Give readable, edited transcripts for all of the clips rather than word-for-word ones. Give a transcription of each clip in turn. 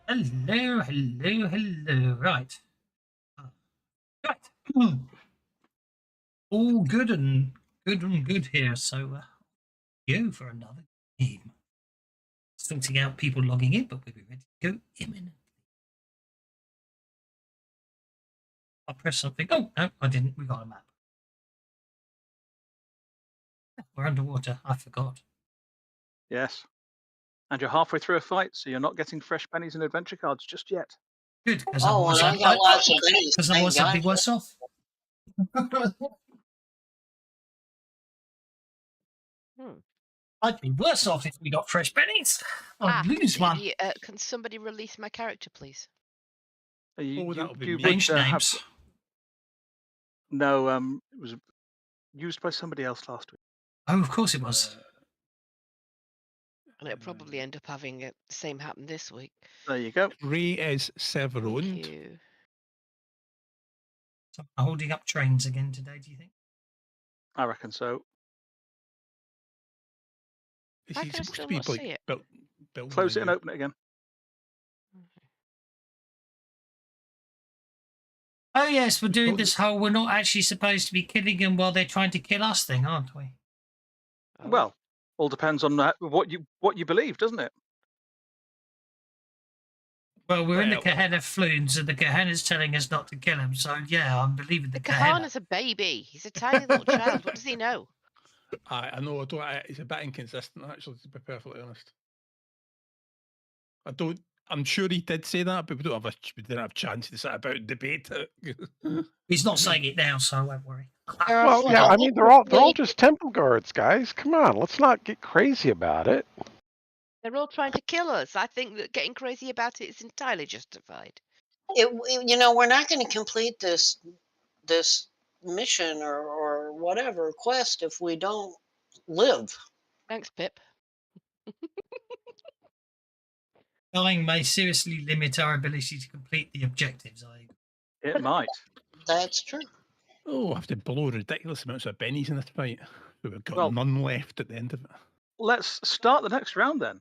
Hello, hello, hello. Right. Right. All good here. So, go for another game. Sorting out people logging in, but we'll be ready to go imminently. I'll press something. Oh, no, I didn't. We got a map. We're underwater. I forgot. Yes. And you're halfway through a fight, so you're not getting fresh pennies and adventure cards just yet. Good, because Oh, otherwise, and I got lots of pennies. because Thank otherwise I'd be God. worse off. I'd be worse off if we got fresh pennies. I'd lose one. Can somebody release my character, please? You would Change names. No, it was used by somebody else last week. Oh, of course it was. And it'll probably end up having the same happen this week. There you go. Ray is Thank Severon. you. So I'm holding up trains again today, do you think? I reckon so. Is How he can I supposed still to be not like see it? building Close a it and new- open it again. Oh yes, we're doing this whole we're not actually supposed to be killing them while they're trying to kill us thing, aren't we? Oh. Well, all depends on what you believe, doesn't it? Well, we're in the Well- Kahana flumes, and the Kahana's telling us not to kill him. So yeah, I'm believing the Kahana. Kahana's a baby. He's a tiny little child. What does he know? I know. It's a bit inconsistent, actually, to be perfectly honest. I'm sure he did say that, but we didn't have a chance to sit about and debate it. He's not saying it now, so I won't worry. Well, yeah, I mean they're all just temple guards, guys. Come on, let's not get crazy about it. They're all trying to kill us. I think that getting crazy about it is entirely justified. We're not going to complete this mission or whatever quest if we don't live. Thanks, Pip. Dying may seriously limit our ability to complete the objectives. It might. That's true. I have to blow ridiculous amounts of bennies in this fight. We've got none left at the end of it. Let's start the next round then.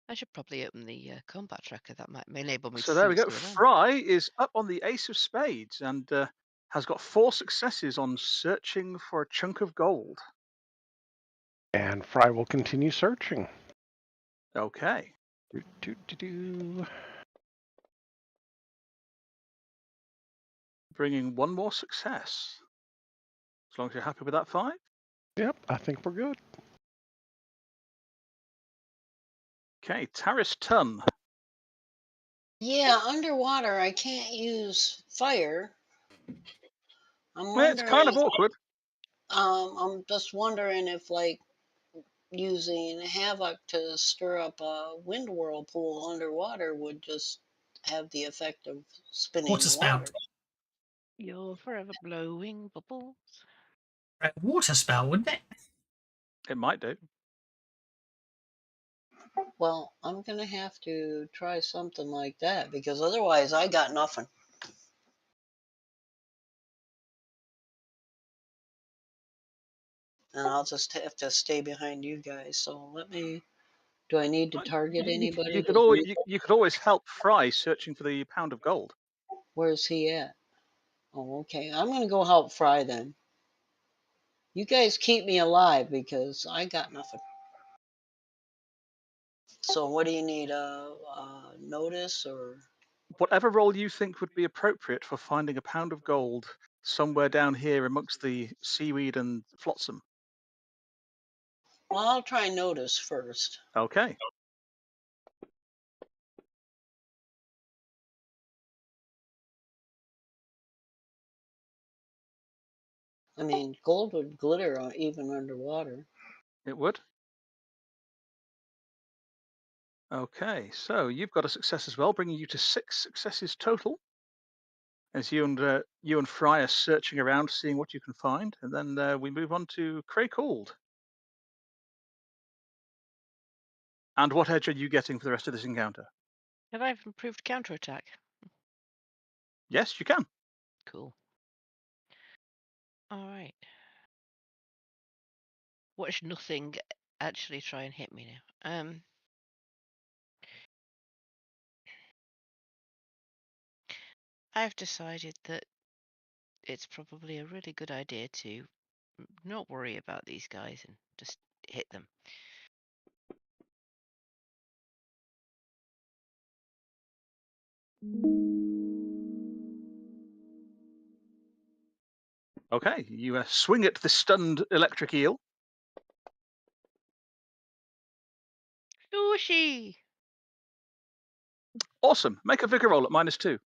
I should probably open the combat tracker. That might enable me to So see there we go. what's going on. Fry is up on the ace of spades and has got 4 successes on searching for a chunk of gold. And Fry will continue searching. Okay. Do. Bringing 1 more success. As long as you're happy with that 5. Yep, I think we're good. Okay, Taris Tun. Yeah, underwater I can't use fire. It's kind of awkward. I'm just wondering if using havoc to stir up a wind whirlpool underwater would just have the effect of spinning Water spout. water. You're forever blowing bubbles. Water spout, wouldn't it? It might do. Well, I'm gonna have to try something like that because otherwise I got nothing. And I'll just have to stay behind you guys. So do I need to target anybody? You could always help Fry searching for the pound of gold. Where's he at? Oh, okay. I'm gonna go help Fry then. You guys keep me alive because I got nothing. So what do you need? Notice or? Whatever role you think would be appropriate for finding a pound of gold somewhere down here amongst the seaweed and flotsam. Well, I'll try notice first. Okay. I mean, gold would glitter even underwater. It would. Okay, so you've got a success as well, bringing you to 6 successes total. As you and Fry are searching around, seeing what you can find, and then we move on to Craycold. And what edge are you getting for the rest of this encounter? Have I improved counterattack? Yes, you can. Cool. All right. Watch nothing actually try and hit me now. I've decided that it's probably a really good idea to not worry about these guys and just hit them. Okay, you swing at the stunned electric eel. Sushi! Awesome. Make a vigor roll at -2.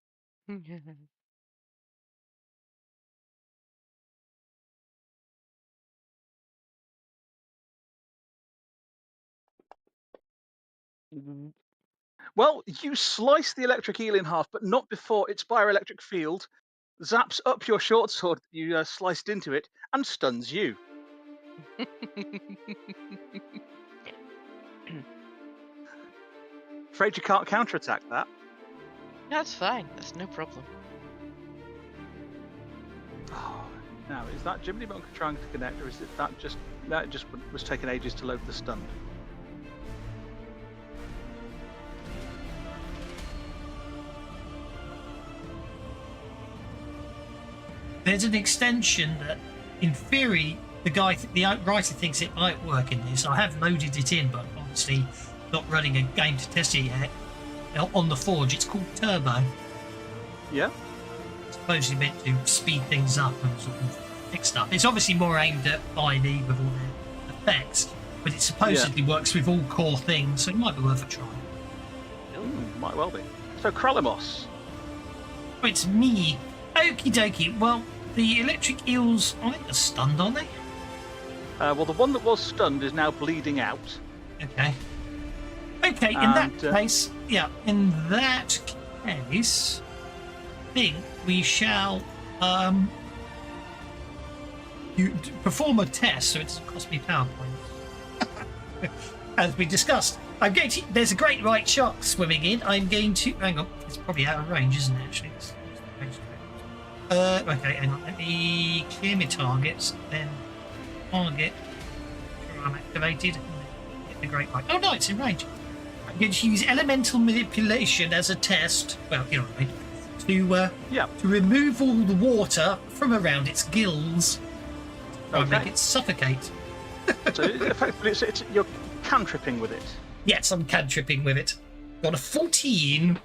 Well, you slice the electric eel in half, but not before its bioelectric field zaps up your short sword that you sliced into it and stuns you. Afraid you can't counterattack that. That's fine. That's no problem. Oh, now, is that Jiminy Monk trying to connect, or is it that just was taking ages to load the stun? There's an extension that, in theory, the writer thinks it might work in this. I have loaded it in, but obviously not running a game to test it yet. On the Forge, it's called Turbo. Yeah. It's supposedly meant to speed things up and sort of fix stuff. It's obviously more aimed at 5e with all the effects, but it supposedly works with all core things, so it might be worth a try. Might well be. So, Krallimos. Oh, it's me. Okie dokie. Well, the electric eels, I think, are stunned, aren't they? Well, the one that was stunned is now bleeding out. Okay. Okay, in that case, in that case, I think we shall perform a test, so it doesn't cost me power points. As we discussed, there's a great white shark swimming in. I'm going to, hang on, it's probably out of range, isn't it, actually? Okay, hang on, let me clear my targets, then target, I'm activated, and then hit the great white. Oh no, it's in range. I'm going to use elemental manipulation as a test, well, you know what I mean, to remove all the water from around its gills and make it suffocate. So effectively, you're cantripping with it. Yes, I'm cantripping with it. Got a 14.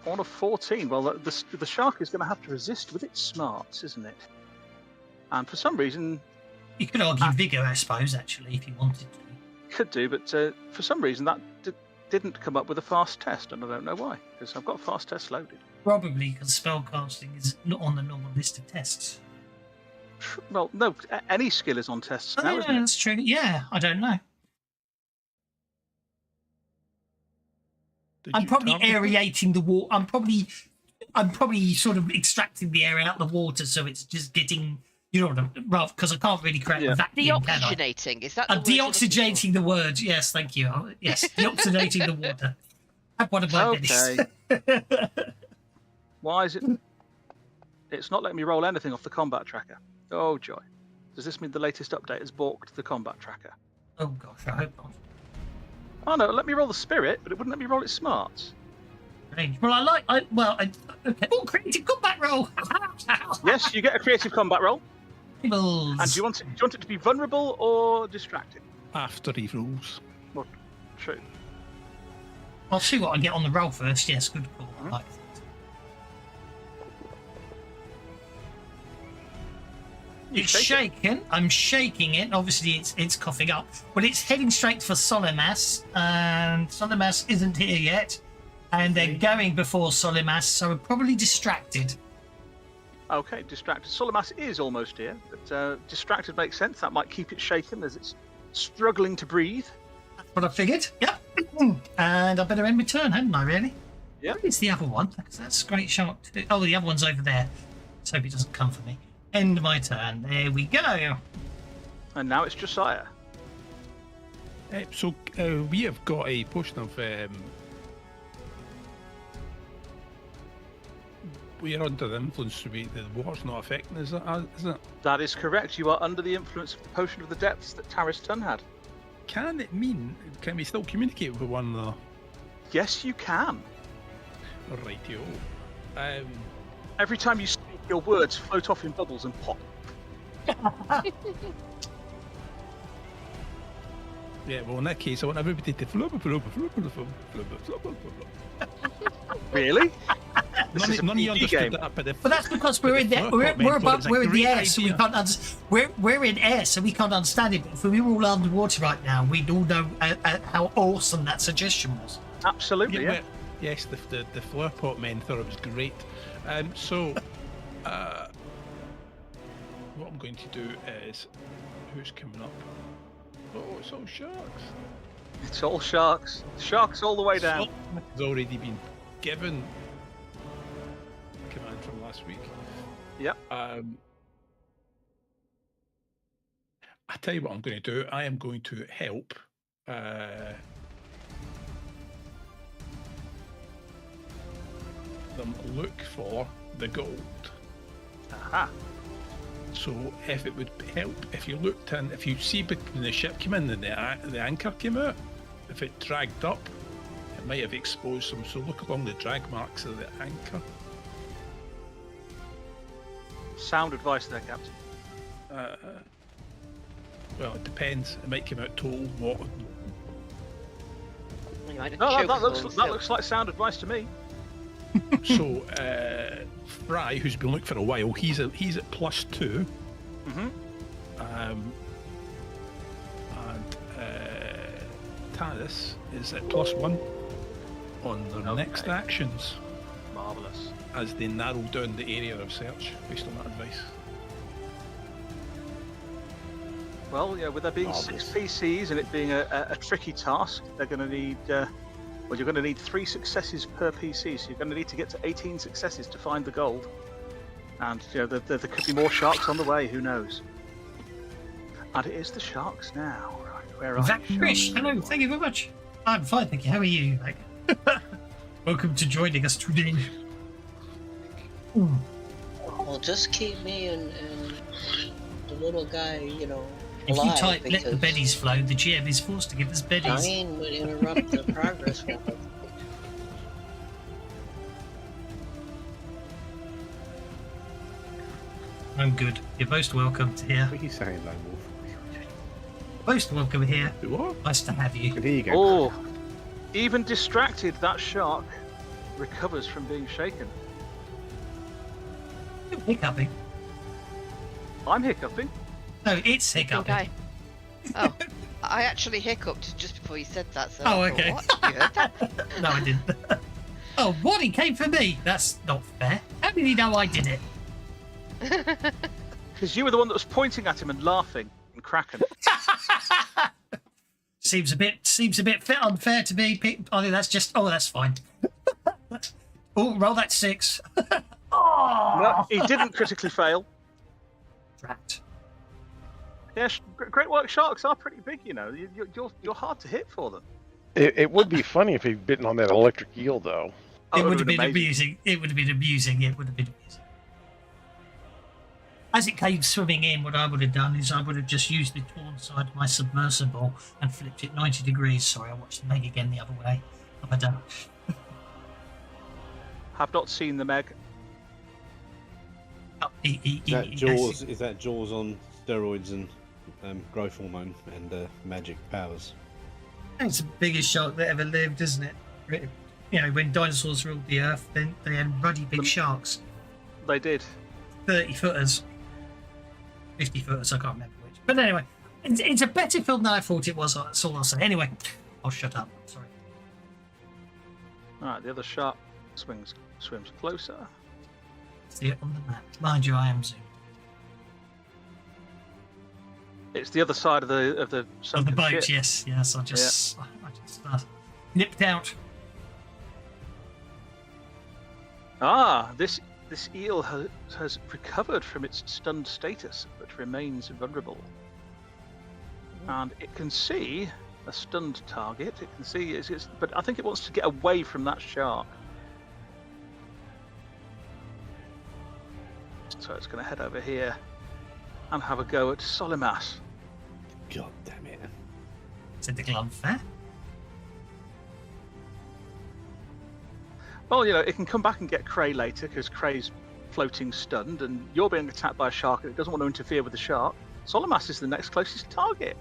On a 14, well, the shark is going to have to resist with its smarts, isn't it? And for some reason... You could argue vigour, I suppose, actually, if you wanted to. Could do, but for some reason that didn't come up with a fast test, and I don't know why, because I've got fast tests loaded. Probably because spellcasting is not on the normal list of tests. Well, no, any skill is on tests now, isn't it? That's true. Yeah, I don't know. I'm probably aerating the water. I'm probably sort of extracting the air out of the water, so it's just getting, rough, because I can't really create a vacuum. Deoxygenating, is that the I'm word deoxygenating the word. Yes, thank you. Yes, deoxygenating the water. Have one of my minis. Why is it? It's not letting me roll anything off the combat tracker. Oh joy! Does this mean the latest update has balked the combat tracker? Oh gosh, I hope not. Oh no, let me roll the spirit, but it wouldn't let me roll its smarts. Well, okay. Oh, creative combat roll. Yes, you get a creative combat roll. And do you want it to be vulnerable or distracted? After he rolls. Well, true. I'll see what I get on the roll first. Yes, good call. I like that. It's shaken. I'm shaking it. Obviously, it's coughing up. But it's heading straight for Solimas, and Solimas isn't here yet. And they're going before Solimas, so we're probably distracted. Okay, distracted. Solimas is almost here, but distracted makes sense. That might keep it shaken as it's struggling to breathe. That's what I figured. Yep. And I better end my turn, hadn't I, really? Yeah. It's the other one. That's a great shark too. Oh, the other one's over there. Let's hope it doesn't come for me. End my turn. There we go. And now it's Josiah. So we have got a potion of... we are under the influence, the water's not affecting us, isn't it? That is correct. You are under the influence of the potion of the depths that Taris Tun had. Can we still communicate with one another? Yes, you can. Rightio. Every time you speak, your words float off in bubbles and pop. Yeah, well, in that case, I want everybody to flub. Really? None of you understood that, but that's because we're in the we're in the air, so we can't we're in air, so we can't understand it. But if we were all underwater right now, we'd all know how awesome that suggestion was. Absolutely, yeah. Yes, the flower pot men thought it was great. So, what I'm going to do is, who's coming up? Oh, it's all sharks. It's all sharks. Sharks all the way down. It's already been given command from last week. Yep. I tell you what I'm going to do. I am going to help them look for the gold. Aha. So if it would help, if you looked in, if you see when the ship came in and the anchor came out, if it dragged up, it might have exposed them. So look along the drag marks of the anchor. Sound advice there, Captain. Well, it depends. It might come out total, not. No, that looks like sound advice to me. So, Fry, who's been looking for a while, he's at +2. Mm-hmm. And Tanis is at +1 on their next actions. Marvellous. As they narrow down the area of search based on that advice. Well, yeah, with there being 6 PCs and it being a tricky task, they're going to need. Well, you're going to need 3 successes per PC, so you're going to need to get to 18 successes to find the gold. And you know, there could be more sharks on the way. Who knows? And it is the sharks now. Right, where are you? Chris, hello, thank you very much. I'm fine, thank you. How are you? Welcome to joining us today. Well, just keep me and the little guy, you know, if alive. You type "let the beddies flow," the GM is forced to give us beddies. Dying would interrupt the progress. I'm good. You're most welcome to here. What are you saying, Lone Wolf? Most welcome here. What? Nice to have you. Here you go. Oh, even distracted, that shark recovers from being shaken. You're hiccuping. I'm hiccuping. No, it's hiccuping. Okay. Oh, I actually hiccuped just before you said that. So Oh, I thought, okay. What? You heard that? No, I didn't. Oh, what? He came for me. That's not fair. How did he know I did it? Because you were the one that was pointing at him and laughing and cracking. Seems a bit unfair to me. I think that's just. Oh, that's fine. Oh, roll that 6. Oh, No, he didn't critically fail. Drat. Yes, great work. Sharks are pretty big, you know. You're hard to hit for them. It would be funny if he'd bitten on that electric eel, though. It would have been amusing. It would have been amusing. As it came swimming in, what I would have done is I would have just used the torn side of my submersible and flipped it 90 degrees. Sorry, I watched the Meg again the other way. Have I done? Have not seen the Meg. Oh, Is that Jaws on steroids and growth hormone and magic powers? It's the biggest shark that ever lived, isn't it? You know, when dinosaurs ruled the earth, then they had ruddy big sharks. They did. 30-footers. 50-footers, I can't remember which. But anyway, it's a better film than I thought it was. That's all I'll say. Anyway, I'll shut up. Sorry. All right, the other shark swims closer. See it on the map. Mind you, I am zoomed. It's the other side of the On the sunken boat, ship. yes. I just nipped out. Ah, this eel has recovered from its stunned status, but remains vulnerable. And it can see a stunned target. It can see, but I think it wants to get away from that shark. So it's going to head over here and have a go at Solimas. God damn it. Said the glove fair. Well, you know, it can come back and get Cray later because Cray's floating stunned, and you're being attacked by a shark, and it doesn't want to interfere with the shark. Solimas is the next closest target.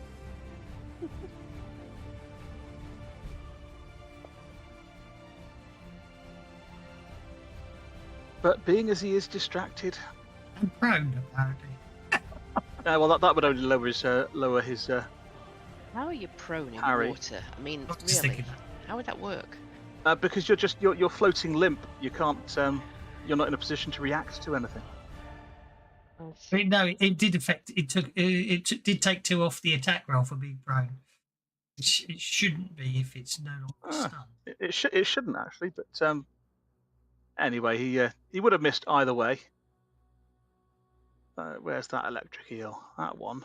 But being as he is distracted, I'm prone, apparently. well, that would only lower his. How are you prone in Harry. water? I mean, I was just really, thinking how would that work? Because you're floating limp. You can't. You're not in a position to react to anything. No, it did affect. It did take 2 off the attack roll for being prone. It shouldn't be if it's no longer stunned. It shouldn't actually, but anyway, he would have missed either way. Where's that electric eel? That one.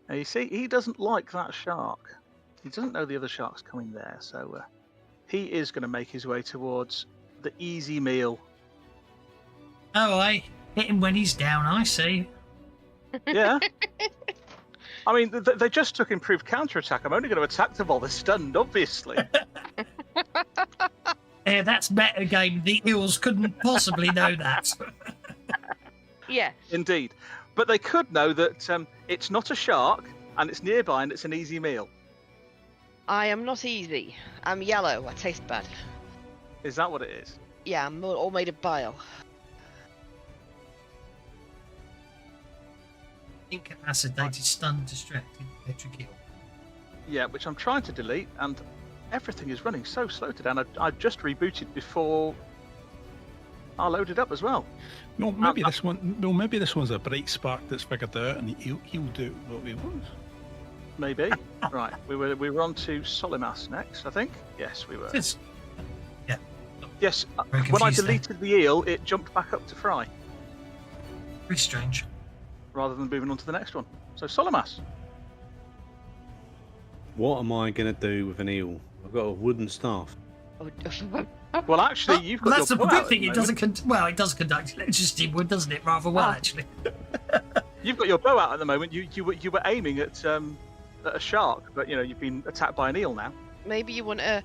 Now you see, he doesn't like that shark. He doesn't know the other shark's coming there, so he is going to make his way towards the easy meal. Oh, I hit him when he's down. I see. Yeah. I mean, they just took improved counterattack. I'm only going to attack them while they're stunned, obviously. Yeah, that's meta game. The eels couldn't possibly know that. Yes. Indeed. But they could know that it's not a shark, and it's nearby, and it's an easy meal. I am not easy. I'm yellow. I taste bad. Is that what it is? Yeah, I'm all made of bile. Incapacitated, stunned, distracted, electric eel. Yeah, which I'm trying to delete, and everything is running so slow today. And I just rebooted before I loaded up as well. No, maybe this one. No, maybe this one's a bright spark that's figured out, and he'll do what we want. Maybe. Right, we were on to Solimas next, I think. Yes, we were. Yeah. Yes, Very when I confused deleted the eel, it jumped back up to Fry, Very strange. rather than moving on to the next one. So Solimas. What am I going to do with an eel? I've got a wooden staff. Well, actually, you've got Well, that's your the bow good out thing. at It the doesn't. moment. It does conduct electricity wood, doesn't it? Rather well, actually. You've got your bow out at the moment. You were aiming at a shark, but you've been attacked by an eel now. Maybe you want a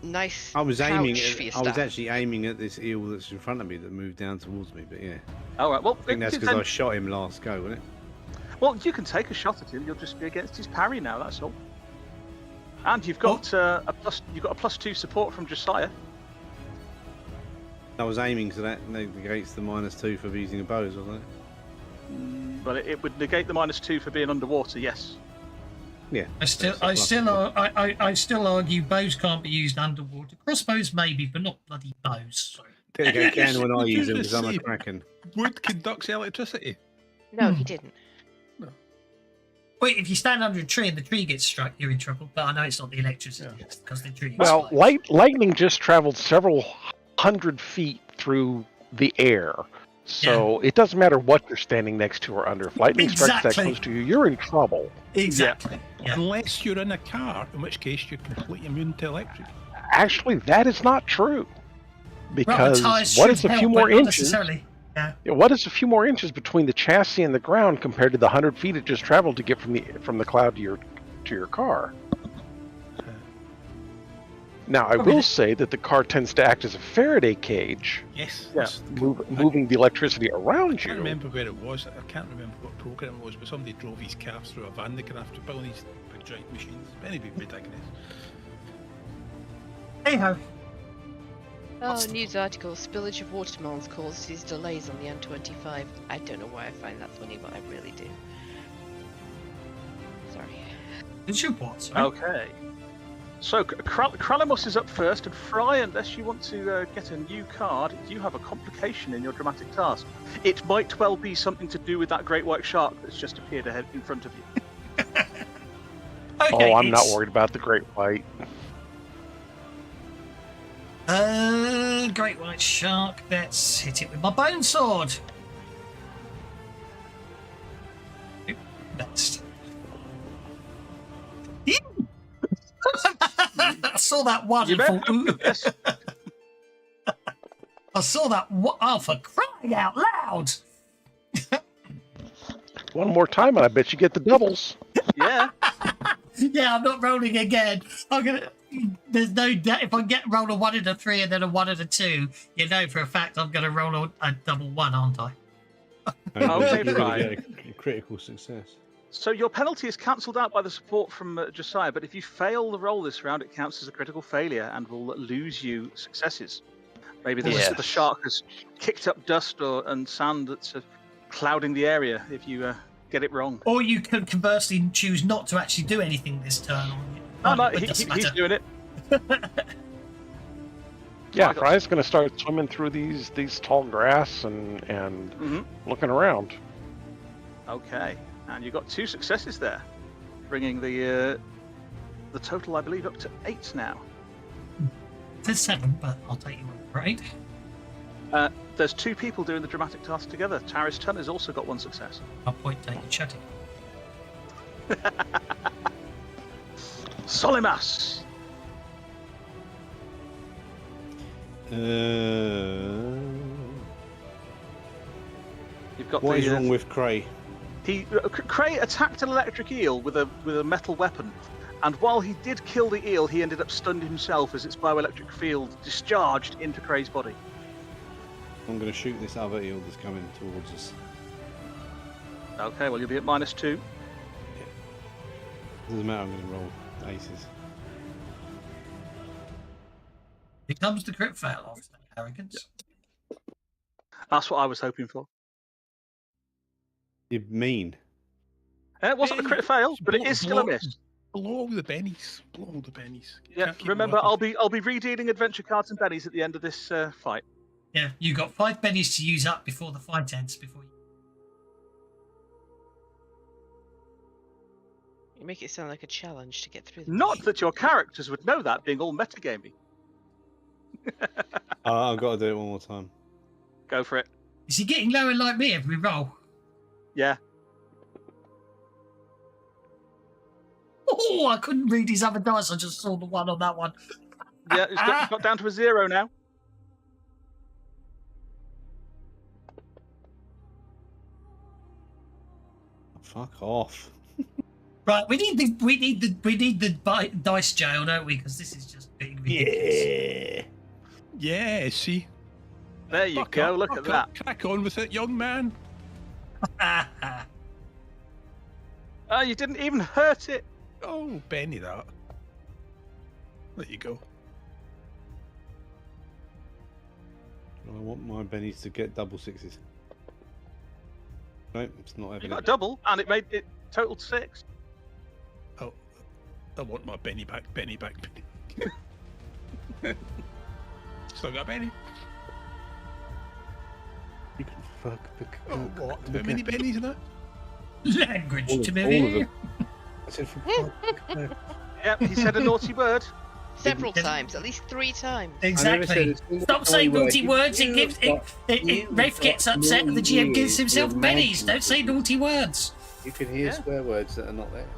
nice I was pouch aiming. for your I was staff. actually aiming at this eel that's in front of me that moved down towards me. But yeah, All right. Well, I think that's because I shot him last go, wasn't it? Well, you can take a shot at him. You'll just be against his parry now. That's all. And you've got a +2 support from Josiah. I was aiming, so that negates the -2 for using a bow, wasn't it? But it would negate the -2 for being underwater. Yes. Yeah. I still argue bows can't be used underwater. Crossbows maybe, but not bloody bows. Sorry. There you go, can when I You use them just because I'm a said kraken. Wood conducts electricity. No, he didn't. Wait, if you stand under a tree and the tree gets struck, you're in trouble. But I know it's not the electricity, it's because the tree. Well, explodes. lightning just traveled several hundred feet through the air. So it doesn't matter what you're standing next to or under. If lightning strikes that Exactly. close to you, you're in trouble. Exactly. Yeah. Unless you're in a car, in which case you're completely immune to electric. Actually, that is not true. Well, Because the tires what should is a help, few but more not inches? necessarily. Yeah. What is a few more inches between the chassis and the ground compared to the 100 feet it just traveled to get from the cloud to your car? Now, I will say that the car tends to act as a Faraday cage, Yes. Yeah. that's- moving the electricity around I can't you. remember where it was. I can't remember what program it was, but somebody drove his cars through a van. They can have to build these big giant machines. Anyway, we digress. Hey ho. Oh, news article. Spillage of watermelons causes delays on the M25. I don't know why I find that funny, but I really do. Sorry. Did you what? Sorry? Okay. So Kralamus is up first, and Fry, unless you want to get a new card, you have a complication in your dramatic task. It might well be something to do with that great white shark that's just appeared ahead in front of you. Okay, Oh, I'm not it's, worried about the Great White. Great white shark. Let's hit it with my bone sword. Best. I saw that wonderful. Yes. I saw that. Oh, for crying out loud! One more time, and I bet you get the doubles. Yeah. Yeah, I'm not rolling again. I'm gonna. There's no doubt. If I roll a 1 and a 3 and then a 1 and a 2, you know for a fact I'm gonna roll a double 1, aren't I? And Okay, you're going fine. to get a critical success. So your penalty is cancelled out by the support from Josiah, but if you fail the roll this round, it counts as a critical failure and will lose you successes. Maybe Yes. the shark has kicked up dust and sand that's clouding the area if you get it wrong. Or you could conversely choose not to actually do anything this turn. No, It doesn't he's matter. doing it. Yeah, I got- Fry's going to start swimming through these tall grass and Mhm. looking around. Okay, and you got 2 successes there, bringing the total, I believe, up to 8 now. There's 7, but I'll take you over 8. There's 2 people doing the dramatic task together. Taris Tun has also got 1 success. I'll point take you chatting. Solimas! You've got What the, is wrong with Cray? Cray attacked an electric eel with a metal weapon, and while he did kill the eel, he ended up stunned himself as its bioelectric field discharged into Cray's body. I'm going to shoot this other eel that's coming towards us. Okay, well you'll be at -2. Doesn't matter, I'm going to roll aces. Here comes the crit fail of arrogance. That's what I was hoping for. You're mean. It wasn't a crit fail, but it is still a miss. Blow all the bennies. Blow all the bennies. Yeah, Can't keep remember, them up. I'll be redealing adventure cards and bennies at the end of this fight. Yeah, you got 5 bennies to use up before the fight ends. You make it sound like a challenge to get through the Not that your characters would know that, being all metagamey. I've got to do it one more time. Go for it. Is he getting lower like me every roll? Yeah. Oh, I couldn't read his other dice. I just saw the 1 on that one. Yeah, it's got down to a 0 now. Fuck off. Right, we need the dice jail, don't we? Because this is just being ridiculous. Yeah, see? There you Fuck go, up, look fuck at that. up. Crack on with it, young man. Oh, you didn't even hurt it. Oh, Benny, that. There you go. I want my bennies to get double 6s. No, it's not You having got a it. double, and it made it totaled 6. Oh, I want my Benny back, Benny back, Benny. Still got Benny. You can fuck the. Oh, what? How many Bennies in that? Language All to of me. them. I said for fuck. No. Yep, he said a naughty word. Several Didn't- times, at least 3 times. Exactly. Stop saying naughty words. It gives Rafe gets upset and the GM gives himself bennies. Don't say naughty words. You can hear Yeah. swear words that are not there.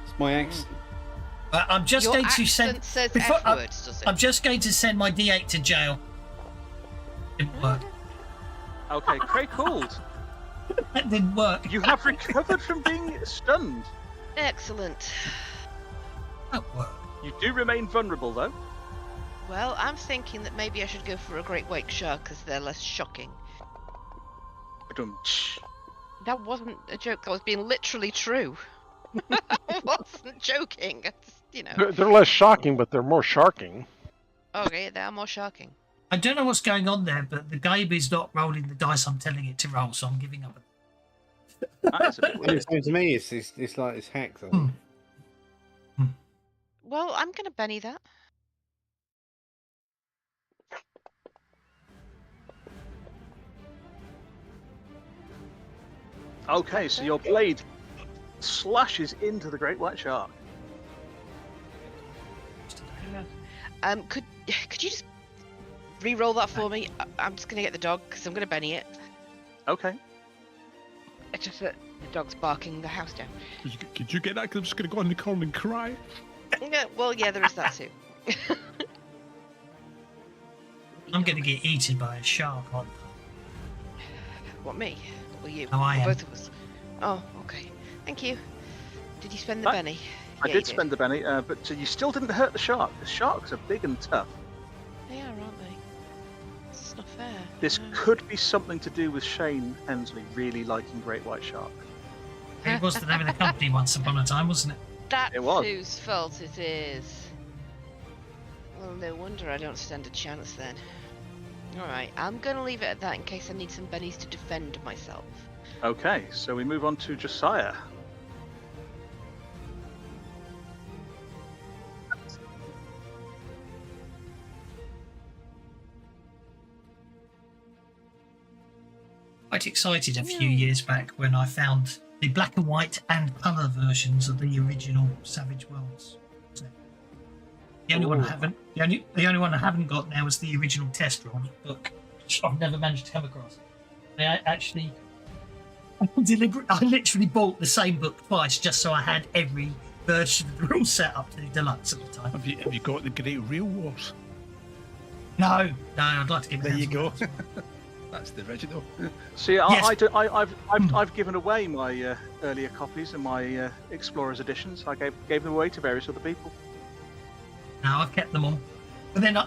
It's my accent. I'm just Your going to accent send. says before- F words, does it? I'm just going to send my D8 to jail. Didn't work. Okay, Cray called. That didn't work. You have recovered from being stunned. Excellent. That worked. You do remain vulnerable, though. Well, I'm thinking that maybe I should go for a great white shark because they're less shocking. Ba-dum-tsh. That wasn't a joke. That was being literally true. I wasn't joking. I just, you know. They're less shocking, but they're more sharking. Okay, they are more shocking. I don't know what's going on there, but the game is not rolling the dice I'm telling it to roll, so I'm giving up. That is a bit When weird. it's happened to me, it's like it's hacked. I think. Well, I'm going to Benny that. Okay, so your blade slashes into the great white shark. Could you just re-roll that for me? I'm just going to get the dog because I'm going to Benny it. Okay. It's just that the dog's barking the house down. Could you get that? Because I'm just going to go in the corner and cry. Yeah, well, yeah, there is that too. I'm going to get eaten by a shark. Aren't What, me? Or you? No, I Or am. both of us? Oh, okay. Thank you. Did you spend the I- penny? I Yeah, did you spend the penny, but you still didn't hurt the shark. The sharks are big and tough. They are, aren't they? It's not fair. This No. could be something to do with Shane Hensley really liking great white shark. It was the name of the company once upon a time, wasn't it? That's It was. whose fault it is. Well, no wonder I don't stand a chance then. Alright, I'm gonna leave it at that in case I need some bennies to defend myself. Okay, so we move on to Josiah. Quite excited a few years back when I found the black and white and colour versions of the original Savage Worlds. So, the only one I Ooh. haven't, the only one I haven't got now is the original test run book, which I've never managed to come across. I literally bought the same book twice just so I had every version of the rules set up to the deluxe at the time. Have you got the Great Real Wars? No, I'd like to give it. There you go. That's the original. See, Yes. I've given away my earlier copies and my Explorers editions. I gave them away to various other people. No, I've kept them all. But then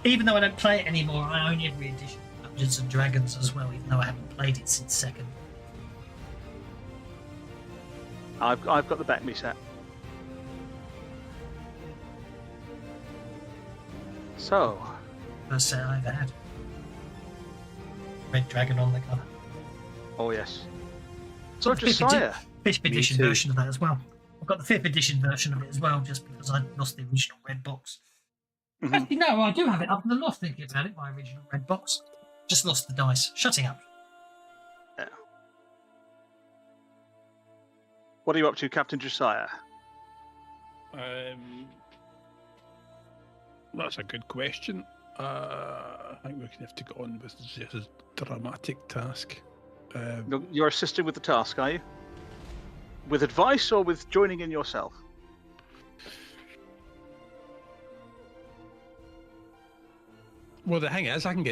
even though I don't play it anymore, I own every edition of Dungeons and Dragons as well, even though I haven't played it since second. I've got the Beckme set. So, First set I ever had. Red Dragon on the cover. oh yes. So Got the fifth Josiah, Fifth Me edition too. version of that as well. I've got the 5th edition version of it as well, just because I lost the original red box. Mhm. Actually, no, I do have it up in the loft thinking about it, my original red box. Just lost the dice. Shutting up. what are you up to, Captain Josiah? That's a good question. I think we're going to have to go on with this dramatic task. You're assisting with the task, are you? With advice or with joining in yourself? Well, the thing is, I can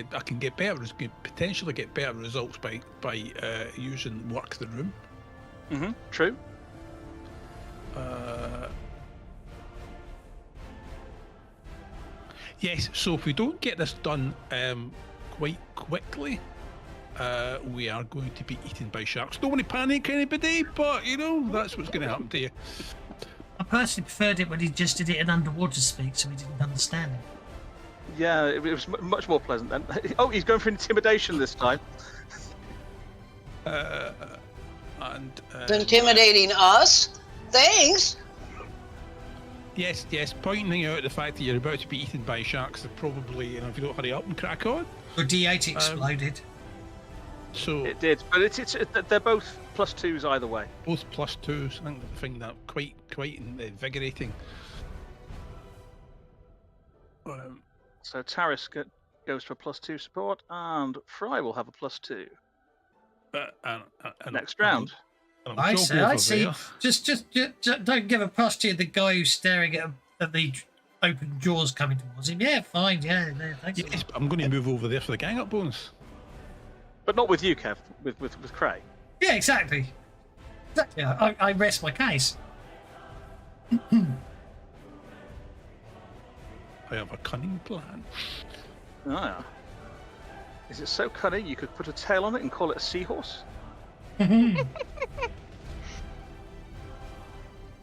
potentially get better results by using work the room. Mm-hmm. True. Yes, so if we don't get this done quite quickly, we are going to be eaten by sharks. Don't want to panic anybody, but that's what's going to happen to you. I personally preferred it when he just did it in underwater speak, so we didn't understand it. Yeah, it was much more pleasant then. Oh, he's going for intimidation this time. Intimidating us? Thanks. Yes, pointing out the fact that you're about to be eaten by sharks, they're probably, if you don't hurry up and crack on. Your D8 exploded. So It did, but they're both +2s either way. both +2s. I think I find that quite invigorating. So Taris goes for +2 support, and Fry will have a +2 And next round. I'm I jogging see. over I see. there. Just don't give a pass to the guy who's staring at the open jaws coming towards him. Yeah, fine. Yeah, thanks. Yes, but I'm going to move over there for the gang up bonus. But not with you, Kev. With Cray. Yeah, exactly. Exactly. I rest my case. I have a cunning plan. Ah. Is it so cunning you could put a tail on it and call it a seahorse?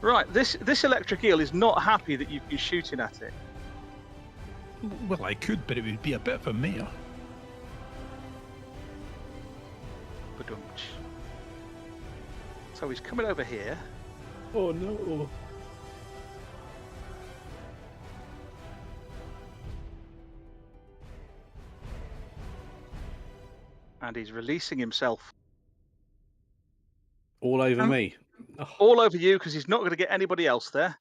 Right. This electric eel is not happy that you've been shooting at it. Well, I could, but it would be a bit of a mare. Ba-dum-tsh. So he's coming over here. Oh no. And he's releasing himself All over me. Oh, all over you because he's not going to get anybody else there.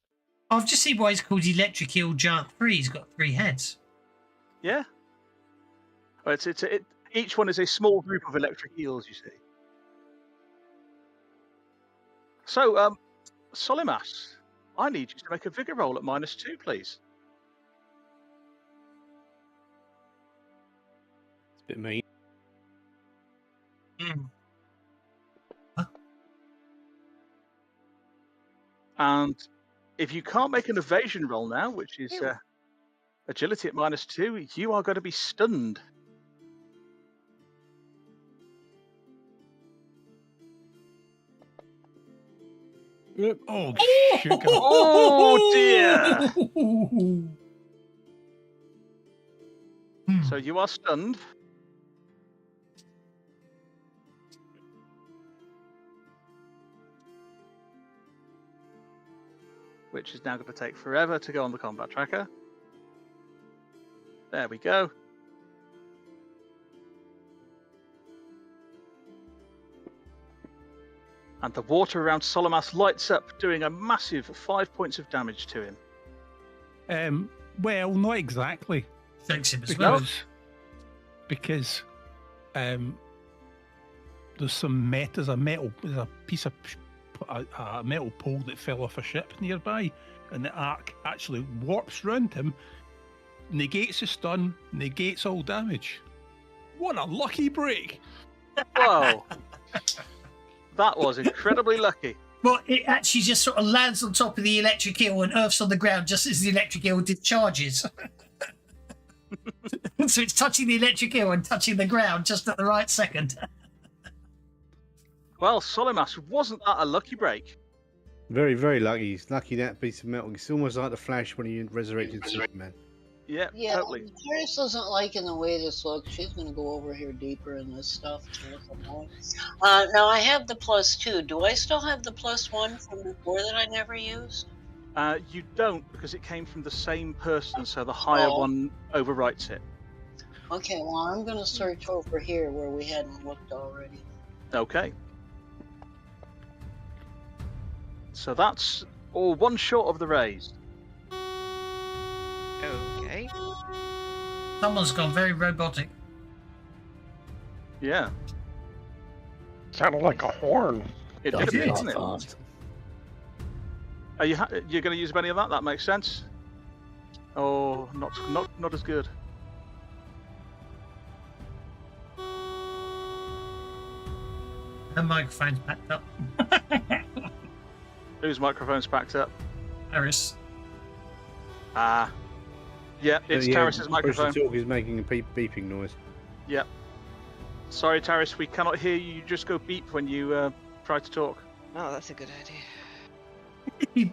I've just seen why he's called Electric Eel Giant 3. He's got 3 heads. Yeah. Well, each one is a small group of electric eels, you see. So, Solimas, I need you to make a vigor roll at -2, please. it's a bit mean. And if you can't make an evasion roll now, which is Ew. agility at -2, you are going to be stunned. Yep. Oh, sugar. Oh, dear. Hmm. So you are stunned. Which is now going to take forever to go on the combat tracker. There we go. And the water around Solomas lights up, doing a massive 5 points of damage to him. Well, not exactly. Thanks him as well. Because there's a piece of a metal pole that fell off a ship nearby, and the arc actually warps round him, negates the stun, negates all damage. What a lucky break! Whoa. That was incredibly lucky. Well, it actually just sort of lands on top of the electric eel and earths on the ground just as the electric eel discharges. So it's touching the electric eel and touching the ground just at the right second. Well, Solomas, wasn't that a lucky break? Very, very lucky. He's lucky that piece of metal. It's almost like the Flash when he resurrected Superman. Yeah, Yeah, totally. Paris doesn't like in the way this looks. She's going to go over here deeper in this stuff to look at more. Now I have the +2. Do I still have the +1 from before that I never used? You don't, because it came from the same person, so the higher one overwrites it. Okay, well I'm going to search over here where we hadn't looked already. Okay. So that's all one short of the raise. Okay. Someone's gone very robotic. Yeah, Sounded like a horn. it did a bit, didn't it? Are you're going to use any of that? That makes sense. Oh, not as good. Her microphone's packed up. Whose microphone's packed up? Paris. Ah, yeah, it's Taris's microphone. Talk is making a beeping noise. Yep. Sorry, Taris, we cannot hear you. You just go beep when you try to talk. Oh, that's a good idea.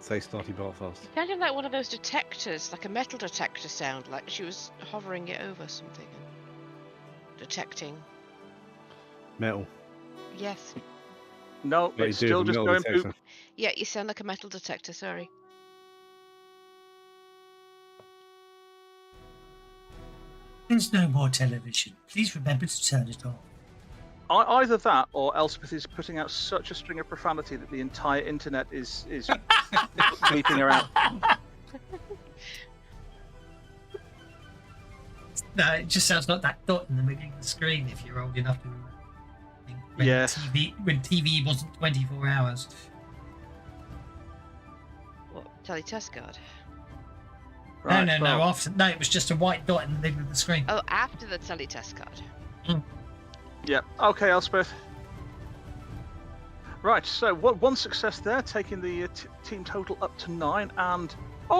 Say starty bar fast. It sounded like one of those detectors, like a metal detector sound, like she was hovering it over something. Detecting. Metal. Yes. No, Yeah, it's you do, still the just metal going detector. poop. Yeah, you sound like a metal detector, sorry. There's no more television. Please remember to turn it off. Either that, or Elspeth is putting out such a string of profanity that the entire internet is bleeping her out. No, it just sounds like that dot in the middle of the screen if you're old enough to remember. Yes. When TV wasn't 24 hours. What? Teletest card? Right, no, well, after. No, it was just a white dot in the middle of the screen. Oh, after the teletest card. Yeah. Okay, Elspeth. Right. So one success there, taking the team total up to 9, and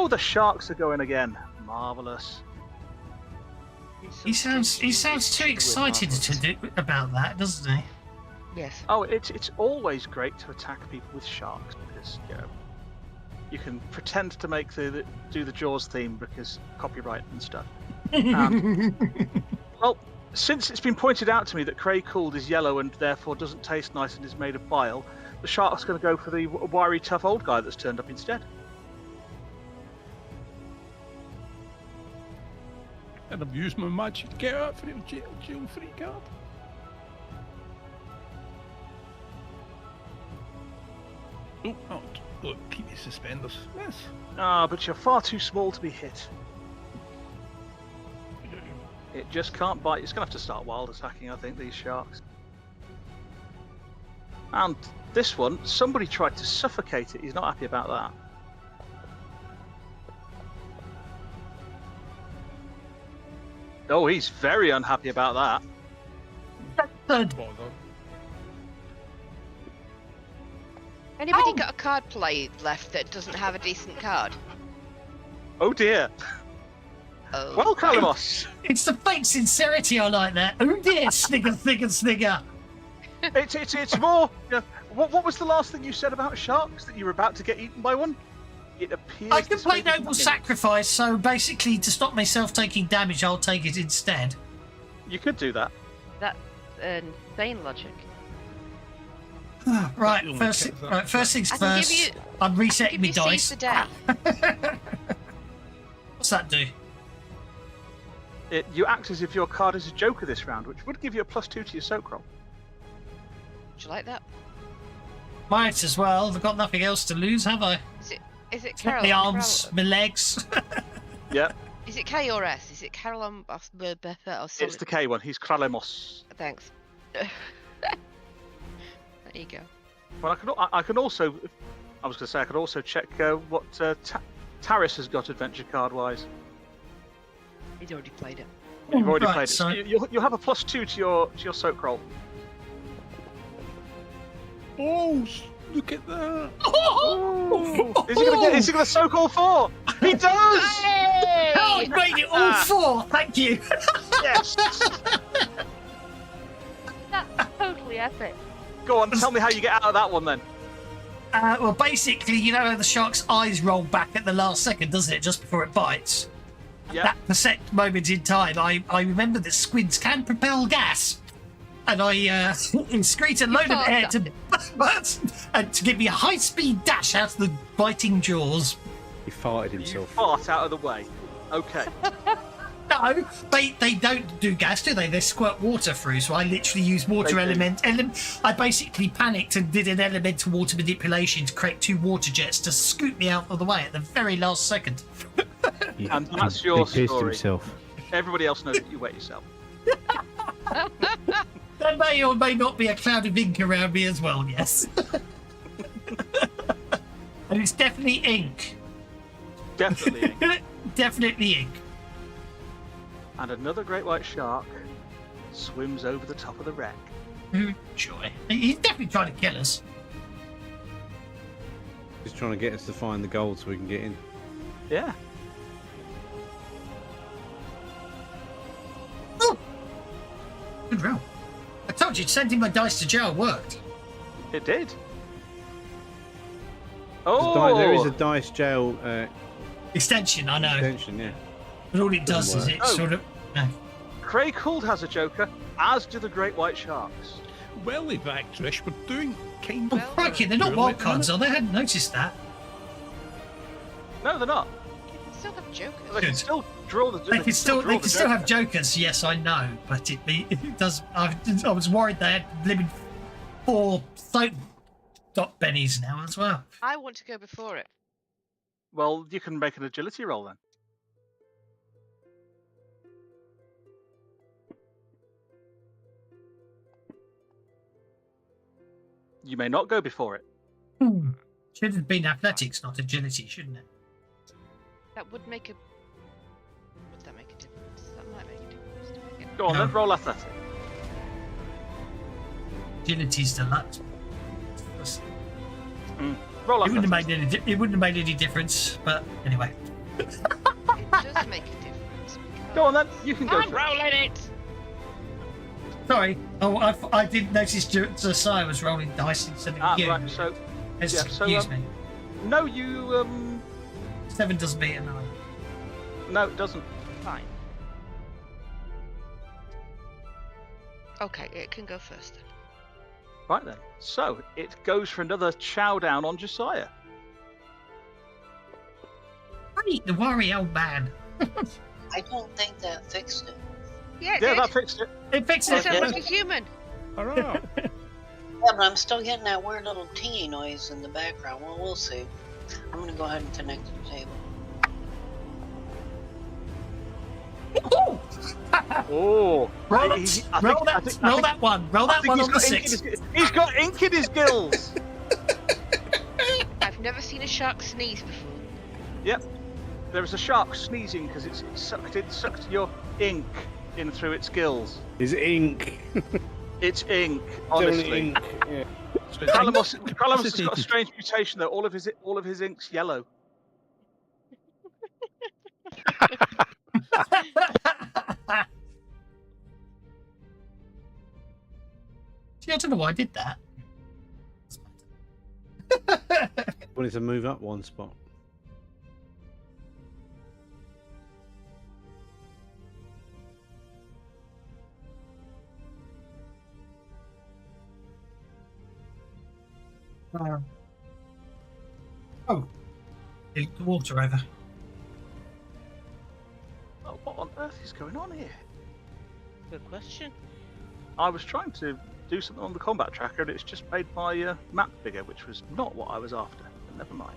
the sharks are going again. Marvelous. He sounds too excited to do about that, doesn't he? Yes. Oh, it's always great to attack people with sharks because you can pretend to make do the Jaws theme because copyright and stuff. Well, since it's been pointed out to me that Cray Cooled is yellow and therefore doesn't taste nice and is made of bile, the shark's going to go for the wiry, tough old guy that's turned up instead. And I've used my magic to get out for a jail free card. Oh, keep your suspenders. Yes. But you're far too small to be hit. It just can't bite. It's going to have to start wild attacking, I think, these sharks. And this one, somebody tried to suffocate it. He's not happy about that. Oh, he's very unhappy about that. Third. Bother. Anybody Oh! got a card play left that doesn't have a decent card? Oh dear. Oh. Well, Kalamos, It's the fake sincerity I like that. Oh dear, snigger, snigger, snigger. it's more. What was the last thing you said about sharks? That you were about to get eaten by one? It appears. I can this play way there's Noble nothing. Sacrifice, so basically to stop myself taking damage, I'll take it instead. You could do that. That's insane logic. Right, You only first, kept that- right, first things I can first. give you. I'm resetting my Give you dice. seize the day. What's that do? You act as if your card is a joker this round, which would give you a +2 to your soak roll. Would you like that? Might as well. I've got nothing else to lose, have I? Is it Not Carol? my arms, my legs. Yeah, Is it K or S? Is it Carol or it's the K one. He's Kralemos. Thanks. There you go. But I can also. I was going to say I could also check what Taris has got adventure card wise. He's already played it. You've already right, played it. so- You'll have a +2 to your soak roll. Oh, look at that! Is he gonna soak all 4? He does! Oh, I made it all 4. Thank you. Yes! That's totally epic. Go on, tell me how you get out of that one then. Well, basically, you know how the shark's eyes roll back at the last second, doesn't it? Just before it bites. Yeah. That percent moment in time, I remember that squids can propel gas. And I excrete a load of air to give me a high-speed dash out of the biting jaws. He farted You himself. fart out of the way. Okay. No, they don't do gas, do they? They squirt water through, so I literally use water They do. element. I basically panicked and did an elemental water manipulation to create 2 water jets to scoot me out of the way at the very last second. And that's your He pissed story. himself. Everybody else knows that you wet yourself. There may or may not be a cloud of ink around me as well, yes. And it's definitely ink. Definitely. Definitely ink. And another great white shark swims over the top of the wreck. Joy. He's definitely trying to kill us. He's trying to get us to find the gold so we can get in. Yeah. Oh! Good roll. I told you, sending my dice to jail worked. It did. There is Oh! a dice jail Extension, I know. extension, yeah. But all it does is it Oh. sort of... No. Craig Hould has a joker, as do the great white sharks. Well, Trish, we're doing kind Oh, of. crikey, they're not poorly wild at the cards, are they? I hadn't noticed that. No, they're not. You can still have jokers. They can Good. still draw the. They can still have joker. jokers, yes, I know. But it does... I was worried they had living 4 soap dot bennies now as well. I want to go before it. Well, you can make an agility roll then. You may not go before it. Should have been athletics, not agility, shouldn't it? That would make a. Would that make a difference? That might make a difference. Yeah. Go on No. then, roll athletic. Agility's deluxe. Roll It wouldn't have athletic. made any. It wouldn't have made any difference. But anyway, It does make a difference. Go on then, you can go I'm for it. rolling it! sorry. Oh, I didn't notice Josiah was rolling dice instead of you. Right, so Excuse me. no, you 7 doesn't beat a 9. no, it doesn't. Fine. Okay, it can go first then. Right then, so it goes for another chow down on Josiah. Right, the worry old man. I don't think that fixed it. Yeah, it Yeah, did. that fixed it. It fixed It's it. a little human. Hurrah! Yeah, but I'm still getting that weird little tingy noise in the background. Well, we'll see. I'm gonna go ahead and connect to the table. Oh, Roll I it. think- Roll I that. think- Roll I that one. Roll that think one he's on the got ink in 6. He's got ink in his gills. I've never seen a shark sneeze before. Yep. There is a shark sneezing because it sucked your ink in through its gills. Is ink. It's ink, Only honestly. ink. Yeah. So it's Calamos has got a incapacitated. strange mutation though. All of his ink's yellow. See, I don't know why I did that. Wanted to move up one spot. Oh, the water over. Oh, what on earth is going on here? Good question. I was trying to do something on the combat tracker, and it's just made my map bigger, which was not what I was after. But never mind.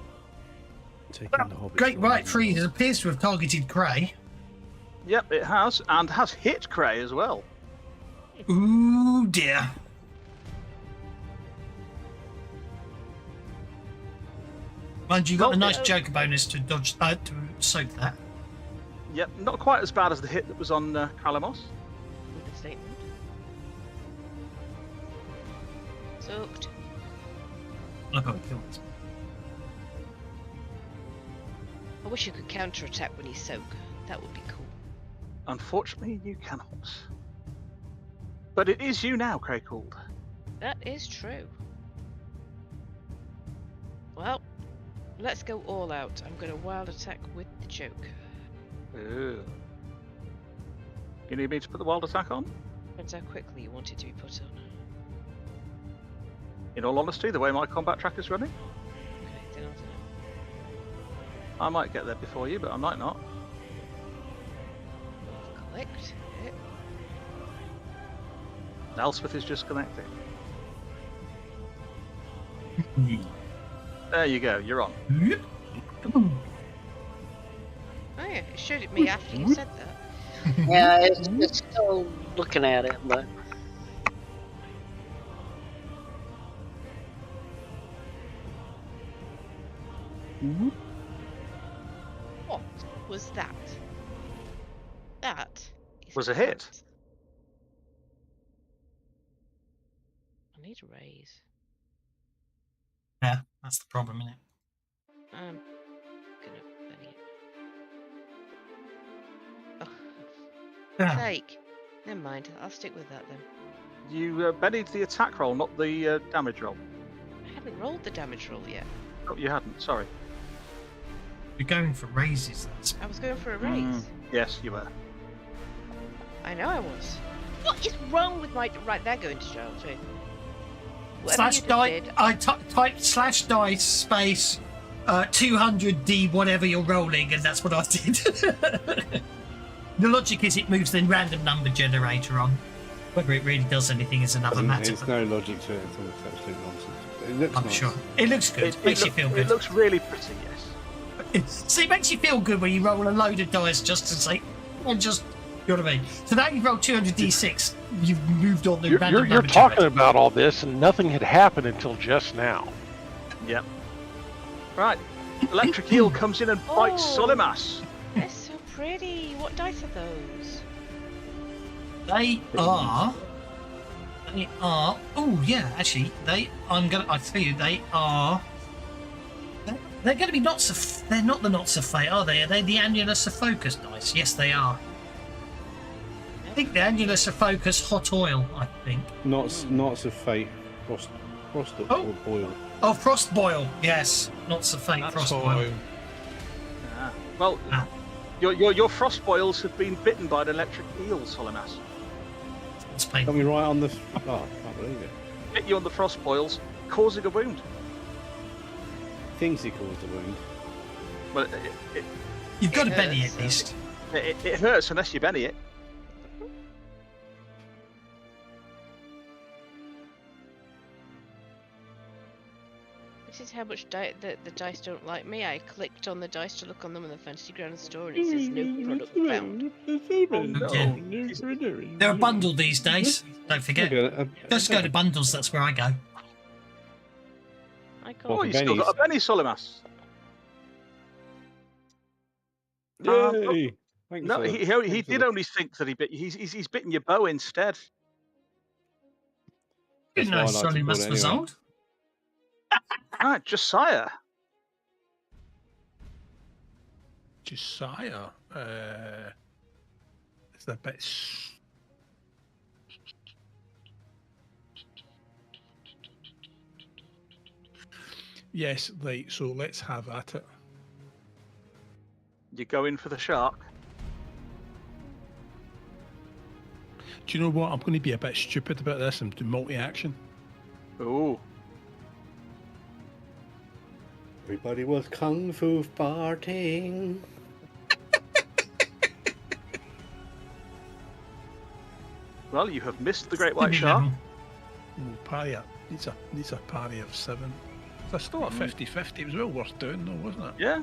Taking Well, the Hobbit Great flying White in. Freeze appears to have targeted Cray. Yep, it has, and has hit Cray as well. Ooh dear. Mind you, got Well, a nice yeah. Joker bonus to dodge to soak that. Yep, not quite as bad as the hit that was on Calamos. Good statement. Soaked. I got killed. I wish you could counterattack when you soak. That would be cool. Unfortunately, you cannot. But it is you now, Craycold. That is true. Well, let's go all out. I'm going to wild attack with the Joker. Ooh. You need me to put the wild attack on? Depends how quickly you want it to be put on. In all honesty, the way my combat track is running, Okay, then I'll do it. I might get there before you, but I might not. Collect it. Elspeth is just connecting. There you go, you're on. Oh yeah, it showed it me after you said that. Yeah, it's still looking at it, but What was that? That is Was a hit. quite- I need a raise. Yeah, that's the problem, isn't it? I'm gonna bunny it. Oh, Yeah. sake. Never mind. I'll stick with that then. You bennied the attack roll, not the damage roll. I haven't rolled the damage roll yet. Oh, you hadn't, sorry. You're going for raises. That's I was going for a raise. Yes, you were. I know I was. What is wrong with my... Right, they're going to jail too. Whatever slash you just die. did, I typed slash dice space 200d whatever you're rolling, and that's what I did. The logic is it moves the random number generator on. Whether it really does anything is another matter. There's no logic to it. It's absolute nonsense. It looks I'm nice. sure it looks good. Makes you feel It good. looks really pretty, yes. See, it makes you feel good when you roll a load of dice just to say, and just, you know what I mean? So now you've rolled 200d6, you've moved on the random You're number talking generator. about all this, and nothing had happened until just now. Yep. Right. Electric Eel comes in and bites Oh. Solimas. they're so pretty. What dice are those? They are. Oh yeah, actually, I tell you, they are. They're going to be not so. They're not the not so fate, are they? Are they the Annulus of Focus dice? Yes, they are. I think the Annulus of Focus hot oil. I think. Knots of fate. Frost Oh. or boil. Oh, frost boil. Yes, not so fate. That's Frost all. boil. Ah. Well, Ah. your frost boils have been bitten by an electric eel, Solimas. It's Got painful. me right on the. Oh, I can't believe it. Hit you on the frost boils, causing a wound. Thinks he caused a wound. Well, You've got It a Benny hurts, at least. it hurts unless you benny it. This is how much the dice don't like me. I clicked on the dice to look on them in the Fantasy Ground store and it says no product found. They're a bundle these days. Don't forget. Okay, Just go to bundles. That's where I go. I Well, Oh, can't. you still got a benny, Solimas. Yay! Thanks No, for- he thanks for did the- only think that he's bitten your bow instead. Didn't know That's why I like to Solimus call it was anyway. old. Right, Josiah. Josiah. It's a bit. Yes, right. So let's have at it. You go in for the shark. Do you know what? I'm going to be a bit stupid about this and do multi-action. Ooh. Everybody was kung fu farting. Well, you have missed the great white Maybe shark. level. Ooh, parry up. Needs a parry of 7. That's still a 50-50. It was well worth doing, though, wasn't it? Yeah.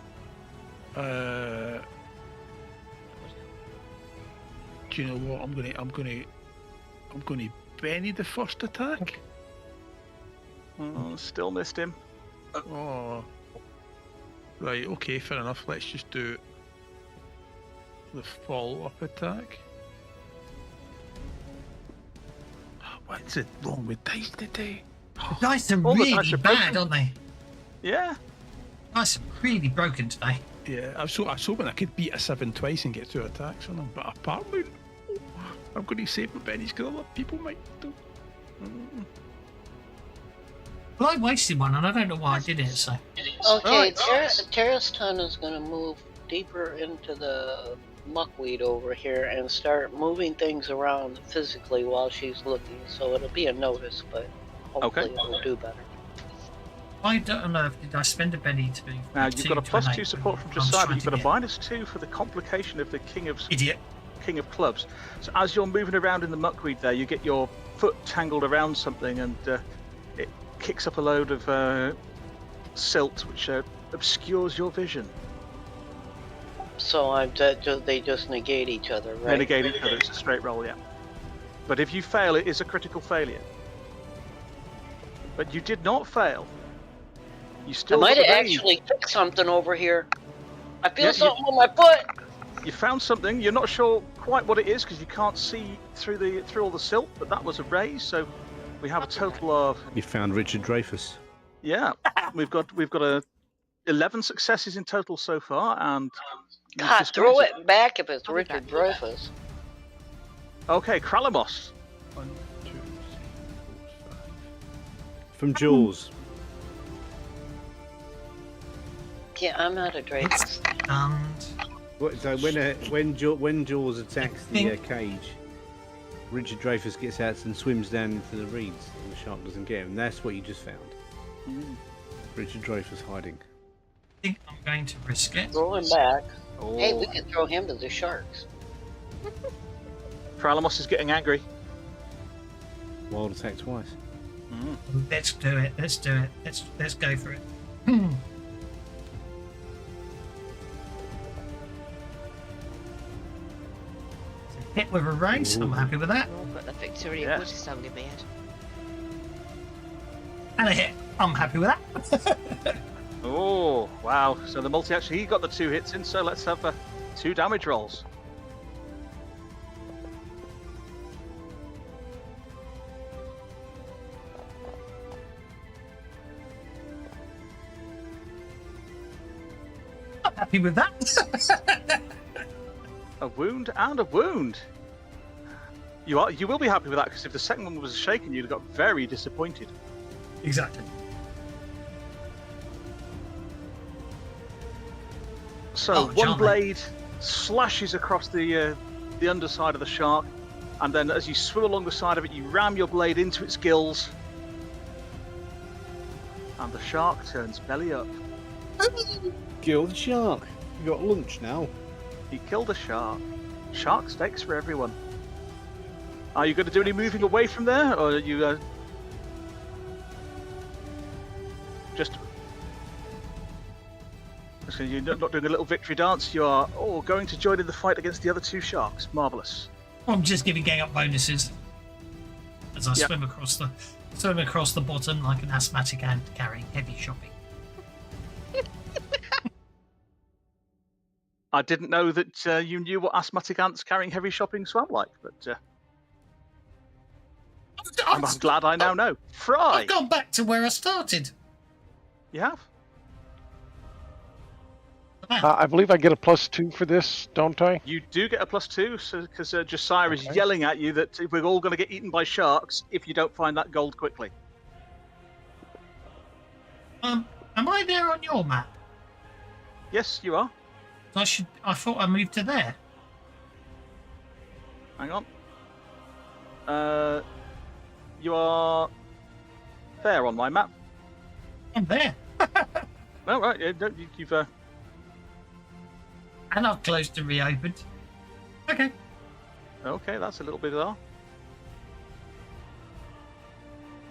Do you know what? I'm gonna Benny the first attack. Oh, still missed him. Oh. Right, okay, fair enough. Let's just do the follow-up attack. What's it wrong with dice today? The dice are All the really dice are bad, broken. aren't they? Yeah. Dice are really broken today. Yeah, I was hoping I could beat a 7 twice and get 2 attacks on them, but apparently I'm going to save my bennies because other people might do. Well, I wasted one, and I don't know why I did it, so... Okay, Right. Terraston is going to move deeper into the muckweed over here and start moving things around physically while she's looking. So it'll be a notice, but hopefully it'll do better. I don't know if did I spend a penny to be... Now you've got a to an +2 8, support from I was Josiah, but trying you've to got a get- -2 for the complication of the King of Idiot. Clubs. So as you're moving around in the muckweed there, you get your foot tangled around something and it kicks up a load of silt, which obscures your vision. So they just negate each other, right? They negate each other. It's a straight roll, yeah. But if you fail, it is a critical failure. But you did not fail. You I still might got have the range. actually fixed something over here. I feel Yeah, something on my foot. You found something. You're not sure quite what it is because you can't see through all the silt. But that was a raise, so we have a total of You found Richard Dreyfuss. we've got 11 successes in total so far, and you've God, throw disappointed. it back if it's I'll be Richard back. Dreyfuss. Okay, Kralamos. 1, 2, 3, 4, 5. From Jaws. Yeah, I'm out of Dreyfuss. And... So when Jaws attacks the cage, Richard Dreyfuss gets out and swims down into the reeds, and the shark doesn't get him. And that's what you just found. Richard Dreyfuss hiding. I think I'm going to risk it. Throw him back. Oh, Hey, we can throw him to the sharks. Kralamos is getting angry. Wild attack twice. Let's do it. Let's do it. Let's go for it. Hit with a race. I'm happy with that. Oh, got the Victoria Yes. Water sound in my head. And a hit. I'm happy with that. Oh, wow. So the multi actually, he got the 2 hits in, so let's have 2 damage rolls. I'm happy with that. A wound and a wound. You will be happy with that because if the second one was shaken, you'd have got very disappointed. Exactly. So Oh, one Johnny. blade slashes across the underside of the shark, and then as you swim along the side of it, you ram your blade into its gills, and the shark turns belly up. Kill the shark. You got lunch now. He killed a shark. Shark steaks for everyone. Are you going to do any moving away from there, or are you just? So you're not doing a little victory dance. You are going to join in the fight against the other 2 sharks. Marvelous. I'm just giving gang up bonuses as I Yep. swim across the bottom like an asthmatic ant carrying heavy shopping. I didn't know that you knew what asthmatic ants carrying heavy shopping swam like, but I'm glad I now know. Fry. I've gone back to where I started. You have? I believe I get a +2 for this, don't I? You do get a +2, because Josiah is Okay. yelling at you that we're all going to get eaten by sharks if you don't find that gold quickly. Am I there on your map? Yes, you are. I thought I moved to there. Hang on. You are there on my map. I'm there. No, right. You've. And I've closed and reopened. Okay. Okay, that's a little bit bizarre.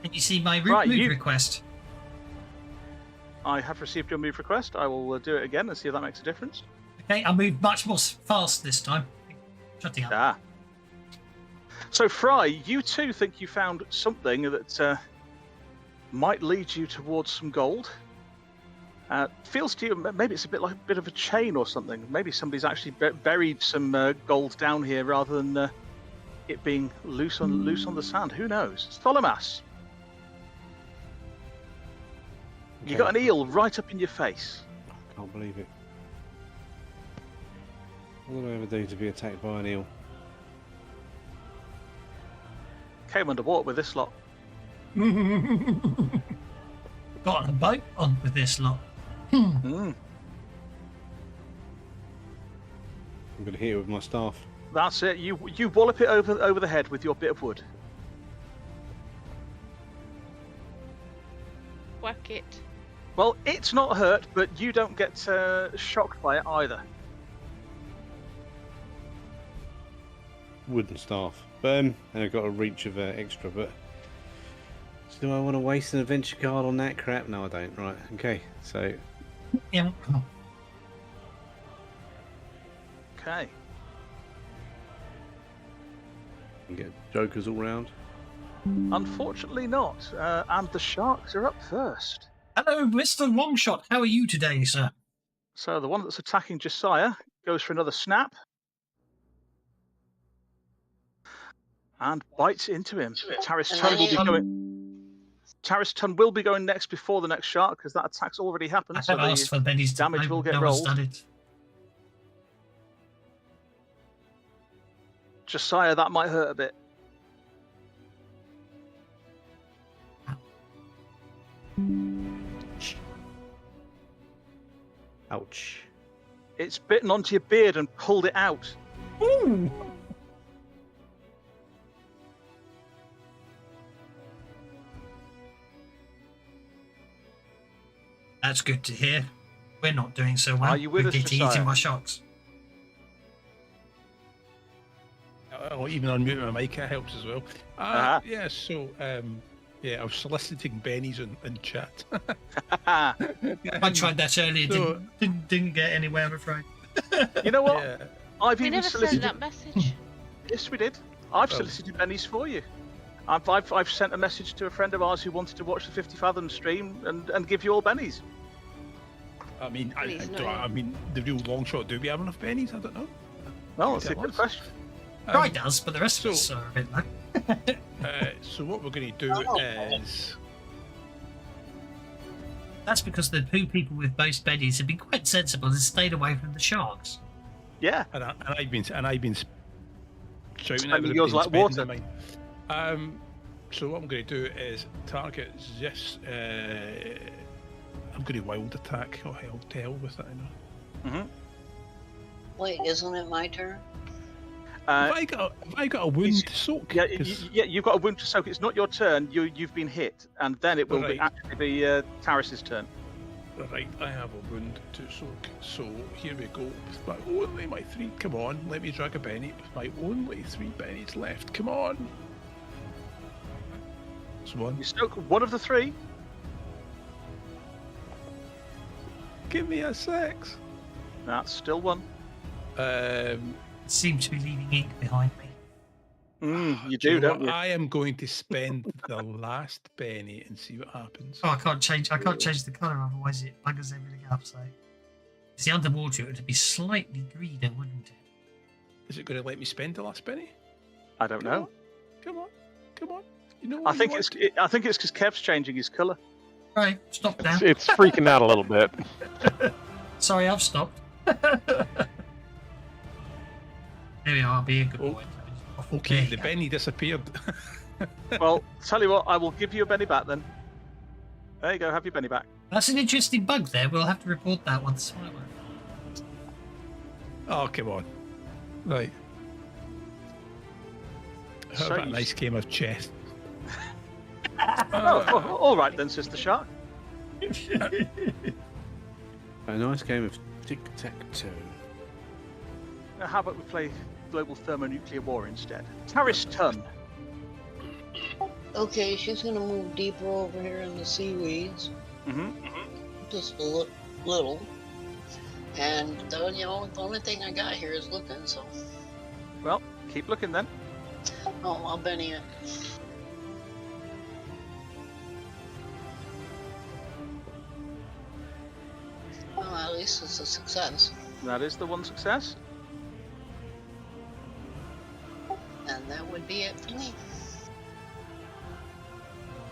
Can you see my Right, move request? I have received your move request. I will do it again and see if that makes a difference. Okay, I moved much more fast this time. Shutting up. Ah. So, Fry, you too think you found something that might lead you towards some gold. Feels to you maybe it's a bit of a chain or something. Maybe somebody's actually buried some gold down here rather than it being loose on the sand. Who knows? Tholomas, Okay. you got an eel right up in your face. I can't believe it. What did I ever do to be attacked by an eel? Came underwater with this lot. Got on a boat on with this lot. Mm. I'm going to hit it with my staff. That's it. You wallop it over the head with your bit of wood. Whack it. Well, it's not hurt, but you don't get shocked by it either. Wooden staff. And I've got a reach of extra, but... Do I want to waste an adventure card on that crap? No, I don't. Right, okay. So, Yeah. Okay. we get jokers all round. Unfortunately not. And the sharks are up first. Hello, Mr. Longshot. How are you today, sir? So the one that's attacking Josiah goes for another snap. And bites into him. Taris Tun will be going next before the next shark, because that attack's already happened. I So have asked for Benny's damage will get no one's rolled. done it. Josiah, that might hurt a bit. Ouch. It's bitten onto your beard and pulled it out. Ooh. That's good to hear. We're not doing so well. Are you with We're us, getting Josiah? eaten by sharks. I'll even unmute my mic, that helps as well. Uh-huh. Yeah, so, yeah, I was soliciting bennies in chat. I tried that earlier. So- Didn't get anywhere, I'm afraid. You know what? Yeah. I've We even never sent solicited. that message. Yes, we did. I've Oh. solicited bennies for you. I've sent a message to a friend of ours who wanted to watch the 50 Fathoms stream and give you all bennies. I mean, Please, no. I mean, the real long shot, do we have enough bennies? I don't know. Well, Yes, that's a it good was. question. Try does, but the rest of us so- are a bit low. So what we're going to do is... That's because the two people with most bennies have been quite sensible and stayed away from the sharks. Yeah. And I've been shouting at Spending yours like water. mine. So what I'm going to do is target this. I'm going to wild attack. Oh hell, to hell with that. I know. Wait, isn't it my turn? Have I got a wound to soak? Yeah, 'Cause- you've got a wound to soak. It's not your turn. You've been hit, and then it will Right. actually be Taris's turn. Right, I have a wound to soak. So here we go. With my only 3. Come on, let me drag a penny. With my only 3 pennies left. Come on. It's one. You soak one of the 3. Give me a 6. That's still 1. Seem to be leaving ink behind me. You Do do, you know don't what? you? I am going to spend the last penny and see what happens. Oh, I can't change the colour, otherwise it buggers everything up. So, see, underwater it would be slightly greener, wouldn't it? Is it going to let me spend the last penny? I don't know. Come on. You know I what think you it's want? because Kev's changing his colour. Right, stop now. It's freaking out a little bit. Sorry, I've stopped. There we are, be a good boy. Okay, There the you Benny disappeared. Well, tell you what, I will give you a Benny back then. There you go, have your Benny back. go. That's an interesting bug there. We'll have to report that once. Oh, come on. Right. How So about a you- nice game of chess? Oh, all right then, Sister Shark. A nice game of tic-tac-toe. Now, how about we play Global Thermonuclear War instead? Taris Tun. Okay, she's gonna move deeper over here in the seaweeds, just a little. And the only thing I got here is looking. So, Well, keep looking then. oh, I'll Benny it. Well, at least it's a success. That is the one success. And that would be it for me.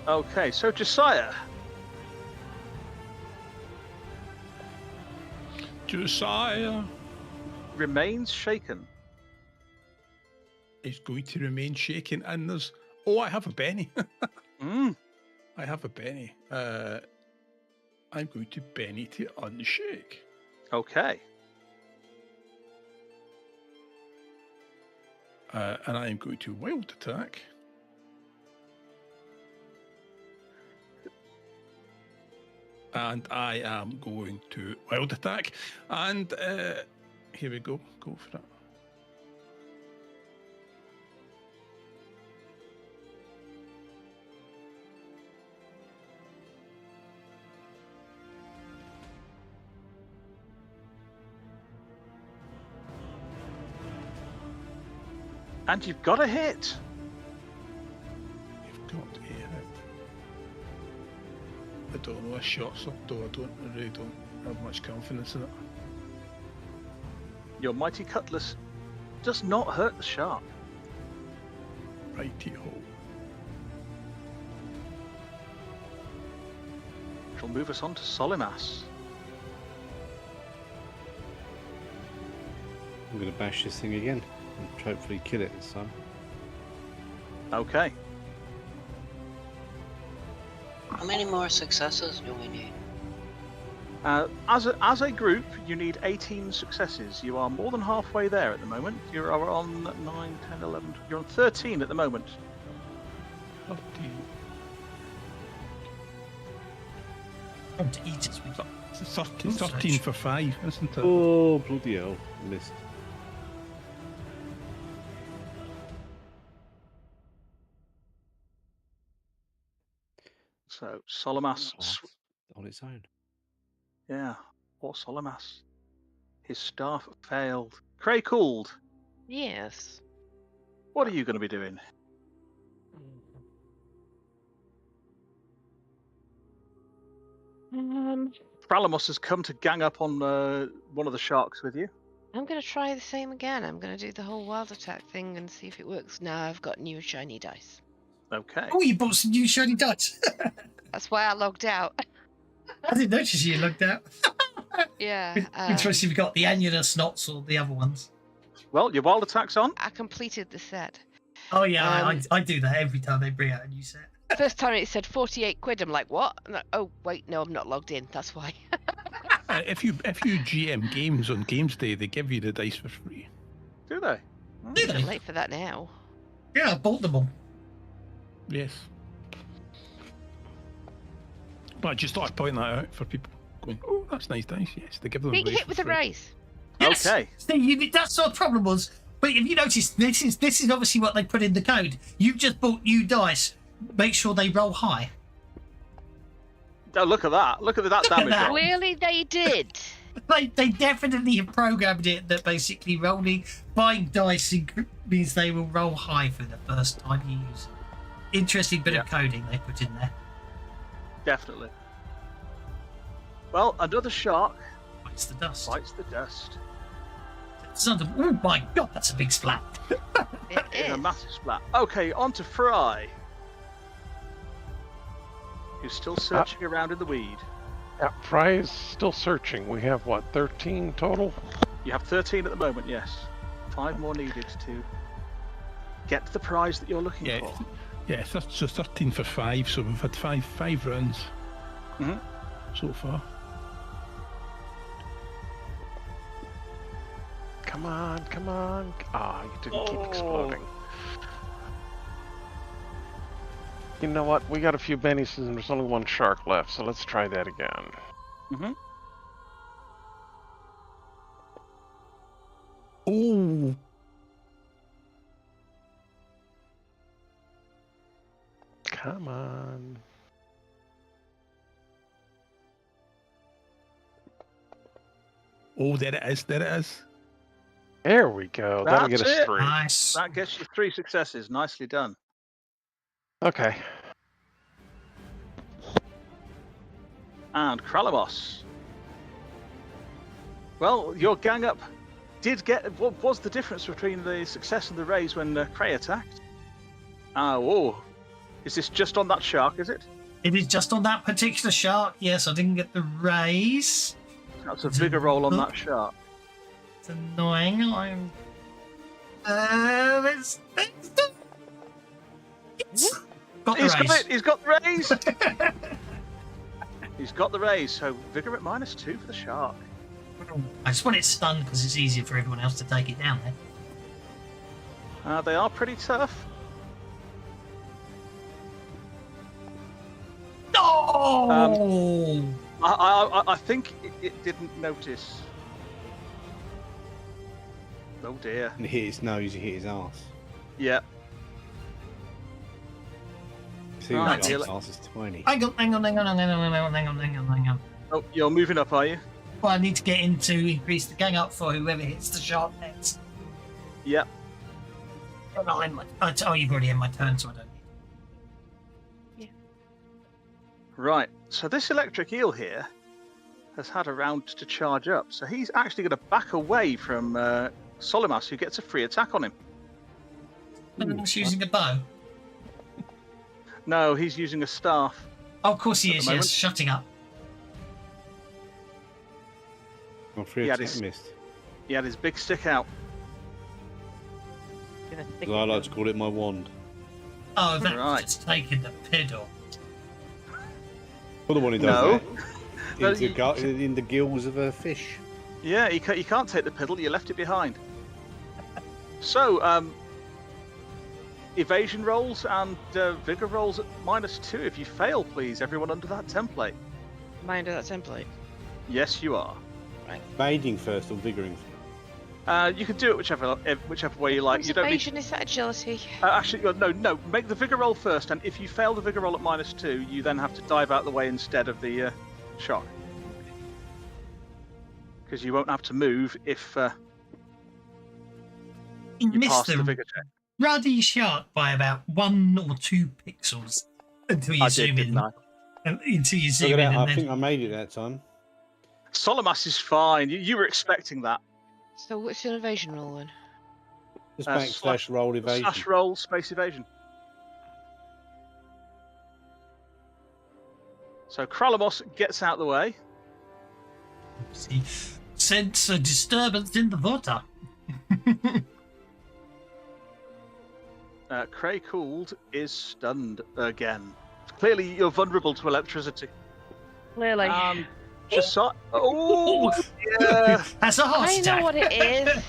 Okay, so Josiah. Josiah Remains shaken. is going to remain shaken, and there's... Oh, I have a Benny. Mm. I have a Benny. I'm going to Benny to unshake. Okay. And I am going to wild attack. And I am going to wild attack. And here we go. Go for it. And you've got a hit. You've got a hit. I don't know a shot, so though I really don't have much confidence in it. Your mighty cutlass does not hurt the shark. Righty-ho. It'll move us on to Solimas. I'm going to bash this thing again and hopefully kill it this time. Okay. How many more successes do we need? As a group, you need 18 successes. You are more than halfway there at the moment. You are on 9, 10, 11, you're on 13 at the moment. 13. Come to eat us. It's 13 for 5, isn't it? Oh, bloody hell. Missed. So, Solimas. On its own. Yeah, poor Solimas. His staff failed. Cray cooled. Yes. What are you going to be doing? Fralamos has come to gang up on one of the sharks with you. I'm going to try the same again. I'm going to do the whole wild attack thing and see if it works. Now I've got new shiny dice. Okay. Oh, you bought some new shiny dice. That's why I logged out. I didn't notice you looked out. Yeah. Interesting, we got the annular snots or the other ones. Well, your wild attack's on. I completed the set. Oh yeah, I do that every time they bring out a new set. First time it said 48 quid. I'm like, what? I'm like, oh, wait, no, I'm not logged in. That's why. If you GM games on Games Day, they give you the dice for free. Do they? Do I'm they? late for that now. Yeah, I bought them all. Yes. But I just thought I'd point that out for people going, oh, that's nice dice. Yes, they give them Being raise hit for with a free. raise. Yes. Okay. See, that's what the problem was. But if you notice, this is obviously what they put in the code. You've just bought new dice. Make sure they roll high. Oh, look at that. Look at that Look at damage that. roll. Clearly they did. They definitely have programmed it that basically buying dice means they will roll high for the first time you use it. Interesting bit of coding they put in there. Definitely. Well, another shark Bites the dust. bites the dust. Oh my god, that's a big splat. It It's a is. massive splat. Okay, on to Fry. who's still searching around in the weed. Yeah, Fry is still searching. We have, what, 13 total? You have 13 at the moment, yes. 5 more needed to get the prize that you're looking Yeah, for. yeah. So 13 for 5. So we've had five rounds so far. Come on, come on. Ah, you didn't keep exploding. You know what? We got a few bennies and there's only one shark left, so let's try that again. Oh, Come on. oh, there it is. There it is. There we go. That'll get That's us it. 3. Nice. That gets you 3 successes. Nicely done. Okay. And Kralamos. Well, your gang up did get... What was the difference between the success and the raise when Cray attacked? Oh. Is this just on that shark, is it? It is just on that particular shark. Yes, I didn't get the raise. That's a vigor roll on that shark. It's annoying. I'm. It's got the raise. He's got the raise. He's got the raise. So vigor at -2 for the shark. I just want it stunned because it's easier for everyone else to take it down there. They are pretty tough. No! I think it didn't notice. Oh dear. And hit his nose, you hit his arse. Yeah. See, Right, his arse is tiny. Hang on. Oh, you're moving up, are you? Well, I need to get in to increase the gang up for whoever hits the shark next. Yep. Oh, you've already had my turn, so I don't need. Right. So this electric eel here has had a round to charge up. So he's actually going to back away from Solimas, who gets a free attack on him. He's using a bow. No, he's using a staff. Oh, of course he At is, the moment. yes. Shutting up. My free Yeah, attack this- missed. He had his big stick out. As I like to call it my wand. Oh, that's Right. just taking the piddle. Well, the one who does No. No, that. In the gills of a fish. Yeah, you can't take the piddle. You left it behind. So, evasion rolls and vigor rolls at -2. If you fail, please, everyone under that template. Am I under that template? Yes, you are. Evading first or vigoring? You can do it whichever way you like. You don't need. Conservation, is that agility? Actually, no. Make the vigor roll first, and if you fail the vigor roll at -2, you then have to dive out the way instead of the shock. Because you won't have to move if You you missed pass the the vigor check. ruddy shark by about 1 or 2 pixels until you I zoom did, in. didn't I? Until you Look zoom at in, that, I and think then I made it that time. Solimas is fine. You were expecting that. So what's your evasion roll then? Just Slash- backslash roll evasion. Slash roll space evasion. So Kralamos gets out the way. see, sense a disturbance in the water. Cray Cooled is stunned again. Clearly, you're vulnerable to electricity. Clearly. Just saw. Oh, yeah. That's a heart I attack. know what it is.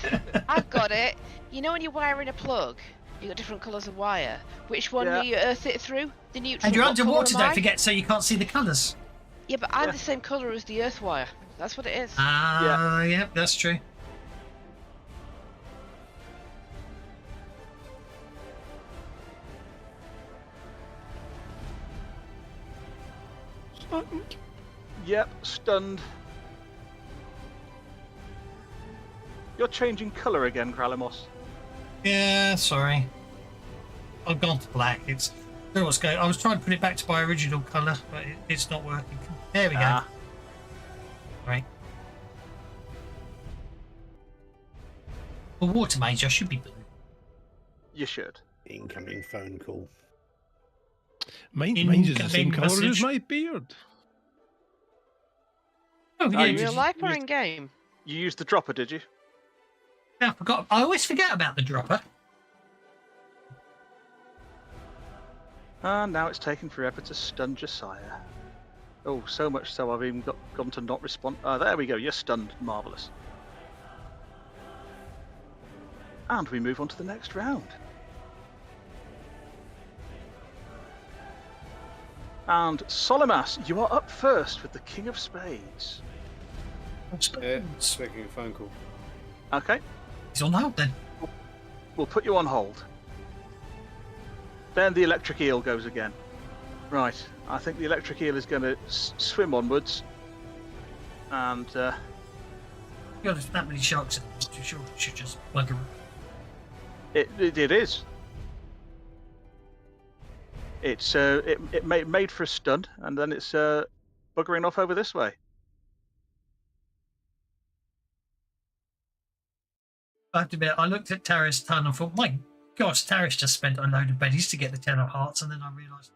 I've got it. You know when you're wiring a plug, you got different colours of wire. Which one Yeah. do you earth it through? The neutral. And you're What colour underwater, am don't I? forget, so you can't see the colours. Yeah, but I'm Yeah. the same colour as the earth wire. That's what it is. Yeah, that's true. Yep, stunned. You're changing colour again, Kralamos. Yeah, sorry. I've gone to black. It's there was going. I was trying to put it back to my original colour, but it's not working. There we go. Ah. Right. Well, water mage, I should be blue. You should. Incoming phone call. Mine's is the same colour as message. my beard. Oh, yeah, you In did real just- life or you- in game? You used the dropper, did you? I forgot. I always forget about the dropper. And now it's taken forever to stun Josiah. Oh, so much so I've even gone to not respond. There we go. You're stunned. Marvellous. And we move on to the next round. And Solimas, you are up first with the King of Spades. Making a phone call. Okay, He's on hold then. we'll put you on hold. Then the electric eel goes again. Right, I think the electric eel is going to swim onwards. And God, there's that many sharks in it. I'm too sure it should just bugger. it is. It's it made for a stun, and then it's buggering off over this way. I have to admit, I looked at Taris Ton and thought, my gosh, Taris just spent a load of bennies to get the 10 of hearts, and then I realised,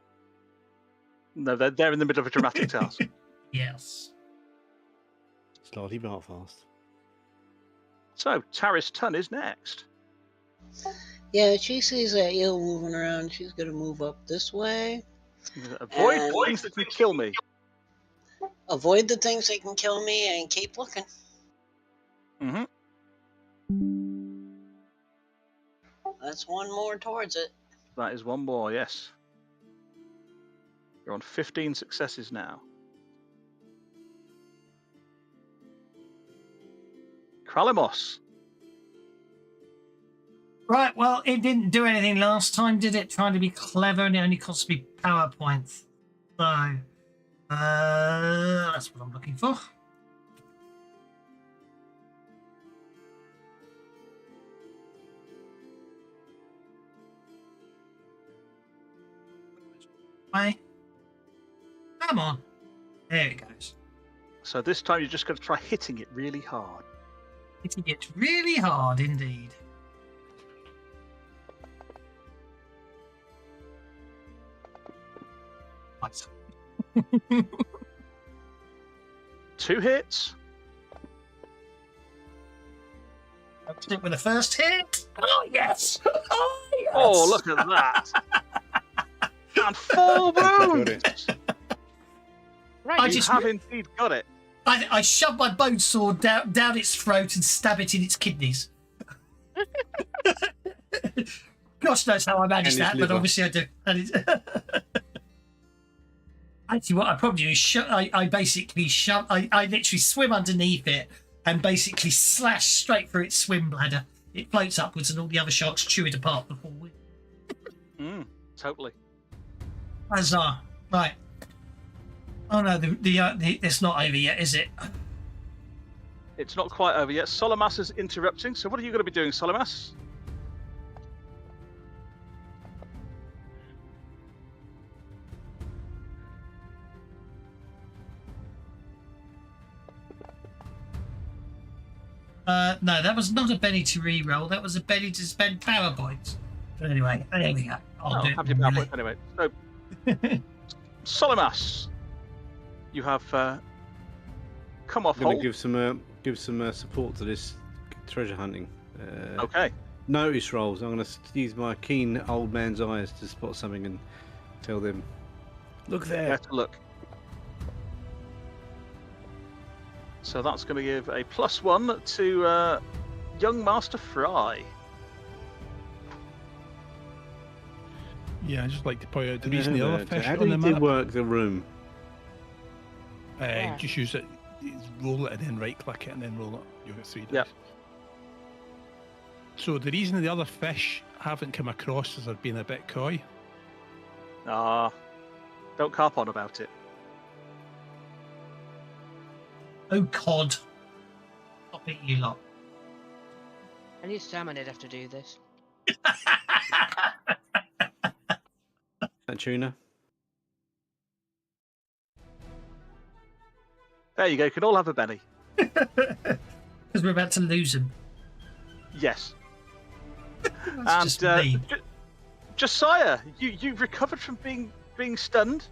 No, they're in the middle of a dramatic task. yes. Slightly bar fast. So Taris Tun is next. Yeah, she sees that eel moving around. She's gonna move up this way. Avoid And- things that can kill me. Avoid the things that can kill me and keep looking. Mm-hmm. That's one more towards it. That is one more, yes. You're on 15 successes now. Kralamos. Right, well, it didn't do anything last time, did it? Trying to be clever, and it only cost me power points. So, that's what I'm looking for. Way. Come on. There it goes. So this time you're just going to try hitting it really hard. Hitting it really hard indeed. Nice. 2 hits. Stick with the first hit. Oh, yes. Oh, yes. Oh, look at that. And 4 wounds. Right. I You just- have indeed got it. I shoved my bone sword down its throat and stab it in its kidneys. Gosh knows how I managed And its that, but liver. obviously I do. And it's actually, what I probably do is I basically shove. I literally swim underneath it and basically slash straight through its swim bladder. It floats upwards, and all the other sharks chew it apart before we. Totally. Huzzah! Right. Oh no, it's not over yet, is it? It's not quite over yet. Solimas is interrupting. So what are you going to be doing, Solimas? No, that was not a Benny to re-roll. That was a Benny to spend power points. But anyway, there we go. I'll do it. Have your power manually. point anyway. So, Solimas, you have come off I'm going hold. to give some support to this treasure hunting. Okay. Notice rolls. I'm going to use my keen old man's eyes to spot something and tell them, look there. Better look. So that's going to give a +1 to young Master Fry. Yeah, I just like to point out the reason the other fish How on do the you map. work the room? Yeah. Just use it, roll it, and then right click it, and then roll it. You'll get 3 dice. Yep. So the reason the other fish haven't come across is they're being a bit coy. Don't carp on about it. Oh, cod. Stop it, you lot. I need stamina to do this. That tuna? There you go. You can all have a Benny. Because we're about to lose him. Yes. That's just me. Josiah, you've recovered from being being stunned.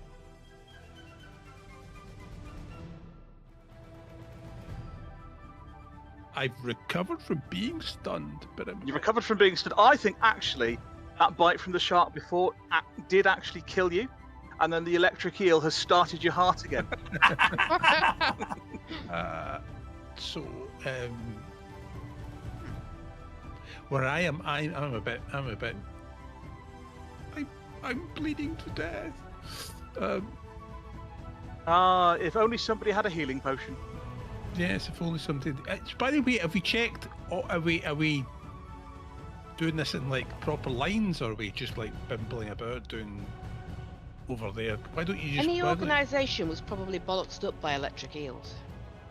I've recovered from being stunned, but You recovered from being stunned. I think actually that bite from the shark before did actually kill you, and then the electric eel has started your heart again. So, where I am, I'm a bit. I'm bleeding to death. If only somebody had a healing potion. Yes, if only something. By the way, have we checked? Are we doing this in like proper lines, or are we just like bimbling about doing over there? Why don't you just? Any organisation was probably bollocksed up by electric eels.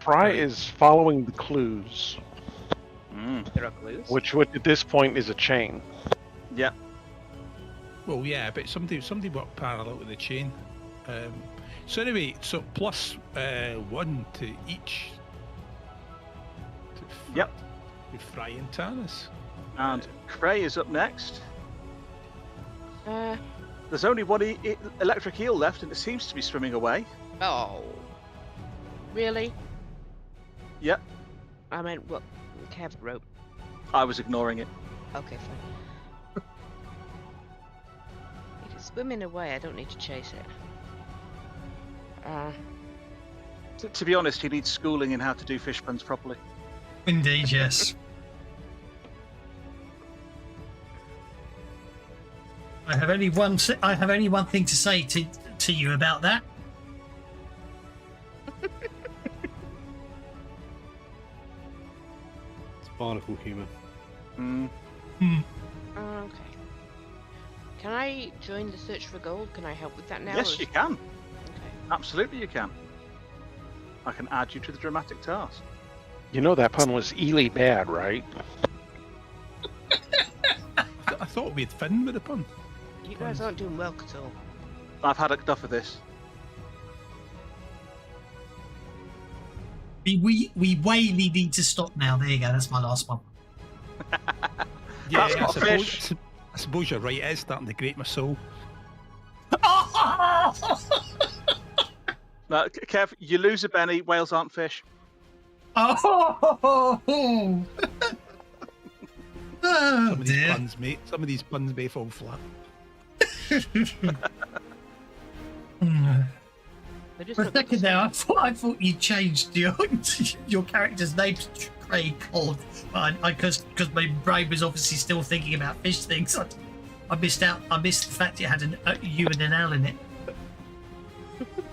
Fry is following the clues, There are clues. which at this point is a chain. Yeah. Well, yeah, but somebody worked parallel with the chain. So anyway, so plus 1 to each. Yep. To Fry and Tanis. And Cray is up next. Uh, There's only one electric eel left, and it seems to be swimming away. oh. Really? Yep. I mean, well, Kev rope. I was ignoring it. Okay, fine. If it's swimming away, I don't need to chase it. To be honest, he needs schooling in how to do fish puns properly. Indeed, yes. I have only one thing to say to you about that. It's barnacle humour. Okay. Can I join the search for gold? Can I help with that now? Yes, you can. Okay. Absolutely, you can. I can add you to the dramatic task. You know that pun was Ely bad, right? I thought we'd fin with the pun. You guys aren't doing well at all. I've had enough of this. We way need to stop now. There you go. That's my last one. Yeah, That's not a fish. I suppose you're right. It is starting to grate my soul. No, Kev, you lose a Benny. Whales aren't fish. Oh, Some of these dear. some of these puns may fall flat. They're just For a not good second there, I thought you changed your character's name to Craig Cod, because my brain was obviously still thinking about fish things. I missed out. I missed the fact it had a U and an L in it.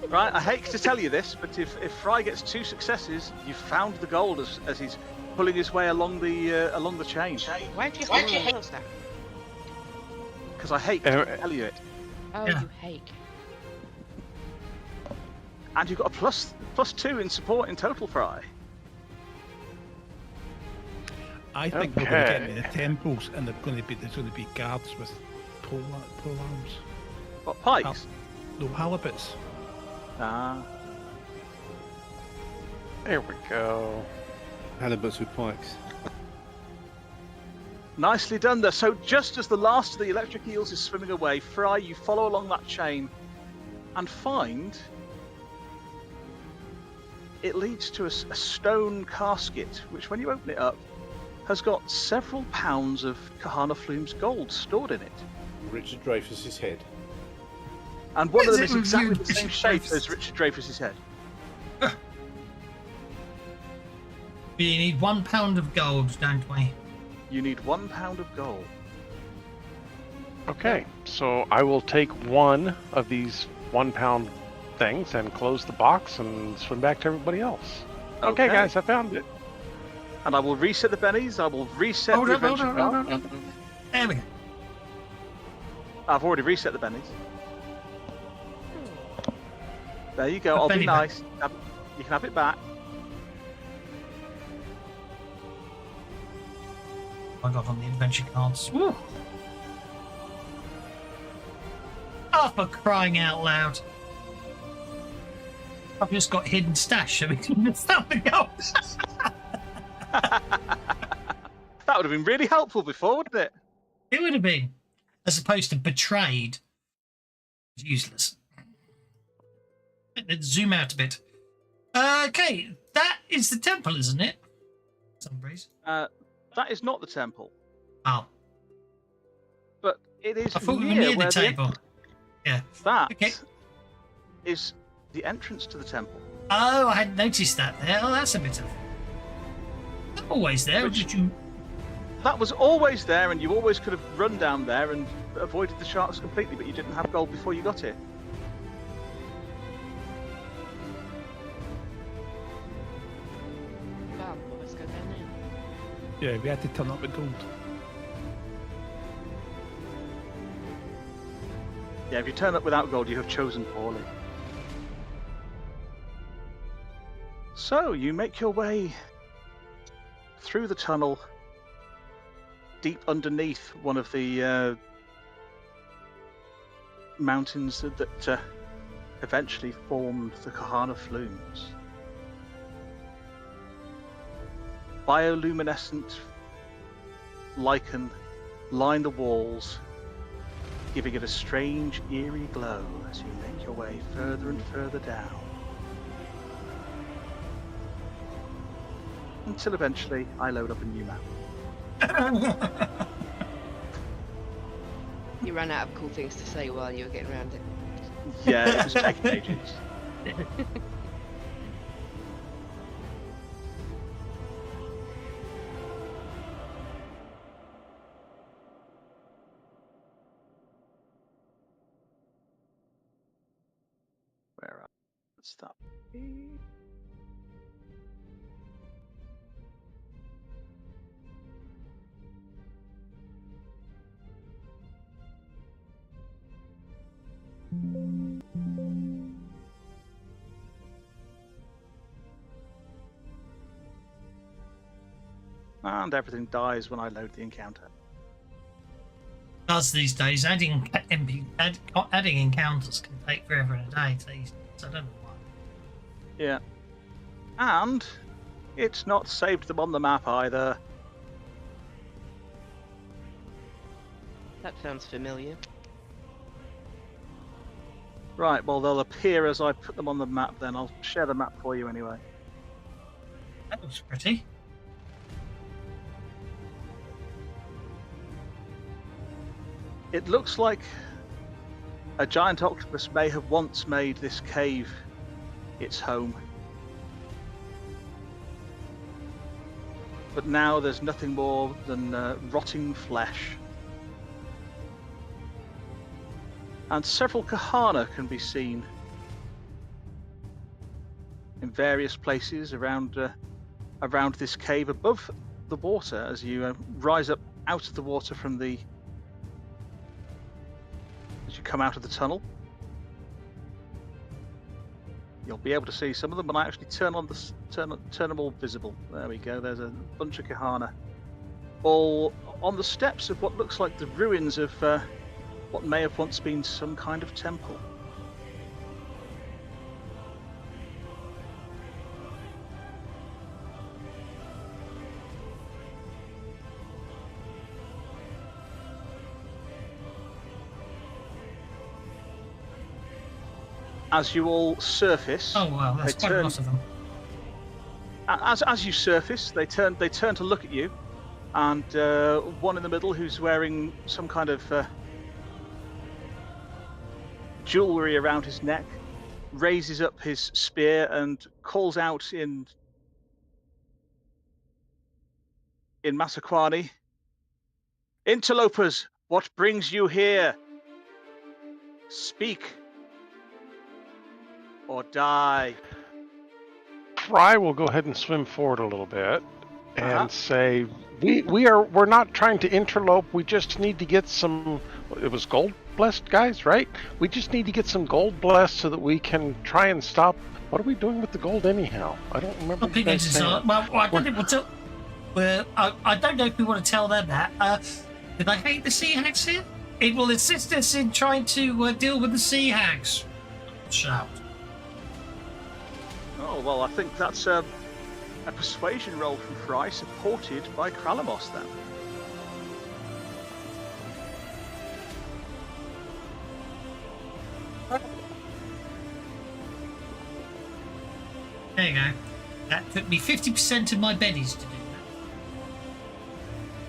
Right, I hate to tell you this, but if Fry gets 2 successes, you've found the gold as he's pulling his way along the chain. Why do you have to tell us that? Because I hate to tell you it. Oh, Yeah. you hate. And you've got a plus 2 in support in total, Fry. I think we're going to get Okay. into the temples, and there's going to be guards with pole arms. What, pikes? No, halibuts. Ah. There we go. Halibuts with pikes. Nicely done there. So just as the last of the electric eels is swimming away, Fry, you follow along that chain and find it leads to a stone casket, which when you open it up, has got several pounds of Kahana Flume's gold stored in it. Richard Dreyfuss's head. And one of Is them it is exactly reviewed the same Richard shape Dreyfuss? as Richard Dreyfuss's head. We need £1 of gold, don't we? You need £1 of gold. Okay, so I will take one of these 1 pound things and close the box and swim back to everybody else. Okay, guys, I found it. And I will reset the bennies. I will reset Hold the on, hold adventure on, card. hold on. There we go. I've already reset the bennies. There you go. A I'll be benny back. nice. You can have it back. I got on the adventure cards. Woo. Oh, for crying out loud. I've just got hidden stash, so we can found the gold. That would have been really helpful before, wouldn't it? It would have been, as opposed to betrayed. It's useless. Let's zoom out a bit. Okay, that is the temple, isn't it? For some reason. That is not the temple, Oh, but it is I thought we were near near where the table. Yeah. That Okay. is the entrance to the temple. Oh, I hadn't noticed that there. Oh, that's a bit of... Always there, or Which- did you... That was always there, and you always could have run down there and avoided the sharks completely, but you didn't have gold before you got here. Well, let's go down there. Yeah, we had to turn up the gold. Yeah, if you turn up without gold, you have chosen poorly. So, you make your way through the tunnel, deep underneath one of the mountains that eventually formed the Kahana Flumes. Bioluminescent lichen line the walls, giving it a strange, eerie glow as you make your way further and further down. Until eventually I load up a new map. You ran out of cool things to say while you were getting around it. Yeah, it was taking ages. Where else that be? And everything dies when I load the encounter. Does these days, adding encounters can take forever and a day these days. I don't know why. Yeah. And it's not saved them on the map either. That sounds familiar. Right, well, they'll appear as I put them on the map then. I'll share the map for you anyway. That looks pretty. It looks like a giant octopus may have once made this cave its home. But now there's nothing more than rotting flesh. And several kahana can be seen in various places around this cave above the water as you rise up out of the water from the as you come out of the tunnel. You'll be able to see some of them when I actually turn them all visible. There we go. There's a bunch of kahana, all on the steps of what looks like the ruins of what may have once been some kind of temple. As you all surface, Oh wow, that's quite a lot of them. as you surface, they turn to look at you, and one in the middle who's wearing some kind of jewelry around his neck raises up his spear and calls out in Masakwani, "Interlopers, what brings you here? Speak or die." Fry will go ahead and swim forward a little bit and say, we're not trying to interlope. We just need to get some. It was gold blessed, guys, right? We just need to get some gold blessed so that we can try and stop. What are we doing with the gold anyhow? I don't remember. I don't know if we want to tell them that. Did I hate the Sea Hags here? It will assist us in trying to deal with the Sea Hags. Shout. Oh, well, I think that's a persuasion roll from Fry, supported by Kralamos, then. That took me 50% of my bennies to do that.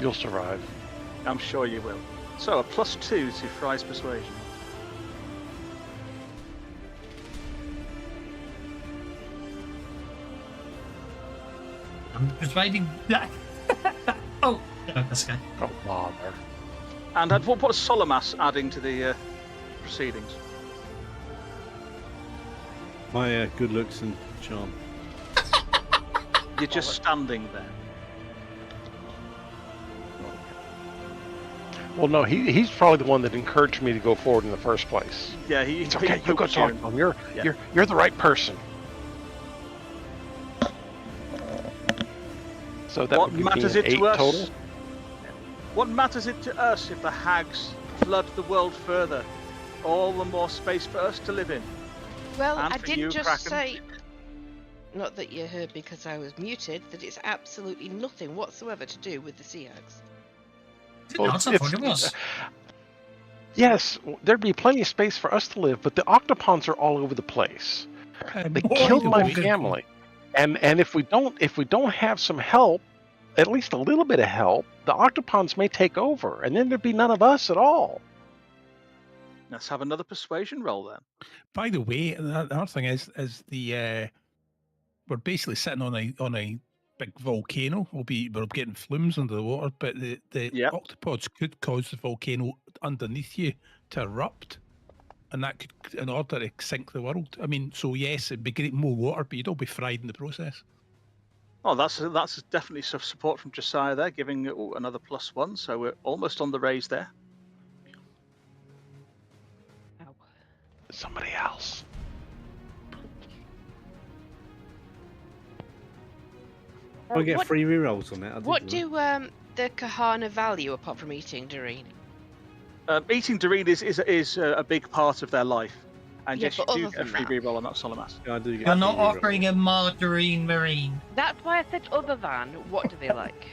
You'll survive. I'm sure you will. So a +2 to Fry's persuasion. I'm persuading that. Oh, no, that's okay. Oh, bother. And what's Solomas adding to the proceedings? My good looks and charm. You're just standing there. Well, no, he's probably the one that encouraged me to go forward in the first place. Yeah, It's okay. You go talk to him. Yeah. You're the right person. So that What would be matters 8 it to us? total. What matters it to us if the hags flood the world further? All the more space for us to live in. Well, And I for did you, just Kraken. say, not that you heard because I was muted, that it's absolutely nothing whatsoever to do with the Sea Hags. Well, I thought it was. Yes, there'd be plenty of space for us to live, but the octopons are all over the place. They Boy, killed do my we. family, and if we don't have some help, at least a little bit of help, the octopons may take over, and then there'd be none of us at all. Let's have another persuasion roll then. By the way, the other thing is the we're basically sitting on a big volcano. We're getting flumes under the water, but the Yep. octopods could cause the volcano underneath you to erupt, and that could, in order to sink the world. I mean, so yes, it'd be great more water, but you'd all be fried in the process. Oh, that's definitely some support from Josiah there, giving another +1. So we're almost on the raise there. Ow. Somebody else. I get What- free rerolls on that. I did What do do the Kahana value apart from eating Doreen? Eating Doreen is a big part of their life. And Yeah, yes, you but do other get a than free that- reroll on that Solomas. that. I do get I'm a not free reroll. offering a margarine marine. That's why I said other than. What do they like?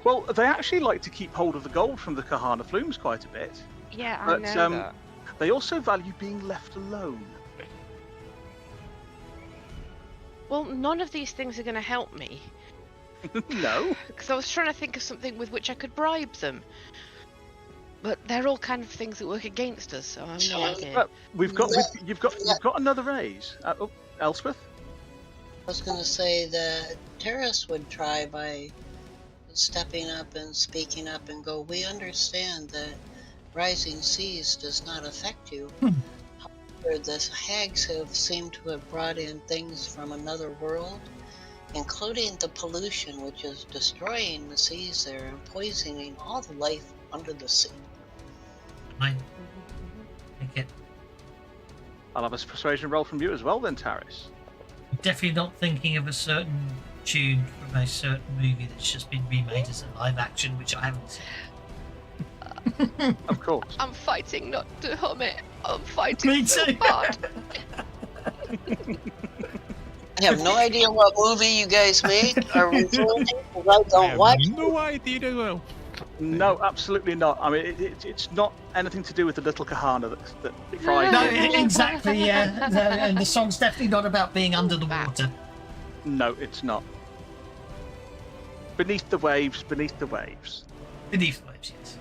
Well, they actually like to keep hold of the gold from the Kahana flumes quite a bit. Yeah, I But, know that. They also value being left alone. Well, none of these things are going to help me. No. Because I was trying to think of something with which I could bribe them. But they're all kind of things that work against us, so I'm no idea. You've got another raise. Elspeth? I was going to say that Terrace would try by stepping up and speaking up and go, we understand that rising seas does not affect you. However, the hags have seemed to have brought in things from another world, including the pollution which is destroying the seas there and poisoning all the life under the sea. Fine. Take it. I'll have a persuasion roll from you as well then, Taris. Definitely not thinking of a certain tune from a certain movie that's just been remade as a live action, which I haven't seen. Of course. I'm fighting not to hum it. I'm fighting Me so too. hard. I have no idea what movie you guys made or referring to, 'cause I I don't have watch. no idea as well. No, absolutely not. I mean, it's not anything to do with the little Kahana that Fry No, did. exactly, yeah. And the song's definitely not about being under the water. No, it's not. Beneath the waves, beneath the waves. Beneath the waves, yes.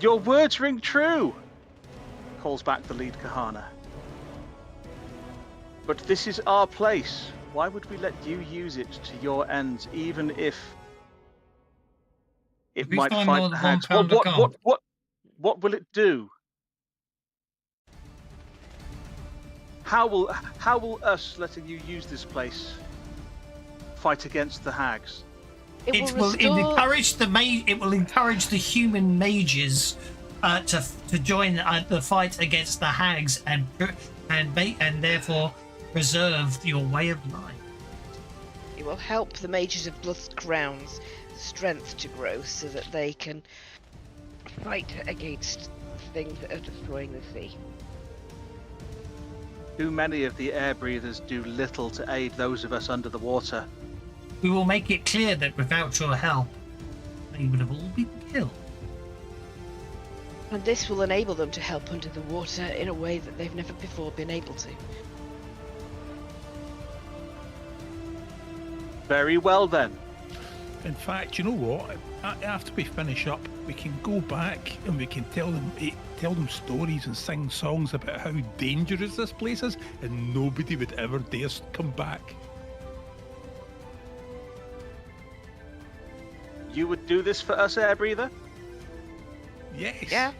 Your words ring true, calls back the lead Kahana. But this is our place. Why would we let you use it to your ends, even if it If we might find fight more the than hags? £1 a card. What will it do? How will us letting you use this place fight against the hags? It will encourage the human mages to join the fight against the hags and therefore preserve your way of life. It will help the mages of Bluth's Crown's strength to grow so that they can fight against things that are destroying the sea. Too many of the air breathers do little to aid those of us under the water. We will make it clear that without your help, they would have all been killed. And this will enable them to help under the water in a way that they've never before been able to. Very well then. In fact, you know what? After we finish up, we can go back and we can tell them stories and sing songs about how dangerous this place is, and nobody would ever dare come back. You would do this for us, Air Breather? Yes. Yeah.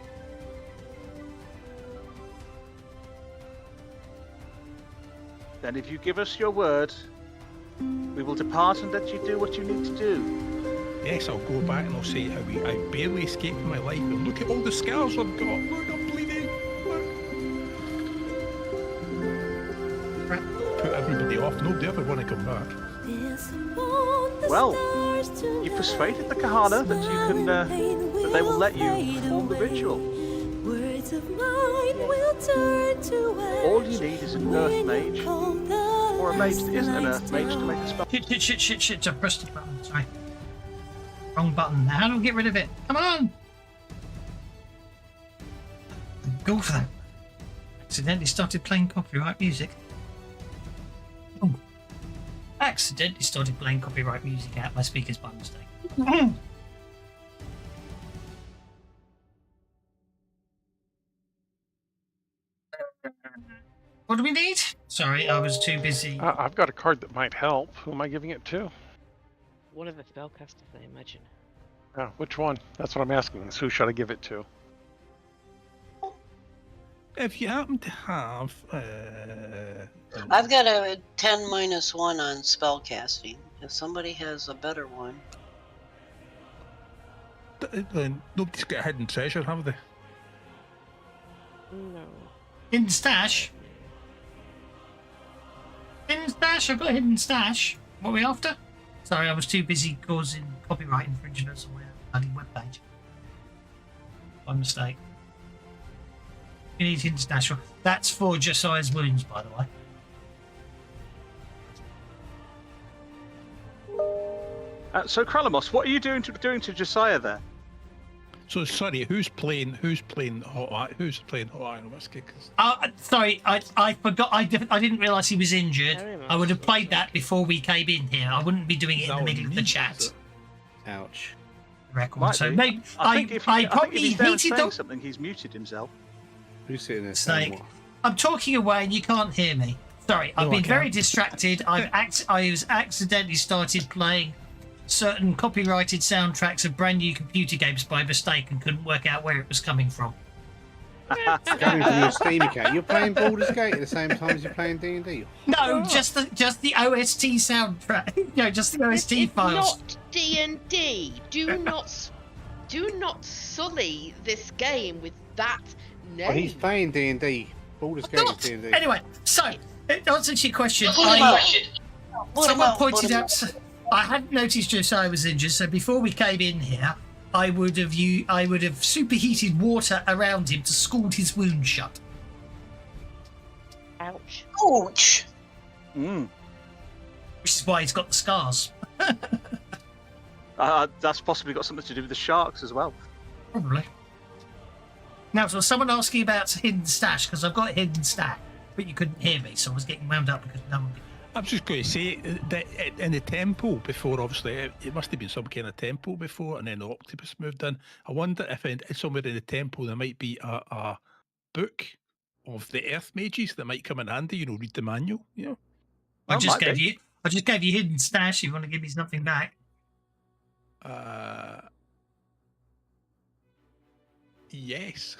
Then if you give us your word, we will depart and let you do what you need to do. Yes, I'll go back and I'll say how I barely escaped from my life, and look at all the scars I've got. Look, I'm bleeding. Look. Put everybody off. Nobody ever want to come back. Well, you persuaded the Kahana that you can, that they will let you perform the ritual. All you need is an earth mage, or a mage that isn't an earth mage to make a spell. Shit, I pressed the button, sorry. Wrong button. How do I get rid of it? Come on! Go for that. Accidentally started playing copyright music. Oh. Accidentally started playing copyright music out my speakers by mistake. What do we need? Sorry, I was too busy. I've got a card that might help. Who am I giving it to? One of the spellcasters, I imagine. Oh, which one? That's what I'm asking. Who should I give it to? If you happen to have, I've got a 10 -1 on spellcasting. If somebody has a better one. Nobody's got a hidden treasure, have they? No. Hidden stash? Hidden stash? I've got a hidden stash. What are we after? Sorry, I was too busy causing copyright infringements on my bloody webpage. By mistake. You need hidden stash. That's for Josiah's wounds, by the way. So Kralamos, what are you doing to Josiah there? So sorry, who's playing hot iron whiskey? Sorry, I forgot. I didn't realise he was injured. I would have played that before we came in here. I wouldn't be doing it in the middle of the chat. Ouch. Record. Might So be. maybe I think if probably he's there and heated saying the something, he's muted himself. Who's sitting there snake. saying what? I'm talking away and you can't hear me. Sorry, I've been very distracted. I was accidentally started playing certain copyrighted soundtracks of brand new computer games by mistake and couldn't work out where it was coming from. Coming from your Steam account. You're playing Baldur's Gate at the same time as you're playing D&D. No, just the OST soundtrack. Just the OST It's files. not D&D. Do not sully this game with that name. Well, he's playing D&D. Baldur's Gate is D&D. Anyway, so to answer your question, What someone about- pointed out. I hadn't noticed Josiah was injured, so before we came in here, I would have superheated water around him to scald his wound shut. Ouch. Ouch! Mm. Which is why he's got the scars. That's possibly got something to do with the sharks as well. Probably. Now, so someone asking about hidden stash, because I've got a hidden stash, but you couldn't hear me, so I was getting wound up because no one could. I was just going to say that in the temple before, obviously, it must have been some kind of temple before, and then the octopus moved in. I wonder if somewhere in the temple there might be a book of the earth mages that might come in handy. Read the manual. I just gave you hidden stash. You want to give me something back? Yes.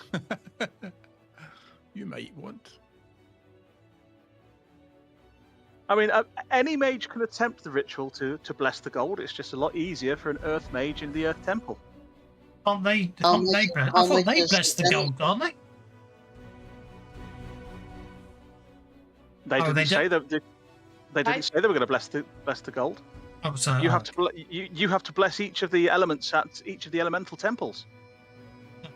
You might want. I mean, any mage can attempt the ritual to bless the gold. It's just a lot easier for an earth mage in the earth temple. Aren't they? I thought they blessed the gold, aren't they? They didn't say that. They didn't say they were going to bless the gold. Oh, sorry. You have to you have to bless each of the elements at each of the elemental temples.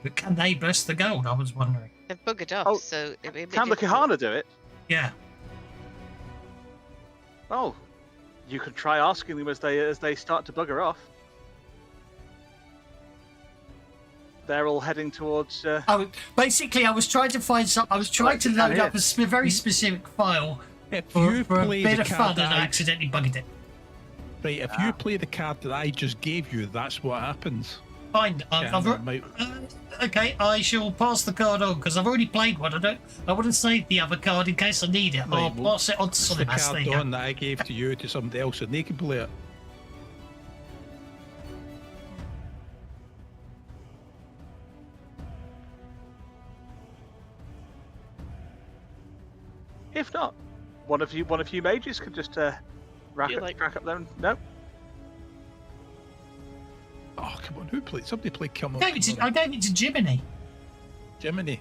But can they bless the gold? I was wondering. They've buggered off, Oh, so it'd be a bit Can the difficult. Kahana do it? Yeah. Oh, you could try asking them as they start to bugger off. They're all heading towards. Basically, I was trying to find some. I was trying to load up a very specific file If for you a play bit the of fun, and I card, accidentally bugged it. Right, if you play the card that I just gave you, that's what happens. Fine. Okay, I shall pass the card on because I've already played one. I want to save the other card in case I need it. I'll pass it on to It's the someone else. card on that I gave to you to somebody else, and they can play it. If not, one of you mages could just rack up there. No. Oh, come on, who played? Somebody played Come On. I gave it to Jiminy. Jiminy.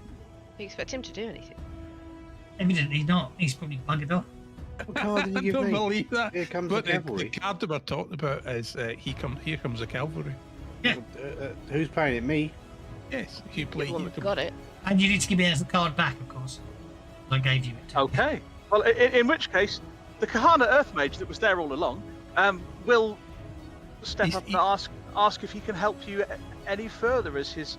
You expect him to do anything? Evidently not. He's probably buggered off. What card did you I give don't me? believe that. Here comes But the the cavalry. card that we're talking about is Here Comes the Cavalry. Yeah. Who's playing it? Me? Yes, you play Well, Here we've Comes. got it. And you need to give me the card back, of course. I gave you it. Okay. Well, in which case, the Kahana Earth Mage that was there all along will step up and ask if he can help you any further as his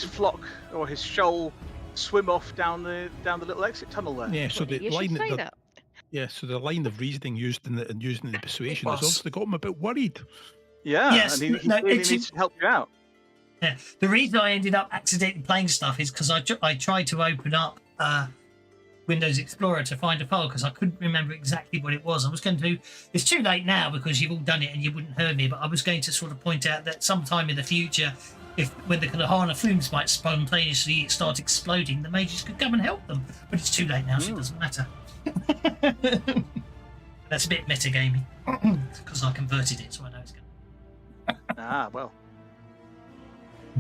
flock or his shoal swim off down the little exit tunnel there. Yeah, so the You line should say that. that. Yeah, so the line of reasoning used in the persuasion has obviously got him a bit worried. Yeah, Yes, and he no, really it's- needs to help you out. Yeah. The reason I ended up accidentally playing stuff is because I tried to open up Windows Explorer to find a file because I couldn't remember exactly what it was. I was going to. It's too late now because you've all done it and you wouldn't hear me. But I was going to sort of point out that sometime in the future, when the Kahana flumes might spontaneously start exploding, the mages could come and help them. But it's too late now, so it doesn't matter. That's a bit metagaming because I converted it, so I know it's going. Ah, well.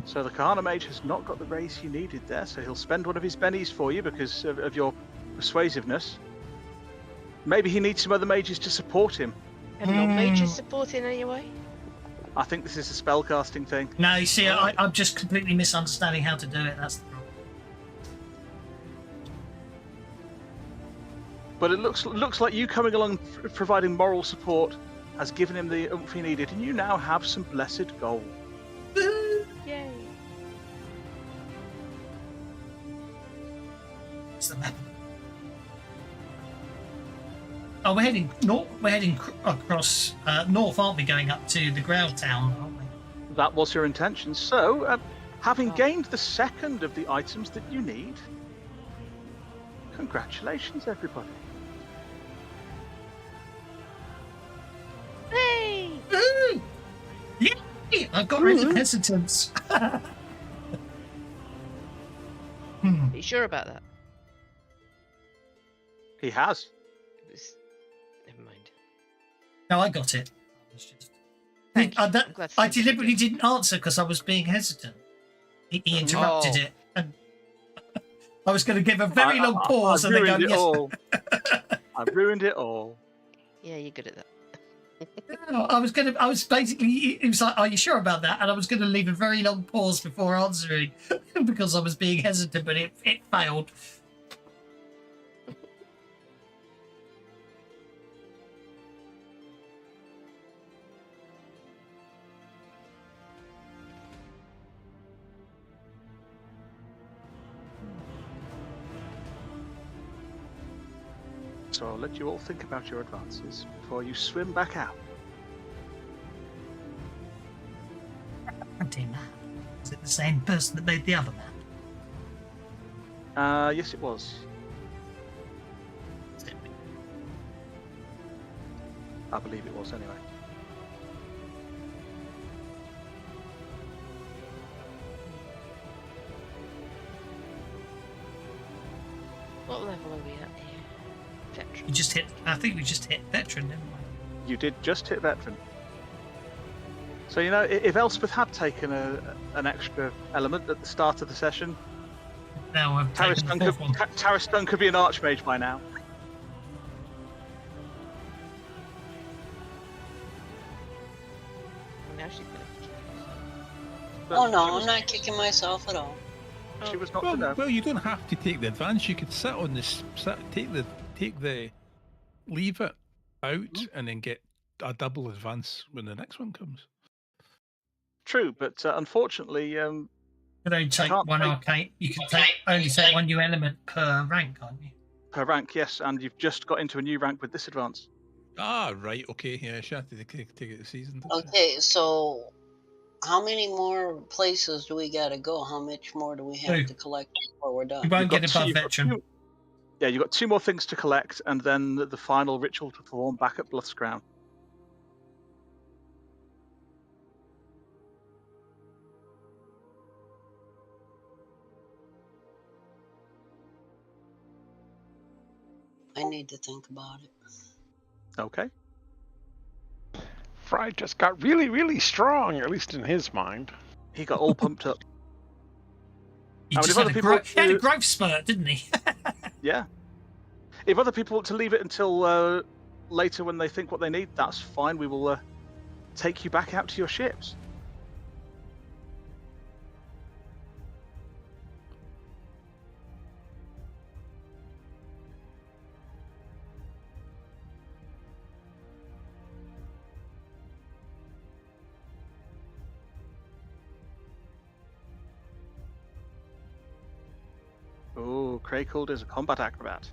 So the Kahana Mage has not got the raise he needed there, so he'll spend one of his bennies for you because of your persuasiveness. Maybe he needs some other mages to support him. Have your mages support in any way? I think this is a spellcasting thing. No, you see, I'm just completely misunderstanding how to do it. That's the problem. But it looks like you coming along providing moral support has given him the oomph he needed, and you now have some blessed gold. Yay. What's the map? Oh, we're heading north. We're heading across north, aren't we? Going up to the Ground Town, aren't we? That was your intention. So, having gained the second of the items that you need, congratulations, everybody. Hey! Woohoo! Yay! I've got rid of hesitance. Are you sure about that? He has. It was. Never mind. No, I got it. It's just... Thank you. I'm glad I somebody deliberately did. didn't answer because I was being hesitant. He interrupted it, and I was going to give a very long pause, and then go, ruined it "Yes." all. I ruined it all. Yeah, you're good at that. No, I was basically, it was like, are you sure about that? And I was going to leave a very long pause before answering because I was being hesitant, but it failed. So I'll let you all think about your advances before you swim back out. Empty map. Is it the same person that made the other map? Yes, it was. I believe it was anyway. What level are we at here? Veteran. I think we just hit veteran, didn't we? You did just hit veteran. So, you know, if Elspeth had taken an extra element at the start of the session, Now I've taken the fourth one. Taraston could be an archmage by now. Now she's gonna kick herself. But Oh no, she was- I'm not kicking myself at all. She was not to know. Well, you don't have to take the advance. You could sit on this, take the, leave it out, and then get a double advance when the next one comes. True, but unfortunately, You can only take Can't one take- arcane. You can only take one new element per rank, can't you? per rank, yes, and you've just got into a new rank with this advance. Ah, right. Okay. Yeah, she had to take it the season. didn't she? Okay, so how many more places do we gotta go? How much more do we have Two. to collect before we're You done? won't get got above you've got veteran. two, yeah, you've got 2 more things to collect, and then the final ritual to perform back at Bluth's Crown. I need to think about it. Okay. Fry just got really, really strong, or at least in his mind. He got all pumped up. He I mean, just if had other a, people he had a to- growth spurt, didn't he? Yeah. If other people want to leave it until later when they think what they need, that's fine. We will take you back out to your ships. Oh, Craycold is a combat acrobat.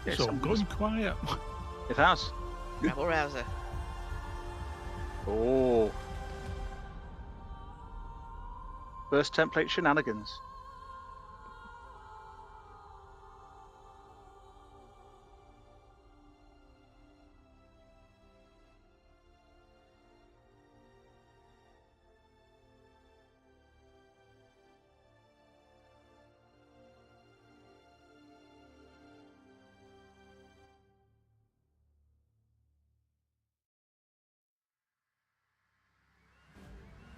Yeah, So some- gone quiet. It has. Rabble rouser. Oh. First template shenanigans.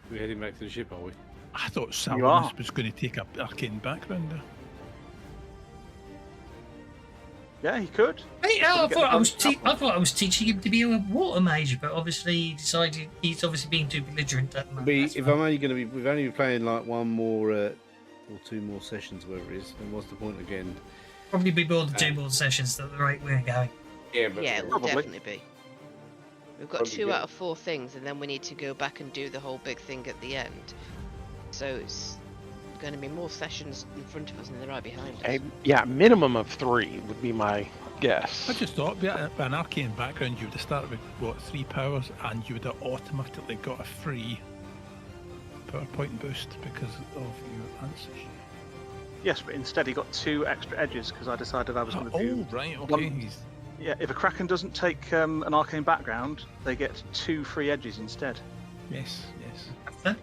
We're heading back to the ship, are we? I thought are. Salamis was going to take a arcane backgrounder. Yeah, he could. Hey, Can we I get thought the I was bonus I thought I was teaching him to be a water mage, but obviously he decided he's obviously being too belligerent at the moment. Be, That's if fine. I'm only going to be, we've only been playing like one more or 2 more sessions, whatever it is. Then what's the point again? Probably be more than 2 more sessions at the rate we're going. Yeah, but Yeah, it will Probably. definitely be. We've got Probably 2 good. out of 4 things, and then we need to go back and do the whole big thing at the end. So it's going to be more sessions in front of us than there are behind us. Yeah, minimum of 3 would be my guess. I just thought, with an arcane background, you would have started with, what, 3 powers, and you would have automatically got a free power point boost because of your answers. Yes, but instead he got 2 extra edges because I decided I was going to do. Oh, right, okay. one- Yeah, if a Kraken doesn't take an arcane background, they get 2 free edges instead. Yes, yes. Huh?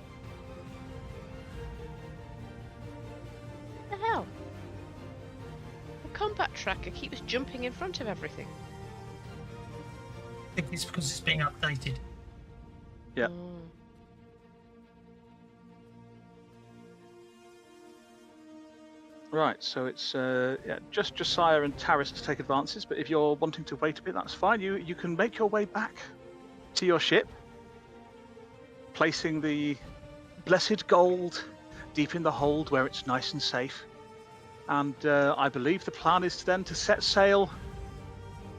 What the hell? The combat tracker keeps jumping in front of everything. I think it's because it's being updated. Yeah. Mm. Right, so it's just Josiah and Taris to take advances, but if you're wanting to wait a bit, that's fine. You can make your way back to your ship, placing the blessed gold deep in the hold where it's nice and safe. And I believe the plan is then to set sail,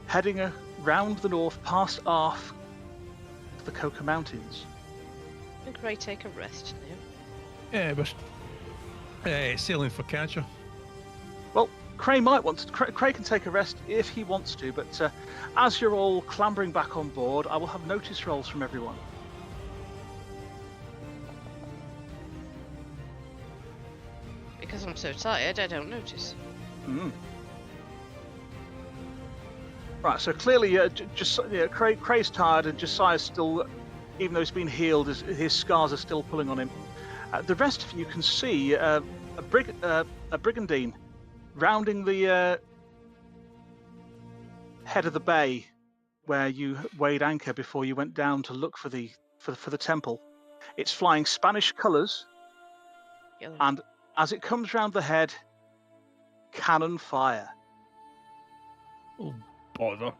heading around the north past Arth to the Coca Mountains. And Gray take a rest now. Yeah, we're sailing for Catcher. Well, Cray might want to. Cray can take a rest if he wants to, but as you're all clambering back on board, I will have notice rolls from everyone. Because I'm so tired, I don't notice. Mm. Right, so clearly, Cray's tired, and Josiah's still, even though he's been healed, his scars are still pulling on him. The rest of you can see a brigandine rounding the head of the bay where you weighed anchor before you went down to look for the for the temple. It's flying Spanish colours, Yellow. and as it comes round the head, cannon fire. Oh, bother.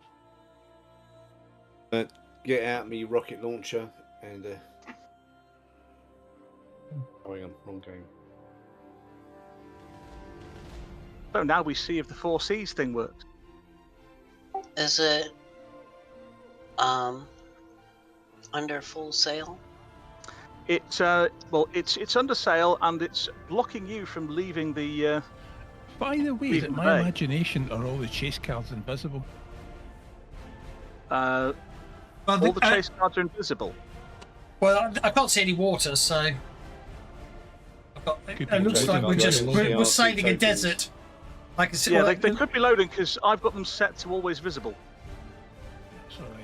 Get out me rocket launcher and. Oh, hang on, wrong game. So now we see if the 4 Cs thing works. Is it under full sail? It's it's under sail and it's blocking you from leaving the. By the way, is Leaving it the my bay. imagination are all the chase cards invisible? Well, All the chase cards are invisible. well, I can't see any water, so I've got, Could it be looks like loading. we're sailing a desert. I can see. Yeah, well, they could be loading because I've got them set to always visible. It's alright.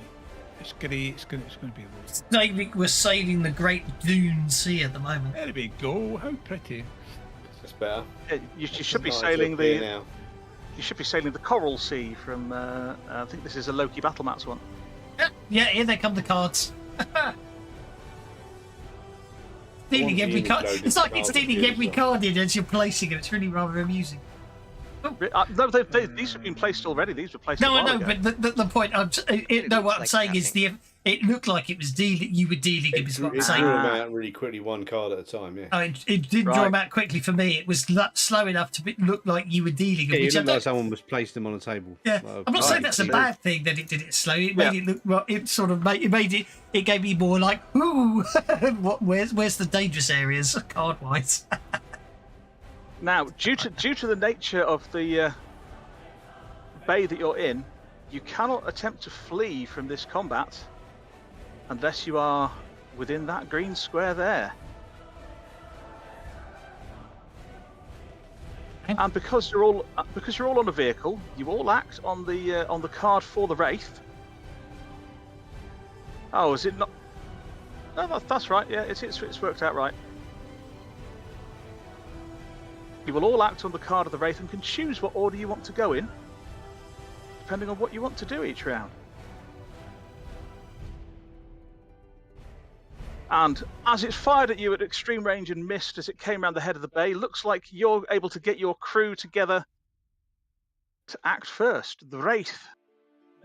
It's great. It's going to be low. we're sailing the Great Dune Sea at the moment. There we go. How pretty. That's better. You should be Nice sailing up here the. now. You should be sailing the Coral Sea from. I think this is a Loki Battle Mats one. Yeah, here they come, the cards. Stealing every card. It's like it's stealing every card in as you're placing it. It's really rather amusing. No, these have been placed already. These were placed. No, a I while know, ago. but the point what I'm like saying is it looked like it was dealing. You were dealing. It was what I'm It saying. drew them out really quickly, one card at a time. Yeah. Oh, it did draw Right. them out quickly for me. It was slow enough to look like you were dealing. Yeah, you which I looked like don't- someone was placed them on a table. Yeah, Like, I'm not saying that's a right. bad thing that it did it slow. It made Yeah. it look. Well, it sort of made it. It gave me more like, ooh, where's the dangerous areas card wise? Now, due to the nature of the bay that you're in, you cannot attempt to flee from this combat unless you are within that green square there. And because you're all on a vehicle, you all act on the card for the Wraith. Oh, is it not? No, that's right. Yeah, it's worked out right. You will all act on the card of the Wraith and can choose what order you want to go in, depending on what you want to do each round. And as it's fired at you at extreme range and missed as it came around the head of the bay, looks like you're able to get your crew together to act first. The Wraith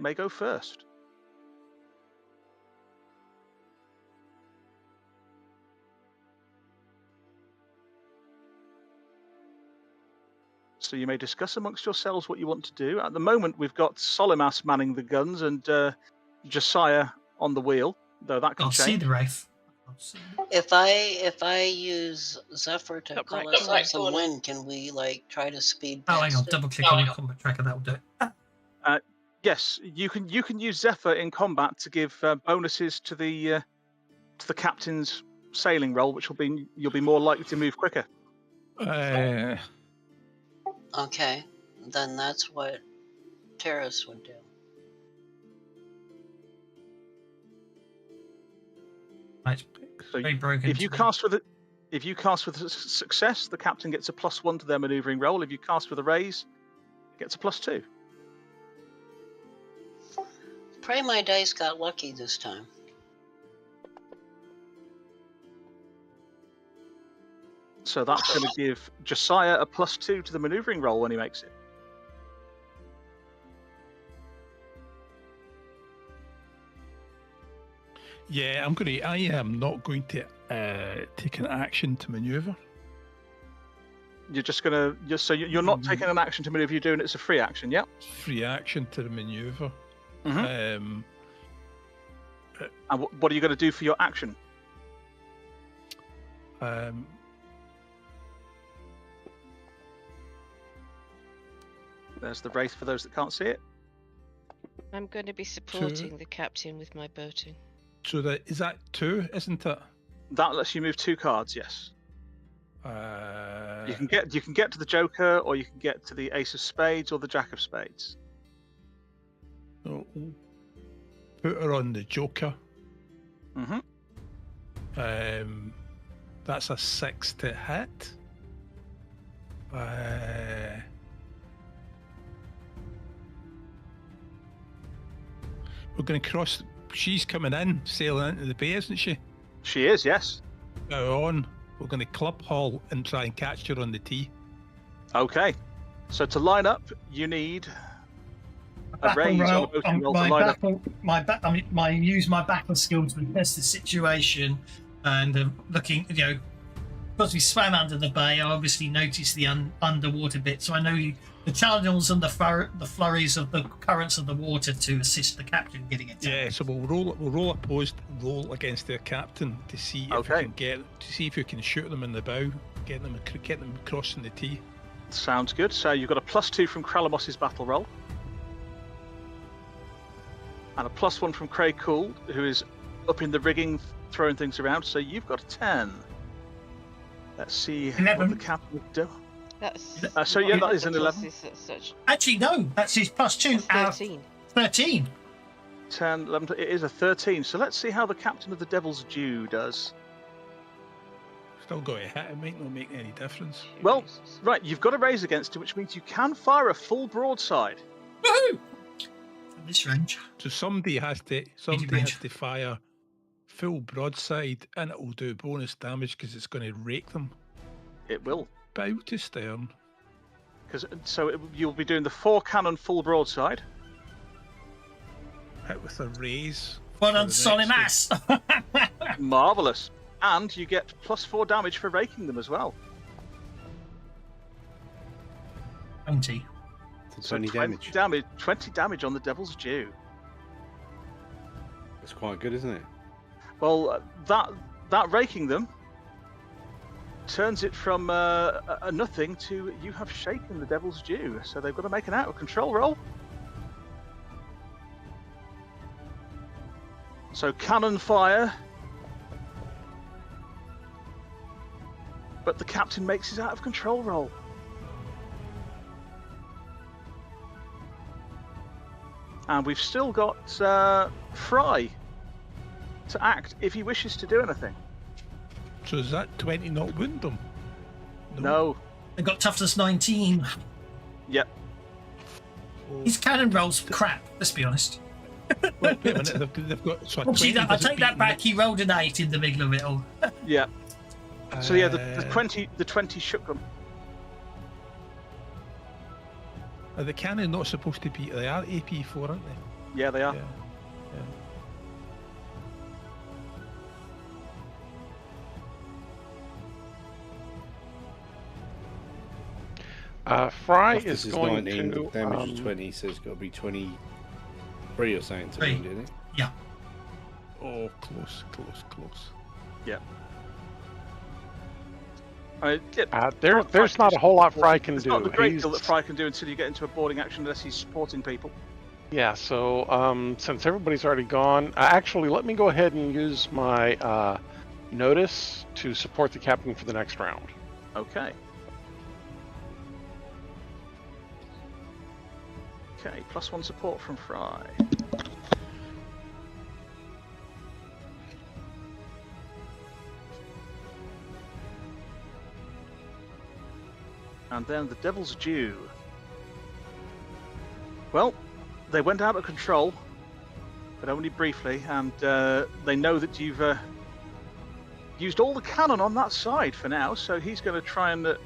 may go first. So you may discuss amongst yourselves what you want to do. At the moment, we've got Solimas manning the guns and Josiah on the wheel, though that can I'll see change. the Wraith. If I use Zephyr to Right, call us right. some wind, can we like try to speed Oh, hang past on. it? Double click on the combat tracker. That'll do it. Yes, you can use Zephyr in combat to give bonuses to the captain's sailing roll, which you'll be more likely to move quicker. Okay, then that's what Terrace would do. Right. So Very broken. if you cast with a success, the captain gets a +1 to their manoeuvring roll. If you cast with a raise, it gets a +2. Pray my dice got lucky this time. So that's going to give Josiah a +2 to the manoeuvring roll when he makes it. Yeah, I am not going to take an action to manoeuvre. You're just going to so you're not taking an action to manoeuvre. You're doing it's a free action. Yeah. Free action to the manoeuvre. And what are you going to do for your action? There's the Wraith for those that can't see it. I'm going to be supporting the captain with my boating. So is that 2, isn't it? That lets you move 2 cards. Yes. Uh, You can get to the Joker, or you can get to the Ace of Spades or the Jack of Spades. so we'll put her on the Joker. Mm-hmm. That's a 6 to hit. We're going to she's coming in, sailing into the bay, isn't she? She is, yes. Go on. We're going to club haul and try and catch her on the tee. Okay. So to line up, you need a raise on a boating roll to line up. Use my battle skills to test the situation, and looking, because we swam under the bay, I obviously noticed the underwater bit, so I know the channels and the flurries of the currents of the water to assist the captain getting it. Yeah, so we'll roll opposed roll against their captain to see if we can shoot them in the bow, get them crossing the tee. Sounds good. So you've got a +2 from Kralamos's battle roll, and a +1 from Craig Cool, who is up in the rigging throwing things around. So you've got a 10. Let's see 11. what the captain would do. That's that is an 11. Actually, no, that's his +2. 13. 13. 10, 11, it is a 13. So let's see how the captain of the Devil's Due does. Still got to hit. It might not make any difference. Well, right, you've got a raise against it, which means you can fire a full broadside. Woohoo! From this range. So somebody has to fire full broadside, and it will do bonus damage because it's going to rake them. It will. Bow to stern. You'll be doing the 4-cannon full broadside. Hit with a raise. Well done, Solimass. Marvellous. And you get +4 damage for raking them as well. 20. So 20 damage. 20 damage on the Devil's Due. That's quite good, isn't it? Well, that raking them turns it from a nothing to you have shaken the Devil's Due. So they've got to make an out of control roll. So cannon fire. But the captain makes his out of control roll. And we've still got Fry to act if he wishes to do anything. So is that 20 not wound them? No. They got toughness 19. Yep. His cannon rolls crap, let's be honest. Wait a minute, they've got... So I take that back, he rolled an 8 in the middle of it all. Yeah. So yeah, the 20 shook them. Are the cannon not supposed to be... They are AP4, aren't they? Yeah, they are. Fry is going 19, to... damage of 20, so it's got to be 23 or something to wound, isn't it? Yeah. Oh, close. Yeah. There's not a whole lot Fry can do. It's not the great deal that Fry can do until you get into a boarding action unless he's supporting people. Yeah, so since everybody's already gone, actually let me go ahead and use my notice to support the captain for the next round. Okay. Okay, +1 support from Fry. And then the Devil's Due. Well, they went out of control, but only briefly, and they know that you've used all the cannon on that side for now, so he's going to try and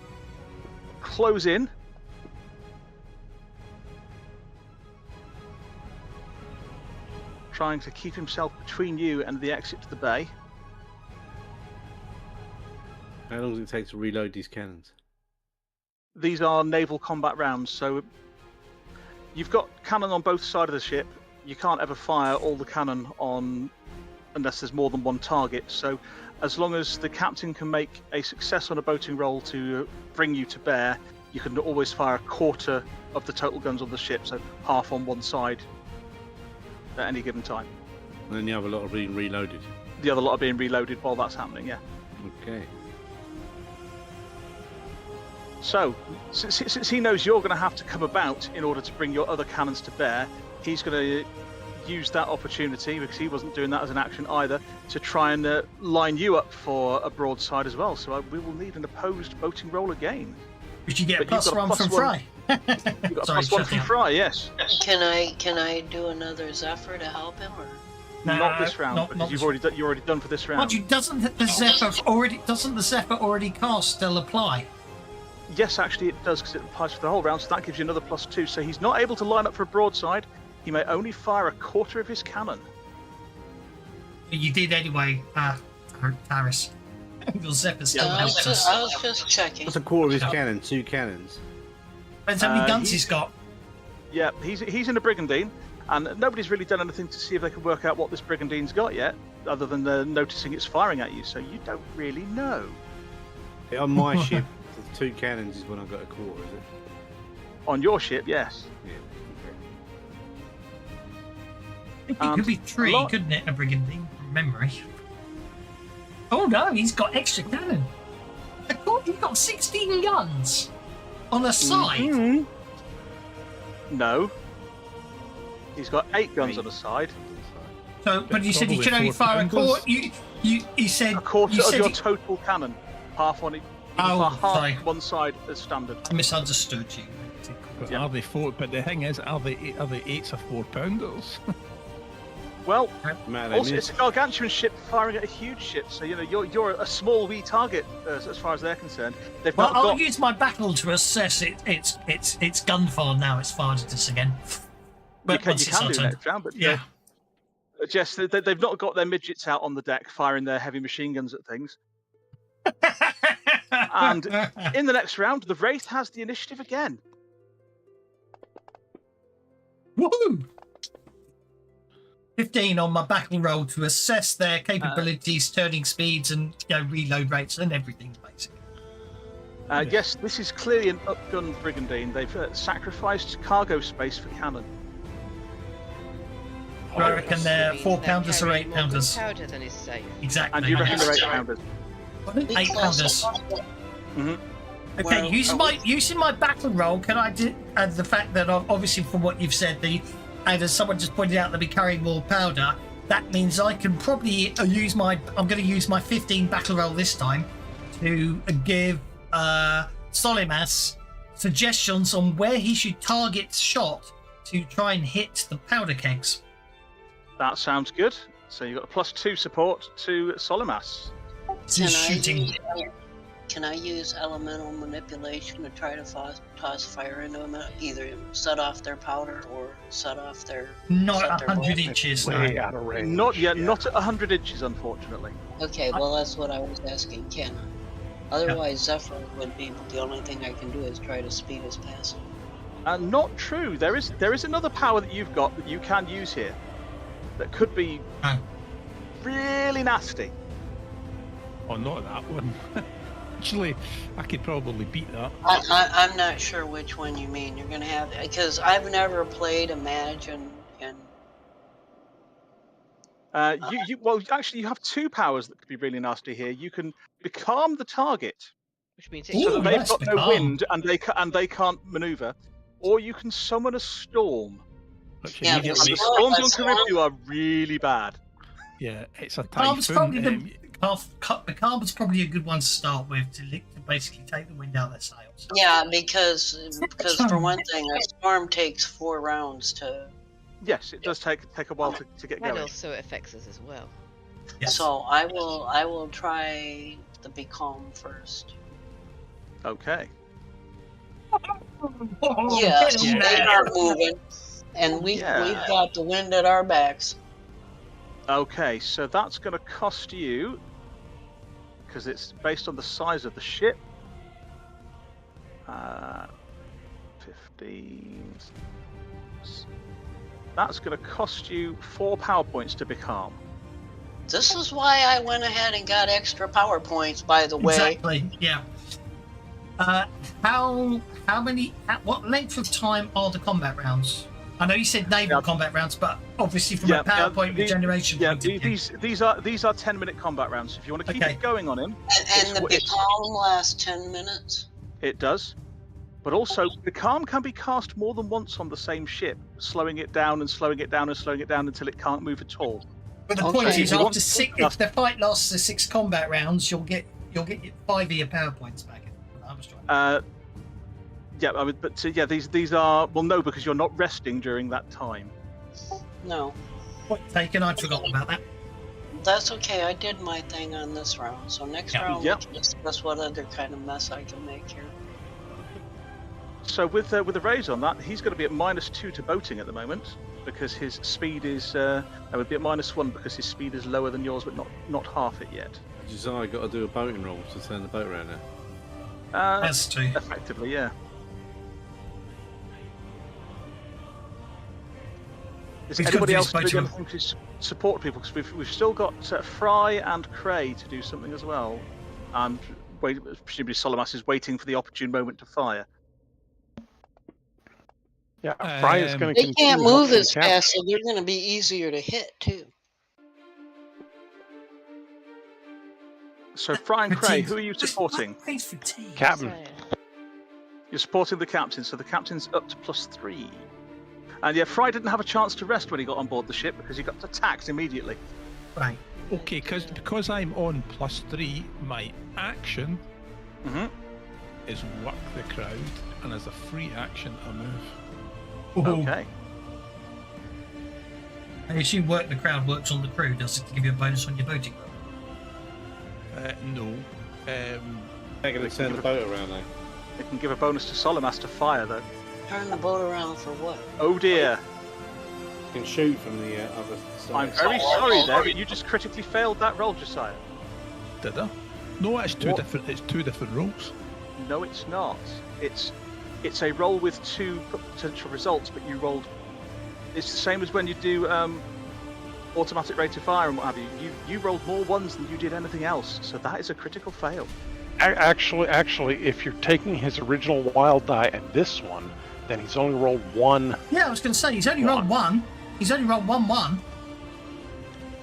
close in. Trying to keep himself between you and the exit to the bay. How long does it take to reload these cannons? These are naval combat rounds, so you've got cannon on both sides of the ship. You can't ever fire all the cannon on unless there's more than one target. So as long as the captain can make a success on a boating roll to bring you to bear, you can always fire a quarter of the total guns on the ship, so half on one side at any given time. And then the other lot are being reloaded. The other lot are being reloaded while that's happening, yeah. Okay. So, since he knows you're going to have to come about in order to bring your other cannons to bear, he's going to use that opportunity, because he wasn't doing that as an action either, to try and line you up for a broadside as well. So we will need an opposed boating roll again. But you get +1 from Fry. You've got a +1 from Fry, yes. Can I do another Zephyr to help him, or? Not this round, because you're already done for this round. Mind you, doesn't the Zephyr already cast still apply? Yes, actually it does, because it applies for the whole round, so that gives you another +2. So he's not able to line up for a broadside. He may only fire a quarter of his cannon. You did anyway, Paris. Your Zephyr still helps us. I was just checking. That's a quarter of his cannon, 2 cannons. Depends how many guns he's got. Yeah, he's in a brigandine, and nobody's really done anything to see if they can work out what this brigandine's got yet, other than noticing it's firing at you. So you don't really know. Yeah, on my ship, the 2 cannons is when I got a quarter, is it? On your ship, yes. Yeah. It could be 3, couldn't it? A brigandine from memory. Oh no, he's got extra cannon. I thought he's got 16 guns on a side. Mm-hmm. No. He's got 8 guns on the side. So, but you said he can only fire a quarter. You said a quarter of your total cannon. Half on it. Half sorry. one side as standard. I misunderstood you. But are they 4? But the thing is, are they 8s or 4-pounders? Well, Man, also it's a gargantuan ship firing at a huge ship, so you know you're a small wee target as far as they're concerned. They've Well, not I'll got... use my battle to assess its gun farm now. It's fired at us again. You can do next round, but yeah. Jess, they've not got their midgets out on the deck firing their heavy machine guns at things. And in the next round, the Wraith has the initiative again. Woohoo! 15 on my battle roll to assess their capabilities, turning speeds, and reload rates and everything, basically. Yes, this is clearly an upgunned brigandine. They've sacrificed cargo space for cannon. I reckon they're 4-pounders or 8-pounders. Powder than is safe. Exactly. And you reckon they're 8-pounders? 8-pounders. Mm-hmm. Okay, using my battle roll, can I do? And the fact that obviously from what you've said, and as someone just pointed out, they'll be carrying more powder. That means I can probably use my. I'm going to use my 15 battle roll this time to give Solimas suggestions on where he should target shot to try and hit the powder kegs. That sounds good. So you've got a +2 support to Solimas. Shooting. Can I use elemental manipulation to try to toss fire into them? Either set off their powder or set off their... Not 100 inches. Way out of range. Not yet. Not at 100 inches, unfortunately. Okay, well that's what I was asking. Can I? Otherwise, Zephyr would be the only thing I can do is try to speed his passing. Not true. There is another power that you've got that you can use here. That could be really nasty. Oh, not that one. Actually, I could probably beat that. I'm not sure which one you mean. You're going to have... Because I've never played a mage and well, actually, you have 2 powers that could be really nasty here. You can becalm the target, Which means so that they've got no wind and they can't maneuver, or you can summon a storm. Which Yeah, And immediately the but- storms but on storm- Caribou are really bad. yeah, it's a Calm's probably typhoon. the Calm's probably a good one to start with to basically take the wind out of their sails. Yeah, because for one thing, a storm takes 4 rounds to... Yes, it does take a while to get And going. also it affects us as well. Yes. So I will try the be calm first. Okay. Yes, get in they there. are moving, and we've got the wind at our backs. Okay, so that's going to cost you, because it's based on the size of the ship. 15. That's going to cost you 4 power points to becalm. This is why I went ahead and got extra power points. By the way, Exactly. Yeah. What length of time are the combat rounds? I know you said naval combat rounds, but obviously from a PowerPoint regeneration point of view. These are 10-minute combat rounds. So if you want to keep it going on him, and the becalm lasts 10 minutes. It does. But also, becalm can be cast more than once on the same ship, slowing it down and slowing it down and slowing it down until it can't move at all. But the point is, after 6, if the fight lasts the 6 combat rounds, you'll get your 5 of your power points back. I was trying. These are no, because you're not resting during that time. No. Point taken. I'd forgotten about that. That's okay. I did my thing on this round, so next round Yep. we'll discuss what other kind of mess I can make here. So with the raise on that, he's going to be at -2 to boating at the moment because his speed is. Would be at -1 because his speed is lower than yours, but not half it yet. Josiah got to do a boating roll to turn the boat around now. Has to. Effectively, yeah. Is He's anybody got else to do doing his anything to support people? Because we've still got Fry and Cray to do something as well, and presumably Solomas is waiting for the opportune moment to fire. Yeah, Fry is going to They can't move as fast, so they're going to be easier to hit too. So Fry and Cray, who are you supporting? Captain. You're supporting the captain, so the captain's up to +3. And yeah, Fry didn't have a chance to rest when he got on board the ship because he got attacked immediately. Right. Okay, because I'm on +3, my action is work the crowd, and as a free action, I move. Okay. I assume work the crowd works on the crew. Does it give you a bonus on your boating? No. They're going to turn the boat around though. It can give a bonus to Solomas to fire though. Turn the boat around for what? Oh dear. You can shoot from the other side. I'm very sorry there, but you just critically failed that roll, Josiah. Did I? No, it's two different. It's two different rolls. No, it's not. It's a roll with 2 potential results, but you rolled. It's the same as when you do automatic rate of fire and what have you. You rolled more ones than you did anything else, so that is a critical fail. Actually, if you're taking his original wild die and this one, then he's only rolled 1. Yeah, I was going to say he's only rolled 1. He's only rolled 1/1.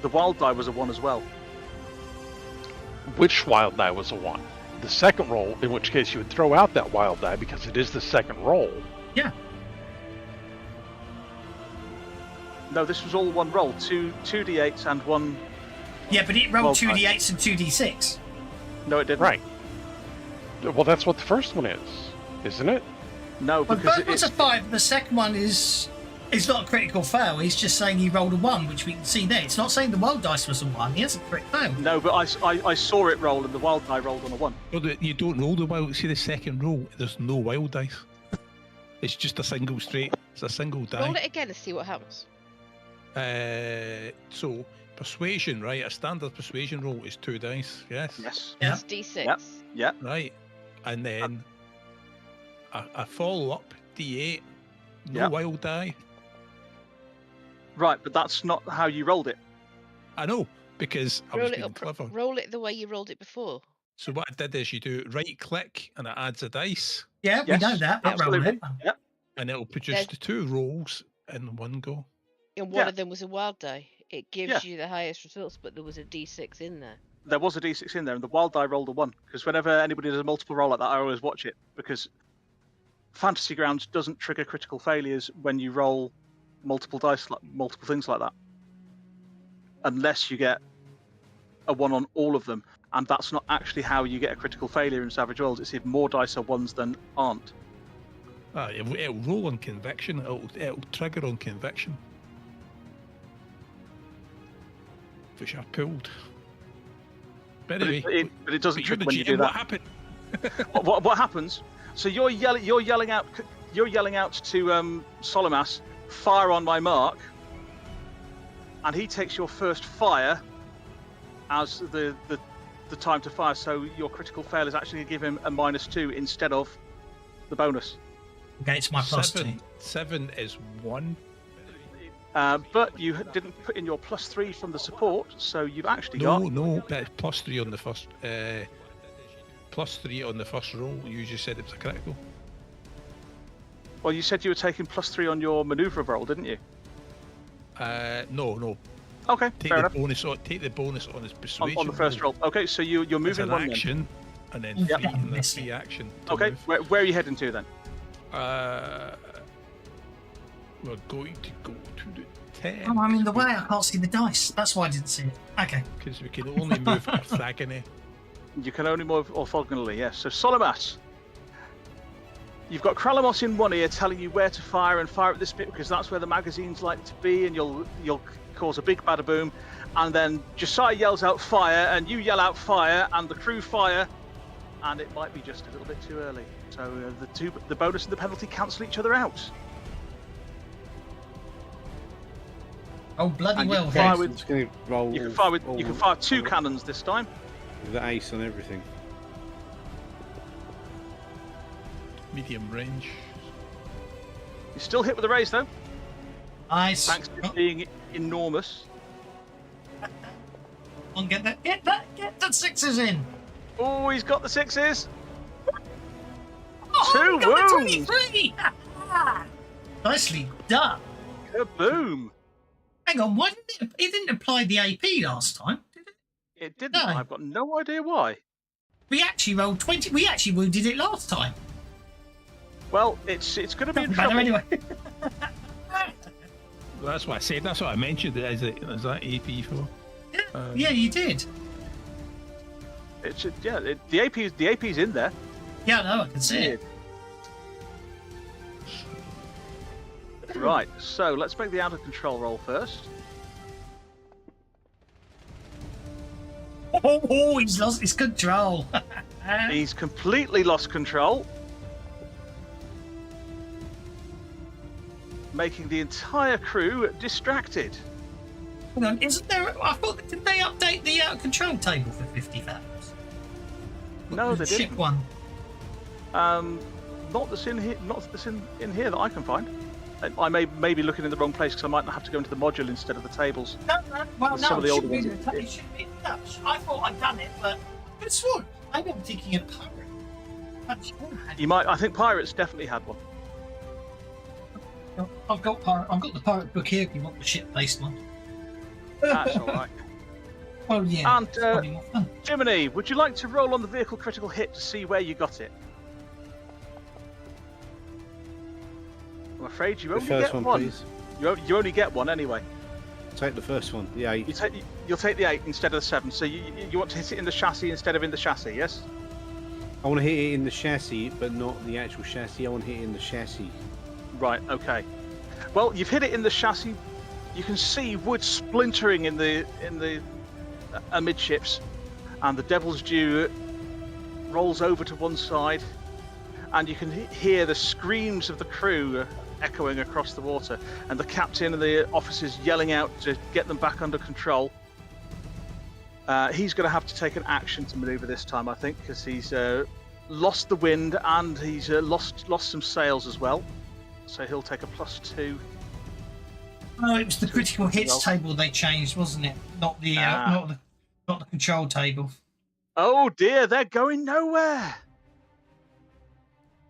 The wild die was a 1 as well. Which wild die was a 1? The second roll, in which case you would throw out that wild die because it is the second roll. Yeah. No, this was all one roll. 2d8s and 1. Yeah, but it rolled Well, 2d8s and 2d6. No, it didn't. Right. Well, that's what the first one is, isn't it? No, But because both one's a 5. The second one is not a critical fail. He's just saying he rolled a 1, which we can see there. It's not saying the wild dice was a 1. He hasn't crit failed. No, but I saw it roll, and the wild die rolled on a 1. No, you don't roll the wild. See the second roll. There's no wild dice. It's just a single straight. It's a single die. Roll it again and see what happens. So persuasion, right? A standard persuasion roll is 2 dice. Yes. Yes. Yeah. That's D6. Yep. Yep. Right. And then a follow up D8. No Yep. wild die. Right, but that's not how you rolled it. I know, because I was Roll it being up. clever. Roll it the way you rolled it before. So what I did is you do right click and it adds a dice, Yeah, Yes, we know that. We'll roll absolutely. it. Yep. and it'll produce There's- the 2 rolls in one go. And one Yeah. of them was a wild die. It gives Yeah. you the highest results, but there was a D6 in there. There was a d6 in there, and the wild die rolled a 1. Because whenever anybody does a multiple roll like that, I always watch it. Because Fantasy Grounds doesn't trigger critical failures when you roll multiple dice, multiple things like that. Unless you get a 1 on all of them. And that's not actually how you get a critical failure in Savage Worlds. It's if more dice are 1s than aren't. It'll roll on conviction. It'll trigger on conviction. Which I pulled. But But anyway, it doesn't but you're trigger the when you do GM, that. what happened? What happens? So you're yelling out to Solomas, fire on my mark, and he takes your first fire as the time to fire. So your critical fail is actually going to give him a -2 instead of the bonus. Okay, it's my +2. 7 is 1. But you didn't put in your +3 from the support, so you've actually No, got. no, that's +3 on the first. +3 on the first roll. You just said it was a critical. Well, you said you were taking +3 on your maneuver roll, didn't you? No. Okay, Take fair the enough. bonus. Take the bonus on his persuasion. On the first roll. Okay, so you're As moving an 1 then. action, and then Yep. 3 and then Miss 3 it. action. to Okay, move. where are you heading to then? We're going to go to the 10. Oh, I'm in the way. I can't see the dice. That's why I didn't see it. Okay. Because we can only move orthogonally. You can only move orthogonally, yes. So Solomas, you've got Kralamos in one ear telling you where to fire and fire at this bit because that's where the magazines like to be, and you'll cause a big bada boom, and then Josiah yells out fire, and you yell out fire, and the crew fire, and it might be just a little bit too early. So the bonus and the penalty cancel each other out. Oh, bloody And well. you can fire then. with, It's going to roll. you can fire 2 cannons this time. With the ace on everything. Medium range. You still hit with the raise though, Nice. thanks to being enormous. On, get that. Get the 6s in. Oh, he's got the 6s. Oh, 2 we got wounds. the 23. Nicely done. Kaboom! Hang on, why didn't it didn't apply the AP last time, did it? It didn't. No. I've got no idea why. We actually rolled 20. We actually wounded it last time. Well, it's going to be in Doesn't matter trouble. anyway. That's what I said. That's what I mentioned. Is that AP for? Yeah, you did. It's the AP's in there. Yeah, no, I can see it. Right, so let's make the out of control roll first. Oh, he's lost his control. He's completely lost control, making the entire crew distracted. Hang on, isn't there? I thought, did they update the out of control table for 50 Fathoms? No, The they ship didn't. one. Not that's in here. Not that's in here that I can find. I may be looking in the wrong place because I might have to go into the module instead of the tables. No, well, With no, some of the it older should be, ones. it should be Dutch. I thought I'd done it, but it's what? Maybe I'm thinking of pirate. I'm sure I had You might. I think Pirates definitely had one. it. I've got the pirate book here if you want the ship-based one. That's all right. Oh yeah. And it's probably more fun. Jiminy, would you like to roll on the vehicle critical hit to see where you got it? I'm afraid you The only first get one, one. please. You only get one anyway. Take the first one. The 8. You'll take the 8 instead of the 7. So you want to hit it in the chassis instead of in the chassis, yes? I want to hit it in the chassis, but not the actual chassis. I want to hit it in the chassis. Right. Okay. Well, you've hit it in the chassis. You can see wood splintering in the amidships, and the Devil's Dew rolls over to one side, and you can hear the screams of the crew echoing across the water, and the captain and the officers yelling out to get them back under control. He's going to have to take an action to maneuver this time, I think, because he's lost the wind and he's lost some sails as well. So he'll take a +2. Oh, it was the critical hits table they changed, wasn't it? Not the not the control table. Oh dear, they're going nowhere.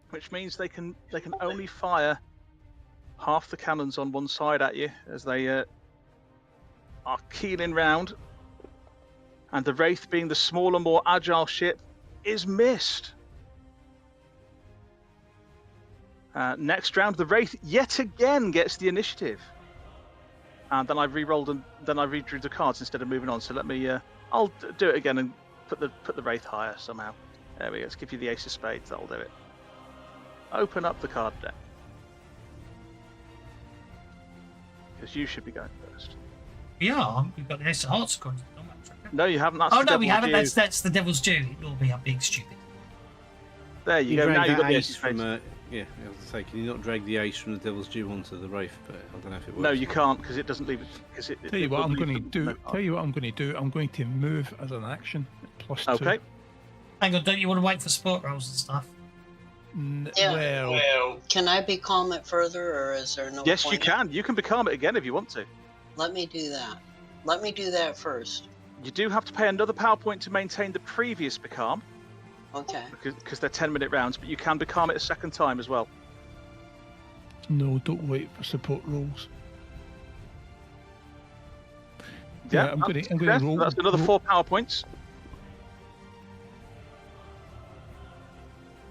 Which means they can only fire half the cannons on one side at you as they are keeling round. And the Wraith, being the smaller, more agile ship, is missed. Next round, the Wraith yet again gets the initiative. And then I re-rolled and then I redrew the cards instead of moving on. So let me, I'll do it again and put the Wraith higher somehow. There we go. Let's give you the Ace of Spades. That'll do it. Open up the card deck. Because you should be going first. Yeah, we've got the Ace of Hearts according to the normal tracker. No, you haven't. That's Oh the no, we Devil's haven't. Due. That's the Devil's Due. It will be a big stupid. There you go. Now drag you've got that the ace Ace of from Spades. yeah, I was going to say, can you not drag the ace from the Devil's Due onto the Wraith? But I don't know if it works. No, you can't because it doesn't leave it. Because Tell you what I'm going to do. No. Tell you what I'm going to do. I'm going to move as an action. +2. Okay. Hang on, don't you want to wait for sport rolls and stuff? Yeah. Well, Can I becalm it further, or is there no Yes, point? you can. You can becalm it again if you want to. Let me do that. Let me do that first. You do have to pay another power point to maintain the previous becalm Okay. because they're 10-minute rounds, but you can becalm it a second time as well. no, don't wait for support rolls. Yeah, I'm going to success. roll. That's another 4 power points.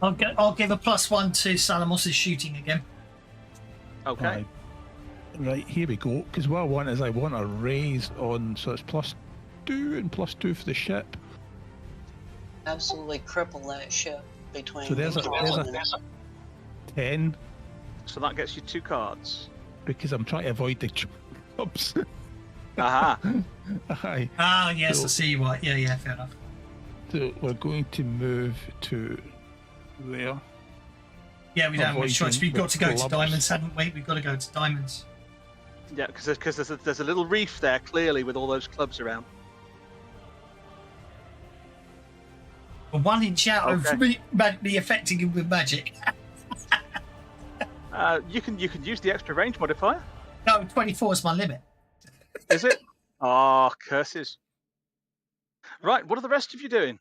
I'll give a +1 to Salamos's shooting again. Okay. Right, here we go. Because what I want is I want a raise on, so it's +2 and +2 for the ship. Absolutely cripple that ship between. So there's a 10 So that gets you 2 cards. because I'm trying to avoid the jobs. Aha. Aye. Ah, yes, So- I see why. Yeah, fair enough. So we're going to move to there. Yeah, we don't have much choice. Avoiding We've the got to go to clubs. diamonds, haven't we? We've got to go to diamonds. Yeah, because there's a little reef there, clearly, with all those clubs around. A 1 inch out Okay. of me affecting him with magic. You can use the extra range modifier. No, 24 is my limit. Is it? Ah, curses. Right, what are the rest of you doing?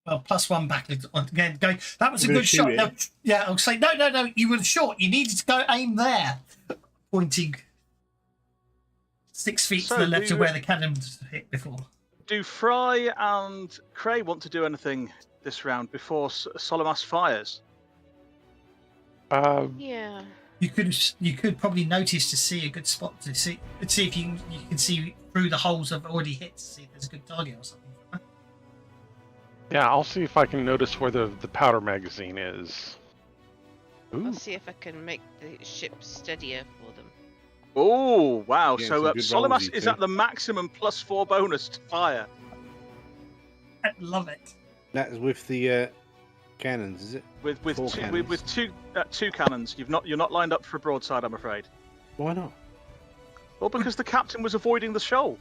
Well, +1 back again. Going. That was a You're gonna good shot. shoot No, it? yeah, I'll say no. You were short. You needed to go aim there, pointing 6 feet So to the left do- of where the cannon was hit before. Do Fry and Cray want to do anything this round before Solomas fires? Yeah. You could probably notice to see a good spot to see if you can see through the holes I've already hit to see if there's a good target or something. Yeah, I'll see if I can notice where the powder magazine is. I'll Ooh. see if I can make the ship steadier for them. Oh, wow. Yeah, So some good rolls, Solomas you is two. at the maximum +4 bonus to fire. I love it. That's with the cannons, is it? With Four two, cannons. with two cannons. You're not lined up for a broadside, I'm afraid. Why not? Well, because the captain was avoiding the shoal.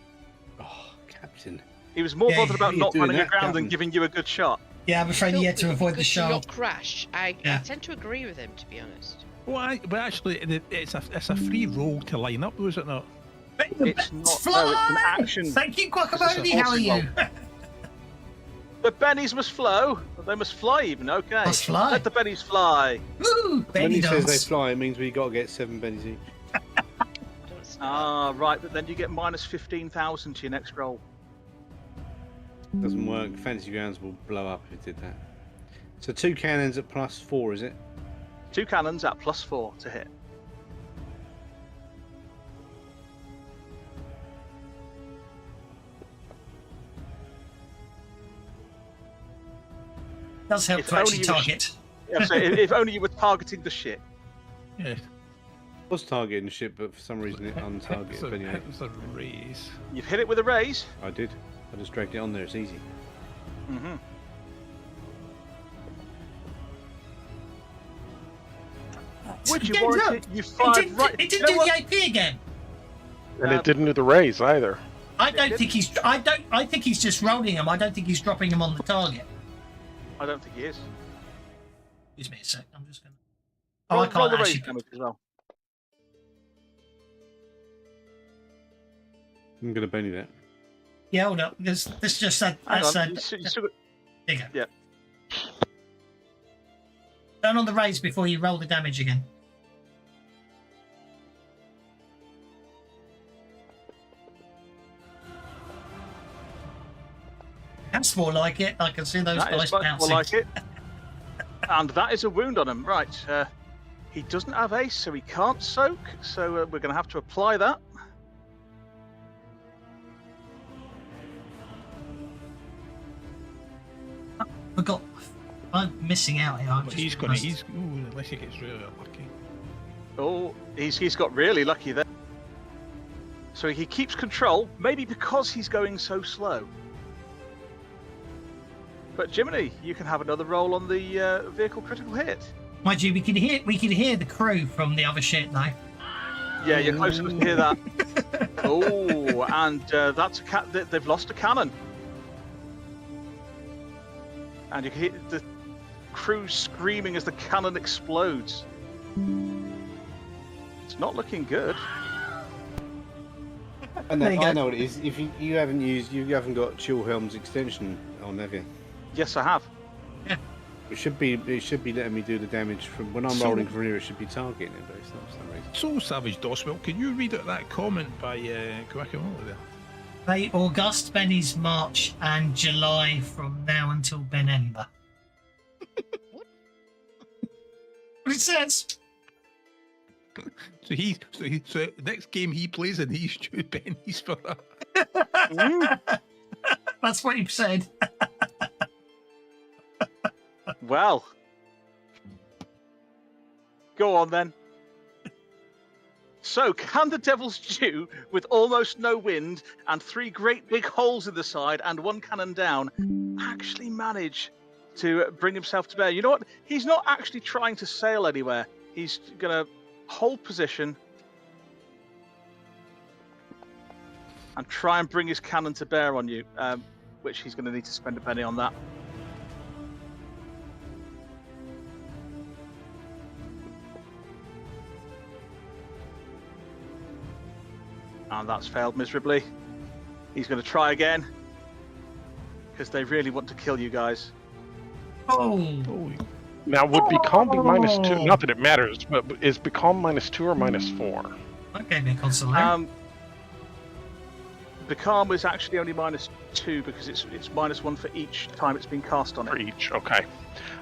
Oh, Captain. He was more Yeah, bothered about you're not doing running that, aground than Captain. giving you a good shot. Yeah, I'm afraid he had to Felt avoid good the to shoal. not crash. I Yeah. tend to agree with him, to be honest. Well, but actually, it's a free roll to line up, though, is it not? It's not. Fly! No, it's an action. Thank you, This is Guacamole. a How are you? The bennies must flow. They must fly even. Okay. Must fly. Let the bennies fly. Woo! When Benny he says they dance. fly, it means we got to get 7 bennies each. Don't start. Ah, right. But then you get minus 15,000 to your next roll. Doesn't work. Fantasy Grounds will blow up if it did that. So 2 cannons at +4, is it? 2 cannons at +4 to hit. Does help If to actually only you were- target. Yeah, so if only you were targeting the ship. Yeah. I was targeting the ship, but for some reason it untargeted. It's a, But anyway, it's a raise. You've hit it with a raise. I did. I just dragged it on there. It's easy. Mm-hmm. Would you Again, warrant look, it? You It fired didn't, right. it You didn't know do what? the AP again. And it didn't do the raise either. I don't didn't. think he's. I think he's just rolling him. I don't think he's dropping him on the target. I don't think he is. Excuse me a sec. I'm just gonna. Oh, I Roll can't the raise actually. damage as well. I'm going to Benny that. Yeah, hold up. This just said. Hang That's on. said. You still got- There you go. Yeah. Turn on the raise before you roll the damage again. That's more like it. I can see those That dice is much bouncing. more like it. And that is a wound on him. Right. He doesn't have ace, so he can't soak. So we're going to have to apply that. Forgot. I'm missing out here. I've But just he's gonna. realised. He's ooh, unless he gets really lucky. Oh, he's got really lucky there. So he keeps control, maybe because he's going so slow. But Jiminy, you can have another roll on the vehicle critical hit. Mind you, we can hear the crew from the other ship now. Yeah, you're close enough to hear that. Oh, and that's they've lost a cannon. And you can hear the crew screaming as the cannon explodes. It's not looking good. I There you go. know what it is. If you haven't got Chill Helm's extension on, have you? Yes, I have. It should be letting me do the damage from when I'm So- rolling from here. It should be targeting it, but it's not for some reason. So, Savage Doswell, can you read out that comment by Guacamole there? May August, Benny's March, and July from now until Benember. What it says. So next game he plays and he's due pennies for that. That's what he said. Well, go on then. So, can the Devil's Due, with almost no wind and 3 great big holes in the side and 1 cannon down, actually manage to bring himself to bear? You know what? He's not actually trying to sail anywhere. He's going to hold position and try and bring his cannon to bear on you, which he's going to need to spend a penny on that. And that's failed miserably. He's going to try again, because they really want to kill you guys. Oh! Now, would Becalm be -2? Not that it matters, but is Becalm -2 or -4? That gave me a consolation. Becalm is actually only -2 because it's -1 for each time it's been cast on it. For each, okay.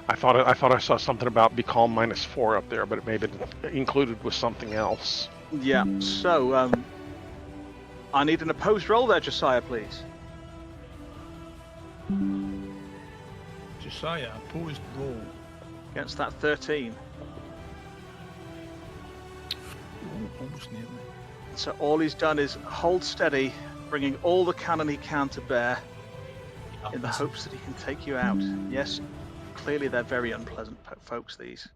I thought I saw something about Becalm -4 up there, but it may have been included with something else. Yeah, so I need an opposed roll there, Josiah, please. Josiah, opposed roll. Against that 13. Almost nearly. So all he's done is hold steady, bringing all the cannon he can to bear, in the hopes that he can take you out. Yes, clearly they're very unpleasant folks, these.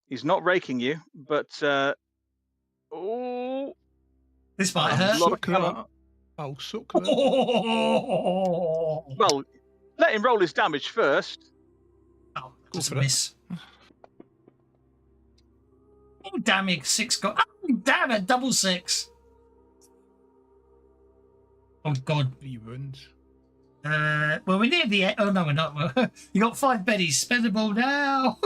He's not raking you, but This might hurt. I'll suck that. Well, let him roll his damage first. Oh, Go just a for it. miss. Oh, damn it, 6 got. Oh, damn it, double 6. Oh, God. 3 wounds. Well, we're near the end. Oh, no, we're not. You got 5 bennies. Spend them all now.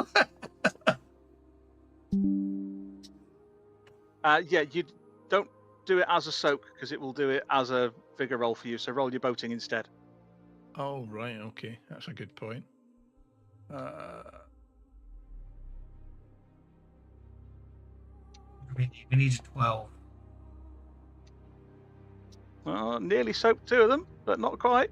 Yeah, you don't do it as a soak, because it will do it as a vigor roll for you, so roll your boating instead. Oh, right, okay. That's a good point. We need a 12. Well, nearly soaked 2 of them, but not quite.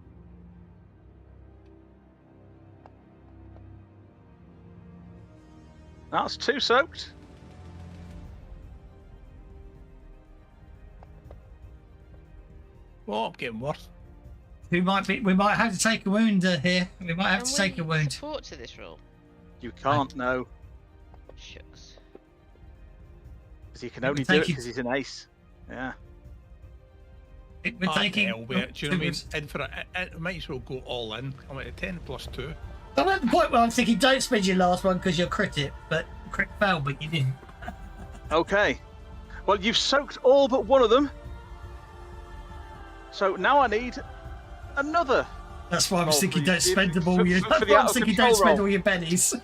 That's 2 soaked. Well, I'm getting worse. We might have to take a wound here. We might have to Can take a we wound. support to this roll? You can't, no, Shucks. because he can It only would do take it you- because he's an ace. Yeah. We're taking. Hell, do you know what I mean? In for it might as well go all in. I'm at a 10 + 2. I'm at the point where I'm thinking, don't spend your last one because you're crit failed, but you didn't. Okay. Well, you've soaked all but 1 of them. So now I need another. That's why I was Roll thinking, for don't you- spend them for- all. You. for That's the why I out was of thinking, control don't spend roll. all your bennies.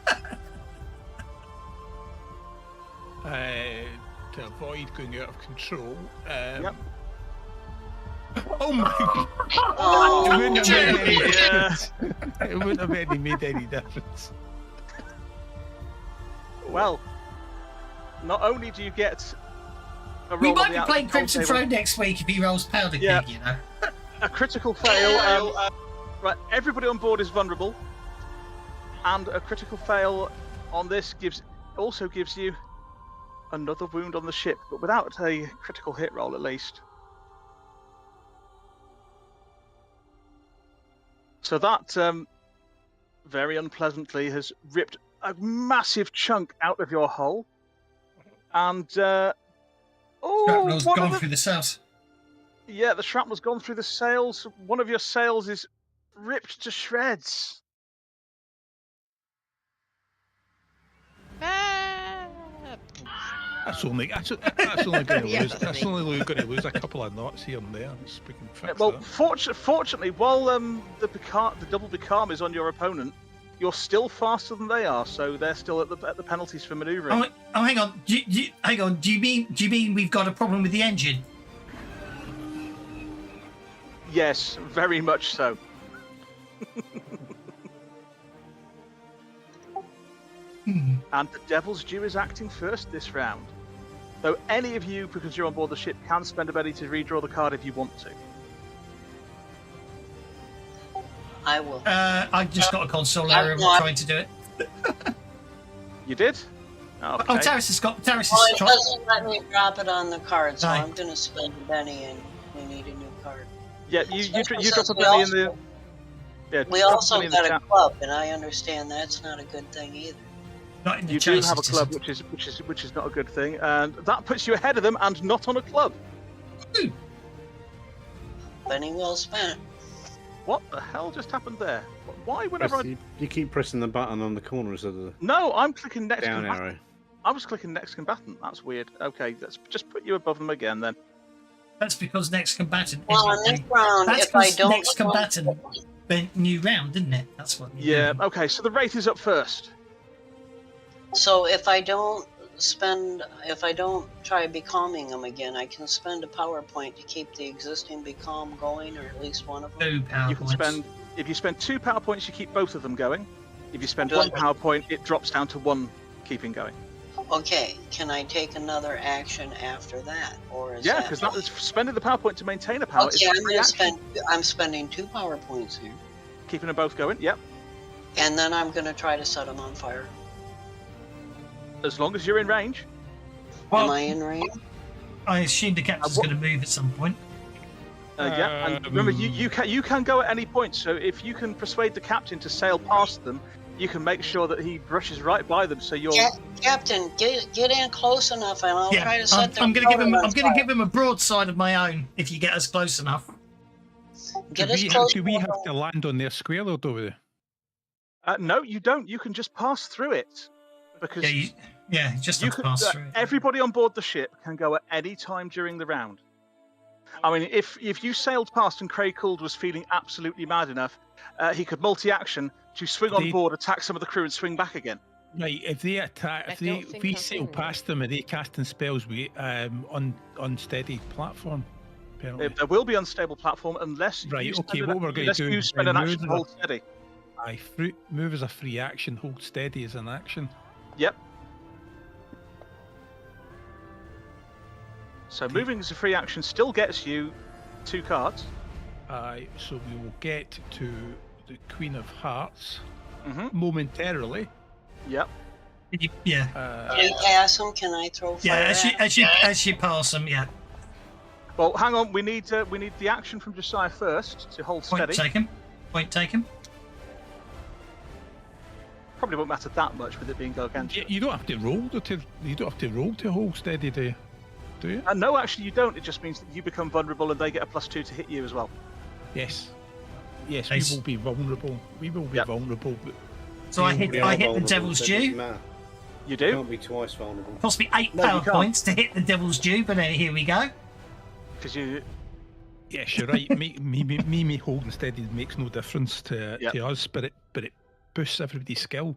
To avoid going out of control. Yep. Oh my god! Oh, It wouldn't have made any yeah. difference. It wouldn't have made any difference. Well, not only do you get a roll We on might the be out playing of control Crimson table, Throne next week if he rolls Powder Yeah. King, you know. a critical fail. Right, everybody on board is vulnerable, and a critical fail on this also gives you another wound on the ship, but without a critical hit roll at least. So that very unpleasantly has ripped a massive chunk out of your hull, and Shrapnel's one gone of the- through the cells. Yeah, the shrapnel's gone through the sails. One of your sails is ripped to shreds. Ah! That's only going to Yeah, lose. that's That's me. only going to lose a couple of knots here and there. We can fix Well, that. fortunately, while the double Becalm is on your opponent, you're still faster than they are, so they're still at the penalties for manoeuvring. Oh, hang on. Hang on. Do you mean we've got a problem with the engine? Yes, very much so. And the Devil's Due is acting first this round. Though any of you, because you're on board the ship, can spend a penny to redraw the card if you want to. I will. I just got a console error I've got- trying to do it. You did? Okay. Oh, Terrace has got. Terrace Well, is. it doesn't let me drop it on the card, so Right. I'm going to spend a penny and we need a new card. Yeah, you drop Since a we penny in the. also- Yeah, We drop a also penny in the got a chat. club, and I understand that's not a good thing either. Not in the You chase, do have a it club, isn't. which is not a good thing, and that puts you ahead of them, and not on a club. Penny well spent. What the hell just happened there? Why, whenever You keep pressing the button on the corners of the No, I'm clicking next down combatant. arrow. I was clicking next combatant. That's weird. Okay, let's just put you above them again then. That's because next combatant. Well, on this round, That's if I because don't next combatant went new round, didn't it? That's what. Yeah, okay, so the Wraith is up first. So if I don't try becalming them again, I can spend a power point to keep the existing becalm going, or at least one of them. 2 power You can points. if you spend 2 power points, you keep both of them going. If you spend Good. 1 power point, it drops down to 1 keeping going. Okay, can I take another action after that, or is Yeah, that? because spending the power point to maintain a power Okay, is a free action. I'm spending 2 power points here, Keeping them both going, yep. and then I'm going to try to set them on fire. As long as you're in range. Am I in range? I assume the captain's going to move at some point. Yeah, and remember, you can go at any point. So if you can persuade the captain to sail past them, you can make sure that he brushes right by them. So you're Captain, get in close enough, and I'll try to set I'm their going to give him. color I'm on going to fire. give him a broadside of my own if you get us close enough. Get Do as we, close do we as have to land on their square or do we? no, you don't. You can just pass through it because Just you have to can, pass through. everybody on board the ship can go at any time during the round. I mean, if you sailed past and Craig Could was feeling absolutely mad enough, he could multi-action to swing on board, attack some of the crew, and swing back again. Right, if they attack, if we sail past them, are they casting spells with unsteady platform? Apparently. There will be unstable platform unless Right, you okay, spend what we're going to do you is spend an action to hold steady. Move as a free action, hold steady as an action. Yep. So moving as a free action still gets you 2 cards. So we will get to the Queen of Hearts Mm-hmm. momentarily. Yep. Yeah. Can you pass them? Can I throw fire? As you pass them, yeah. Well, hang on. We need the action from Josiah first to hold Point steady. Point taken. Probably won't matter that much with it being gargantuan. You don't have to roll to hold steady, do you? Do you? No, actually, you don't. It just means that you become vulnerable and they get a +2 to hit you as well. Yes. Yes, Nice. we will be vulnerable. We will be vulnerable. But So I hit the Devil's Due. You do? You can't be twice vulnerable. Cost me 8 No, you power can't. points to hit the Devil's Due, but here we go. Because you. yes, you're right. me holding steady makes no difference to us, but it boosts everybody's skill.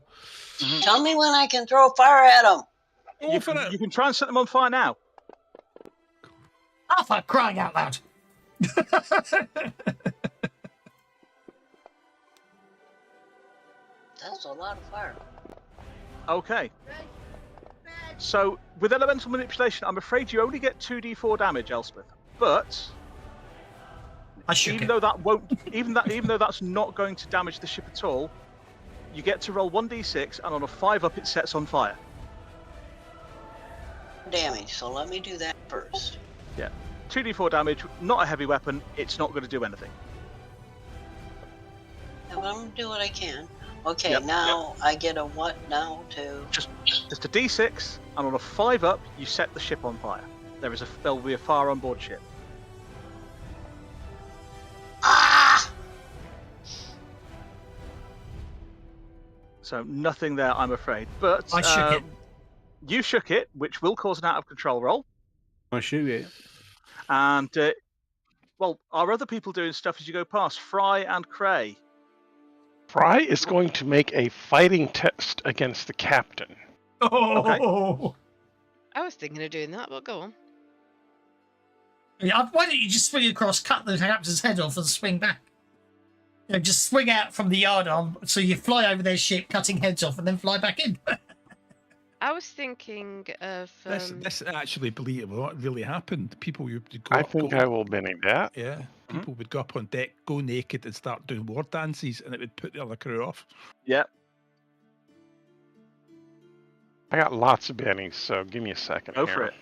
Mm-hmm. Tell me when I can throw fire at them. You can try and set them on fire now. Oh, for crying out loud! That's a lot of fire. Okay. So with elemental manipulation, I'm afraid you only get 2d4 damage, Elspeth. But even though that's not going to damage the ship at all, you get to roll 1d6, and on a 5 up, it sets on fire. Damage. So let me do that first. Yeah. 2d4 damage, not a heavy weapon. It's not going to do anything. I'm going to do what I can. Okay, Yep, now I get a what now to... Just a d6, and on a 5 up, you set the ship on fire. There will be a fire on board ship. Ah! So nothing there, I'm afraid. But I shook it. You shook it, which will cause an out of control roll. I shoot it. And are other people doing stuff as you go past? Fry and Cray. Fry is going to make a fighting test against the captain. Oh. I was thinking of doing that, but go on. Yeah, why don't you just swing across, cut the captain's head off, and swing back? Just swing out from the yardarm, so you fly over their ship, cutting heads off, and then fly back in. I was thinking of... This actually, believe it or not, really happened. People would go I up, think I will believe that. Yeah, people would go up on deck, go naked, and start doing war dances, and it would put the other crew off. Yeah. I got lots of bennies, so give me a second. Go here. for it.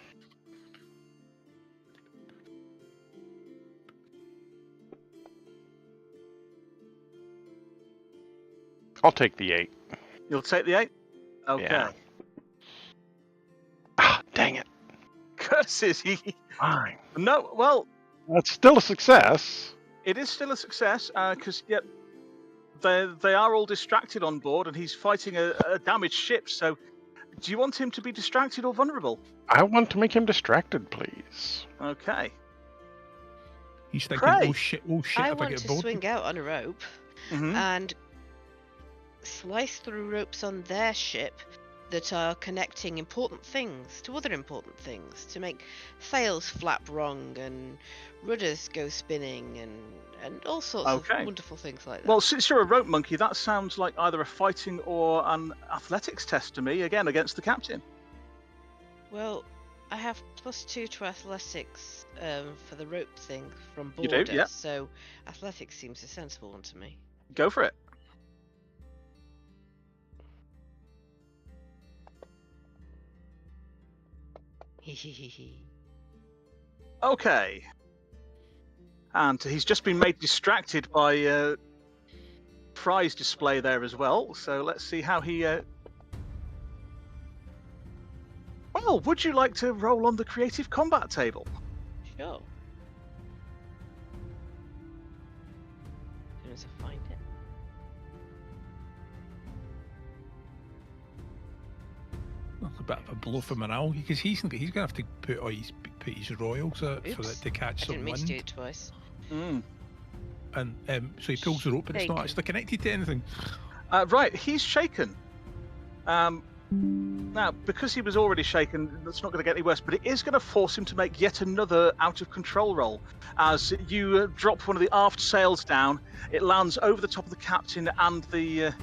I'll take the 8. You'll take the 8? Okay. Yeah. Ah, dang it. Curses. Fine. No, well, That's still a success. it is still a success because they are all distracted on board, and he's fighting a damaged ship. So, do you want him to be distracted or vulnerable? I want to make him distracted, please. Okay. He's thinking, Pray. oh shit, if I I want get to bored. swing out on a rope Mhm. and slice through ropes on their ship that are connecting important things to other important things to make sails flap wrong and rudders go spinning and all sorts Okay. of wonderful things like that. Well, since you're a rope monkey, that sounds like either a fighting or an athletics test to me. Again, against the captain. Well, I have +2 to athletics for the rope thing from You border, do, yeah. so athletics seems a sensible one to me. Go for it. Okay. And he's just been made distracted by Fry's display there as well. So let's see how he. Well, would you like to roll on the creative combat table? Sure. As soon as I find it. That's a bit of a blow for morale because he's going to have to put his royals out for Oops. it to catch I some didn't mean to do wind. it twice. Mm. And so he pulls the rope, but it's not Shaken. actually connected to anything. Right, he's shaken. Now, because he was already shaken, that's not going to get any worse, but it is going to force him to make yet another out-of-control roll. As you drop one of the aft sails down, it lands over the top of the captain and the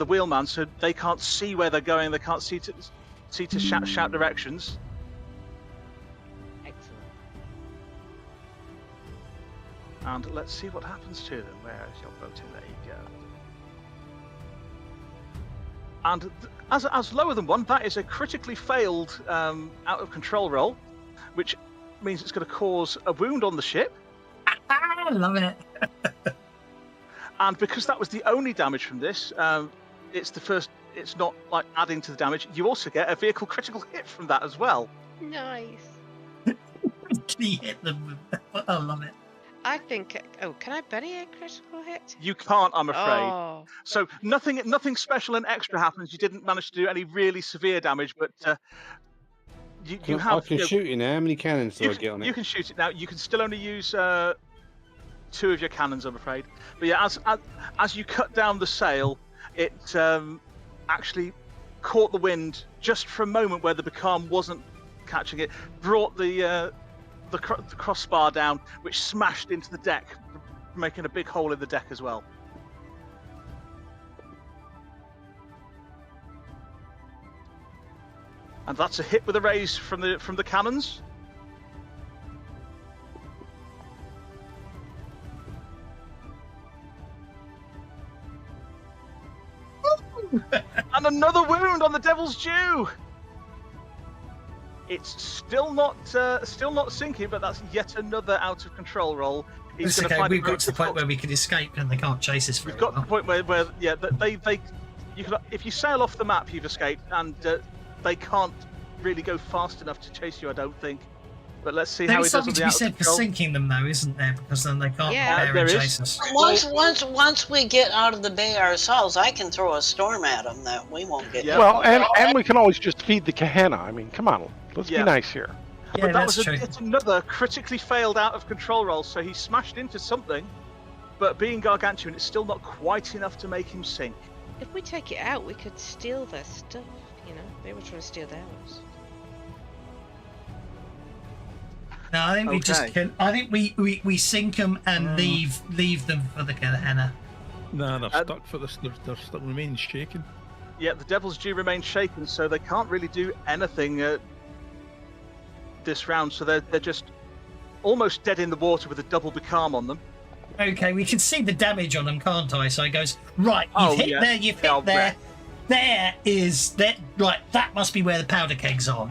wheelman, so they can't see where they're going. They can't see to shout directions. Excellent. And let's see what happens to them. Where is your boating? There you go. And as lower than 1, that is a critically failed out of control roll, which means it's going to cause a wound on the ship. I love it. And because that was the only damage from this, it's the first. It's not like adding to the damage. You also get a vehicle critical hit from that as well. Nice. Can he hit them? I love it. I think. Oh, can I Benny a critical hit? You can't, I'm afraid. Oh, So nothing special and extra happens. You didn't manage to do any really severe damage, but you have. I can shoot it now. How many cannons do I get on You it? can shoot it now. You can still only use 2 of your cannons, I'm afraid. But yeah, as you cut down the sail, it actually caught the wind just for a moment where the becalm wasn't catching it. Brought the crossbar down, which smashed into the deck, making a big hole in the deck as well. And that's a hit with a raise from the cannons. And another wound on the Devil's Due. It's still not sinking, but that's yet another out of control roll. He's It's going to okay. find We've it got to the point difficult. where we can escape and they can't chase us. We've very got to well. the point where yeah, you can, if you sail off the map, you've escaped, and they can't really go fast enough to chase you, I don't think. But let's see how There's he does something with to the be out of said for control. sinking them, though, isn't there? Because then they can't Yeah. prepare There and is. chase us. Once we get out of the bay ourselves, I can throw a storm at them that we won't get. Yeah. Well, and we can always just feed the Gehenna. I mean, come on, let's Yeah. be nice here. Yeah, But that that's was true. yet another critically failed out of control roll, so he smashed into something, but being gargantuan, it's still not quite enough to make him sink. if we take it out, we could steal their stuff. You know, they were trying to steal theirs. No, I think we just Okay. kill. I think we sink them and leave them for the Gehenna. Nah, they're stuck for this. They're stuck, remain shaking. Yeah, the Devil's Due remains shaken, so they can't really do anything this round. So they're just almost dead in the water with a double becalm on them. Okay, we can see the damage on them, can't I? So it goes right. You've Oh, hit yeah. there. You've They are hit there. there is that. Right, that must be where the powder kegs are.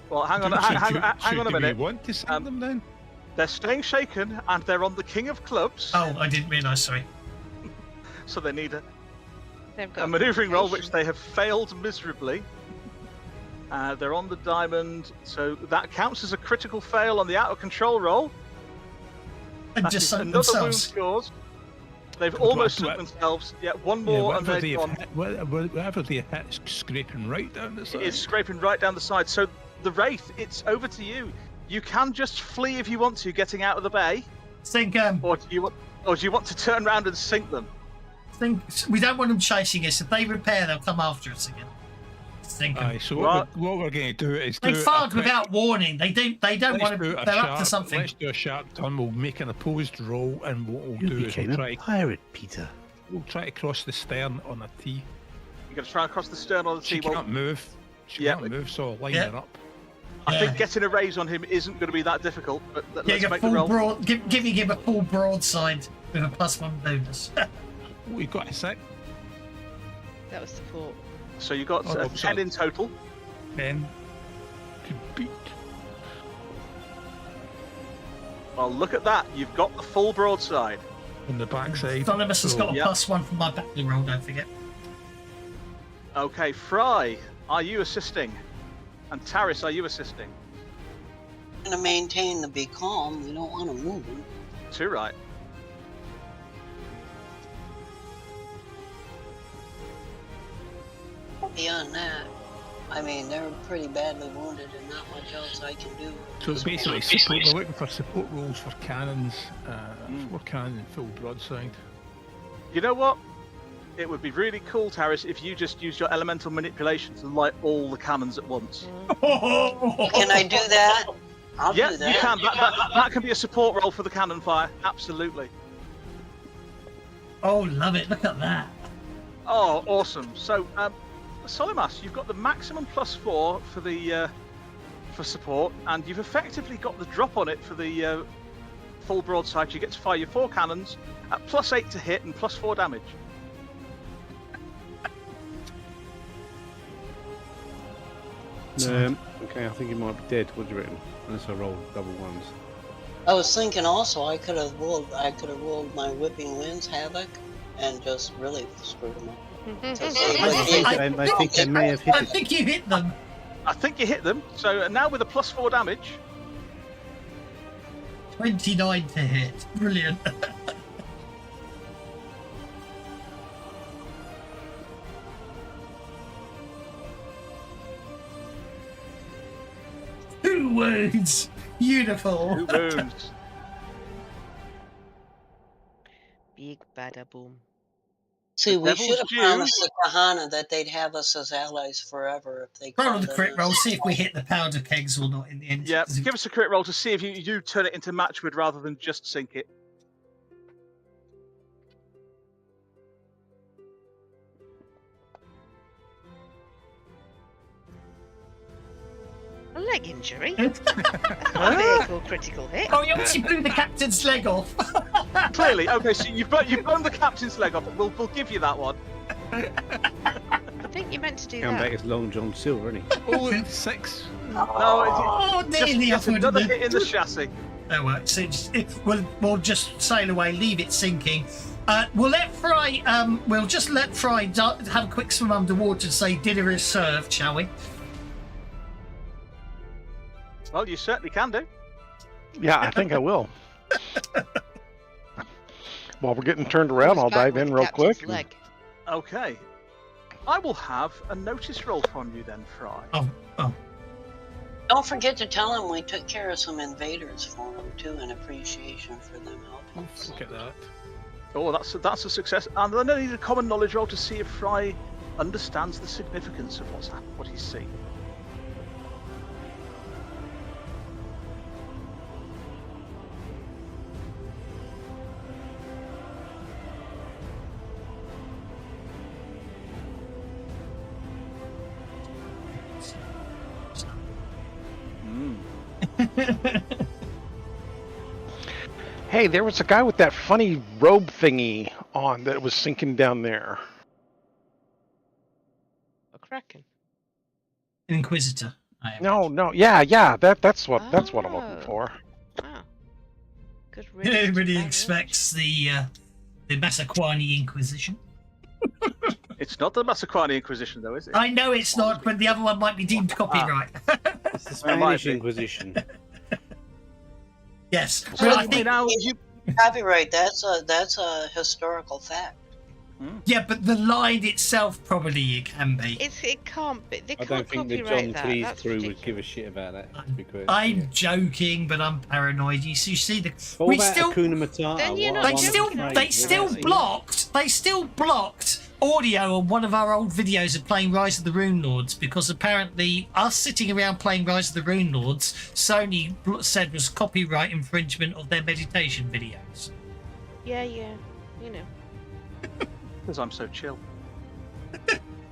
Well, hang on a minute. Do we want to send them then? They're staying shaken, and they're on the King of Clubs. Oh, I didn't realise. Sorry. So they need They've got a manoeuvring roll, which complication. they have failed miserably. They're on the diamond, so that counts as a critical fail on the out of control roll. And That just is sunk another wound themselves. scores. They've What- almost what- sunk themselves. Yeah, one more and whatever they're gone. whatever they hit, it's scraping right down the side. It's scraping right down the side. So the Wraith, it's over to you. You can just flee if you want to, getting out of the bay, Think, or do you want to turn around and sink them? we don't want them chasing us. If they repair, they'll come after us again. Think 'em. Aye, so Right. what we're going to do is They do fired a quick- without warning. They don't let's want do to. a They're up to sharp- something. Let's do a sharp turn. We'll make an opposed roll, and what we'll You do is became we'll a try, pirate, Peter. we'll try to cross the stern on a T. You're going to try and cross the stern on the She T. Well, can't move. She Yeah. can't move, so I'll line Yeah. her up. I Yeah. think getting a raise on him isn't going to be that difficult, but let's Yeah, make the roll. giving him a full broadside with a +1 bonus. We've got a sec. That was support. So you got Oh, 10 sorry. in total. 10 to beat. Well, look at that. You've got the full broadside. On the backside. Thonimus has got a Yep. +1 from my battling roll, don't forget. Okay, Fry, are you assisting? And Taris, are you assisting? To maintain the be calm, we don't want to move them. Too right. Beyond that, I mean, they're pretty badly wounded and not much else I can do. So basically, support, we're looking for support rolls for cannons, Mm. 4 cannons and full broadside. You know what? It would be really cool, Taris, if you just used your elemental manipulation to light all the cannons at once. Can I do that? I'll Yeah, do you that. can. That can be a support roll for the cannon fire. Absolutely. Oh, love it! Look at that. Oh, awesome. So, Solimas, you've got the maximum +4 for the for support, and you've effectively got the drop on it for the full broadside. You get to fire your 4 cannons at +8 to hit and +4 damage. Okay, I think he might be dead. What do you reckon? Unless I roll double ones. I was thinking also I could have rolled my whipping winds havoc and just really screwed them up. So say I what think- he- I think I may have hit I it. think you hit them. I think you hit them. So now with a +4 damage, 29 to hit. Brilliant. Two wounds. Beautiful. 2 wounds. Big bada boom. See, The we devil's should have due. promised the Kahana that they'd have us as allies forever if they Roll called the on crit us. roll. See if we hit the powder kegs or not in the end. Yeah, 'Cause if- give us a crit roll to see if you turn it into matchwood rather than just sink it. A leg injury? That's not a vehicle critical hit. Oh, you obviously blew the captain's leg off. Clearly, okay. So you've blown the captain's leg off. We'll give you that one. I think you meant to do Come back that. as Long John Silver, isn't he? Oh, and 6. No, Oh, just nearly. I thought another it- hit in the chassis. No works. We'll just sail away, leave it sinking. We'll let Fry. We'll just let Fry have a quick swim underwater and say dinner is served, shall we? Well, you certainly can do. Yeah, I think I will. While we're getting turned around, Who's I'll back dive with in the real captain's quick. Leg? Okay. I will have a notice roll from you then, Fry. Oh. Don't forget to tell them we took care of some invaders for them too, in appreciation for them helping us. Look at that. Oh, that's a success. And then I need a common knowledge roll to see if Fry understands the significance of what he's seen. Hey, there was a guy with that funny robe thingy on that was sinking down there. Kraken? An Inquisitor. I am. No, yeah. That's what I'm looking Oh. for. Wow. Good riddance to Everybody bad expects the Massaquani Inquisition. It's not the Massaquani Inquisition, though, is it? I know it's not, but the other one might be deemed copyright. It's the It might Spanish be. Inquisition. Yes. So Well, I you think. now Copyright. That's a historical fact. Yeah, but the line itself probably it can be. It can't be. They I can't don't think the copyright John that. Cleese That's crew would ridiculous. give a shit about that. Because, I'm yeah. joking, but I'm paranoid. You see the. But what We about still. Hakuna Matata? Then you're What not am They I still, afraid? they What still about it? blocked. They still blocked audio on one of our old videos of playing Rise of the Rune Lords because apparently us sitting around playing Rise of the Rune Lords, Sony said was copyright infringement of their meditation videos. Yeah, you know. because I'm so chill.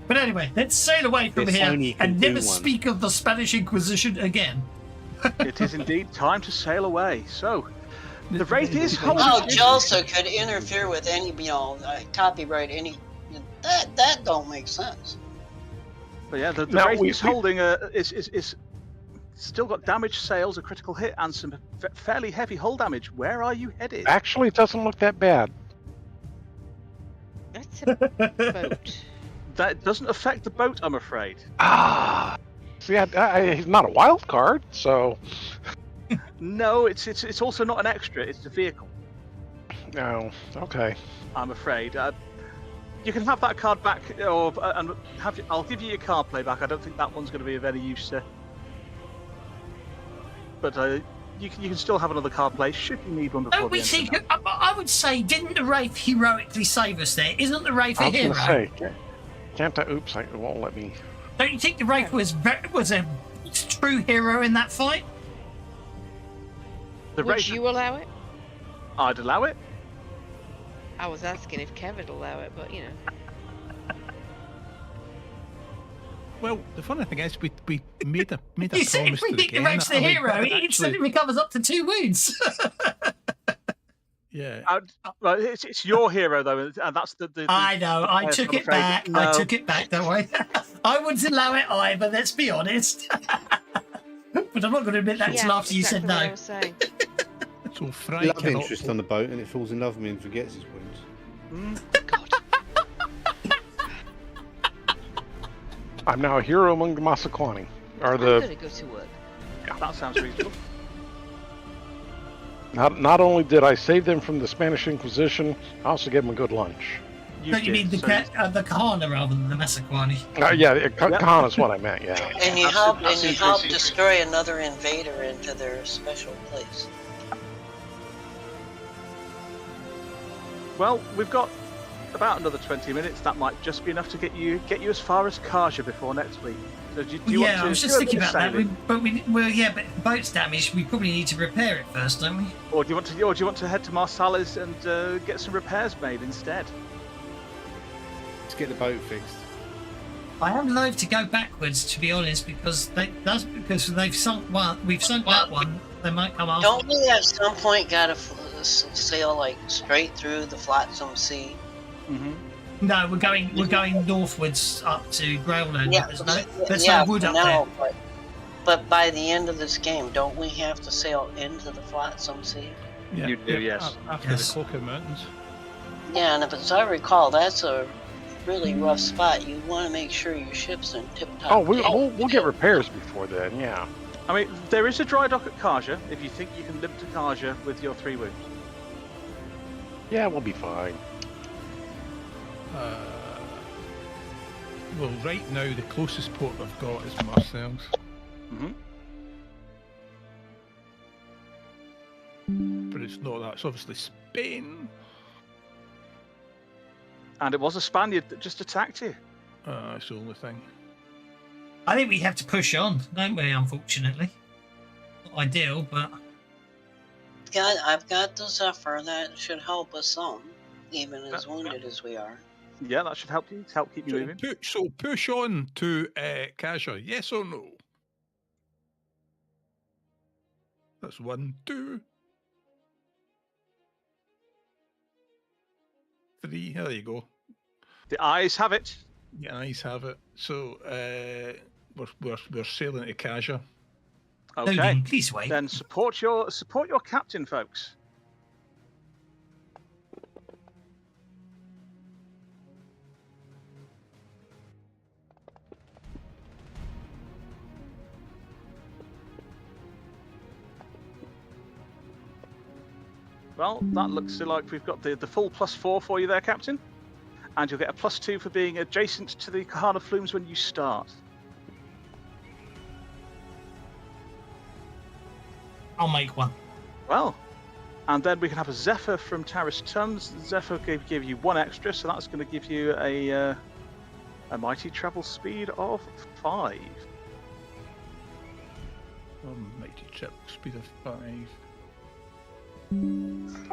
But anyway, let's sail away from Yeah, here Sony can and do never one. speak of the Spanish Inquisition again. It is indeed time to sail away. So, the wraith is holding. How Jalsa could interfere with any, copyright any. That don't make sense. But yeah, the Now, wraith we- is holding is still got damaged sails, a critical hit, and some fairly heavy hull damage. Where are you headed? Actually, it doesn't look that bad. That's a boat. That doesn't affect the boat, I'm afraid. See, he's not a wild card, so No, it's also not an extra. It's a vehicle. no. Okay. I'm afraid. You can have that card back, or and I'll give you your card play back. I don't think that one's going to be of any use, but you can still have another card play should you need one before Don't we the end think? of the night. I would say, didn't the Wraith heroically save us there? Isn't the Wraith I a was hero? gonna say, can't I? Oops, it won't let me. Don't you think the Wraith was a true hero in that fight? The Would wraith, you allow it? I'd allow it. I was asking if Kev would allow it, but you know. Well, the funny thing is, we made a You see, promise if we to think the game. Wraith's the I mean, hero, but it instantly actually, recovers up to 2 wounds. yeah. Well, it's your hero though, and that's the I know, I Yes, took I'm it afraid- back. no. I took it back, don't worry. I wouldn't allow it either, let's be honest. But I'm not going to admit that until after you said exactly what I no. was saying. So Fry Love cannot. interest on the boat, and it falls in love with me and forgets his wounds. I'm now a hero among the Massaquani. Or I'm the gonna go to work. That sounds reasonable. not only did I save them from the Spanish Inquisition, I also gave them a good lunch. Don't you mean the Kahana rather than the Massaquani? Yeah, Khan is what I meant. Yeah. And you That's- helped that's interesting. destroy another invader into their special place. Well, we've got about another 20 minutes. That might just be enough to get you as far as Kaja before next week. So do you want Yeah, to I was just do a thinking bit of about that. sailing? But the boat's damaged. We probably need to repair it first, don't we? Or do you want to head to Marsales and get some repairs made instead? Let's get the boat fixed. I am loath to go backwards, to be honest, because they've sunk one. We've sunk that one. They might come after. Don't we at some point gotta sail like straight through the flotsam sea? Mm-hmm. No, we're going northwards up to Growland. Yeah, There's yeah, no wood for up now, there. but by the end of this game, don't we have to sail into the flotsam sea? Yeah, You do, yes. After Yes. the Cloaker Mountains. Yeah, and as I recall, that's a really rough spot. You want to make sure your ship's in tip-top Oh, shape. we'll get repairs before then. Yeah. I mean, there is a dry dock at Kaja if you think you can limp to Kaja with your 3 wounds. Yeah, we'll be fine. Well, right now the closest port I've got is Marseilles. Mm-hmm. But it's not that. It's obviously Spain. And it was a Spaniard that just attacked you. That's the only thing. I think we have to push on, don't we? Unfortunately, not ideal, but I've got the Zephyr. That should help us some, even as wounded as we are. Yeah, that should help you. Help keep you So, moving. push on to Kaja. Yes or no? That's 1, 2, 3. There you go. The eyes have it. Yeah, nice have it. So we're sailing to Kaja. Okay. Loading, please wait. Then support your captain, folks. Well, that looks like we've got the full +4 for you there, Captain. And you'll get a +2 for being adjacent to the Kahana flumes when you start. I'll make one. Well, and then we can have a Zephyr from Taris Tums. Zephyr give you 1 extra, so that's going to give you a mighty travel speed of 5. Mighty travel speed of 5.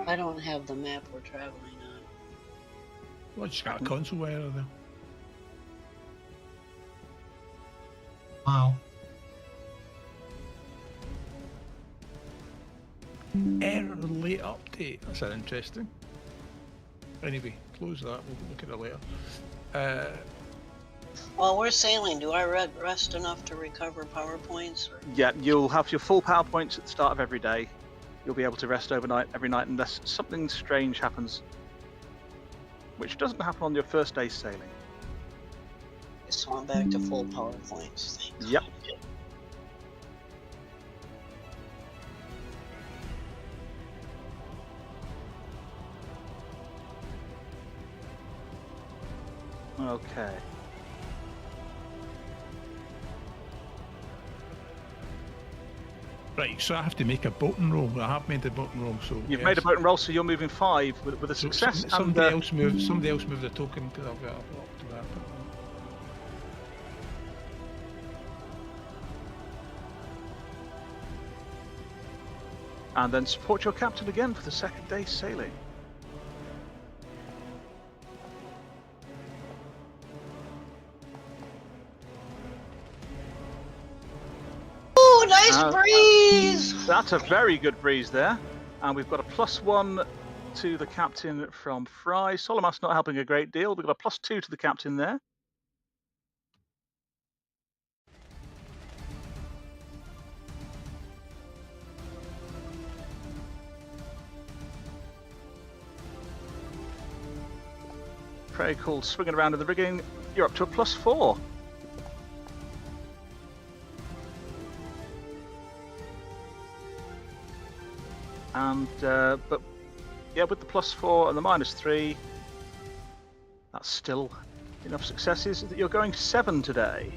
I don't have the map we're traveling on. Well, I just got a console error there. Wow. Error late update. That's interesting. Anyway, close that. We'll look at it later. While we're sailing, do I rest enough to recover power points? Or... Yeah, you'll have your full power points at the start of every day. You'll be able to rest overnight every night unless something strange happens, which doesn't happen on your first day sailing. So I'm back to full power points. Thanks. Yep. Okay. Right, so I have to make a boating roll. I have made the boating roll, so You've made a boating roll, so you're moving 5 with a So success. somebody else move the token because I've got up to that. And then support your captain again for the second day sailing. Ooh, nice breeze! That's a very good breeze there. And we've got a +1 to the captain from Fry. Solomas not helping a great deal. We've got a +2 to the captain there. Very cool. Swinging around in the rigging. You're up to a +4. And but yeah, with the +4 and the -3, that's still enough successes that you're going 7 today.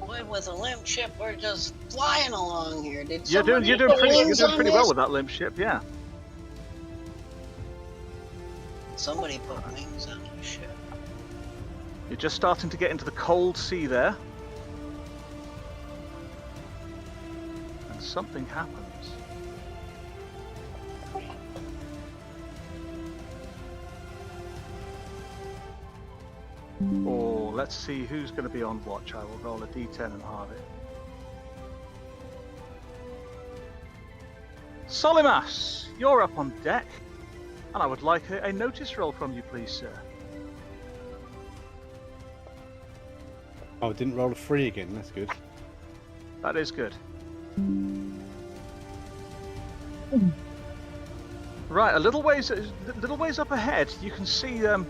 Boy, with a limp ship, we're just flying along here. Did You're doing somebody put wings on pretty well this? with that limp ship, yeah. Somebody put wings on this ship. You're just starting to get into the cold sea there. And something happens. Oh, let's see who's going to be on watch. I will roll a d10 and halve it. Solimas, you're up on deck. And I would like a notice roll from you, please, sir. Oh, I didn't roll a 3 again. That's good. That is good. Right, a little ways up ahead, you can see an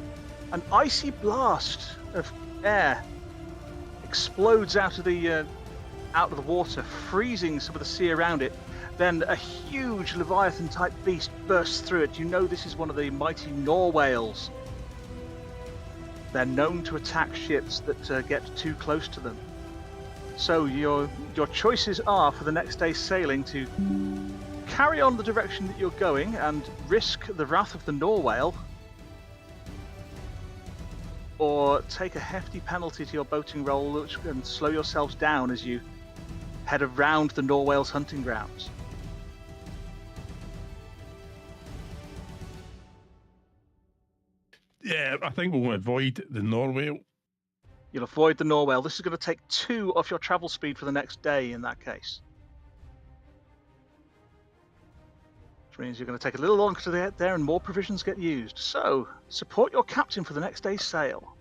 icy blast of air explodes out of the water, freezing some of the sea around it. Then a huge Leviathan-type beast bursts through it. You know this is one of the mighty Norwhales. They're known to attack ships that get too close to them. So your choices are for the next day's sailing to carry on the direction that you're going and risk the wrath of the Norwhale, or take a hefty penalty to your boating roll and slow yourselves down as you head around the Norwhale's hunting grounds. Yeah, I think we'll avoid the Norway. You'll avoid the Norwhale. This is going to take 2 off your travel speed for the next day in that case. Which means you're going to take a little longer to get there and more provisions get used. So, support your captain for the next day's sail.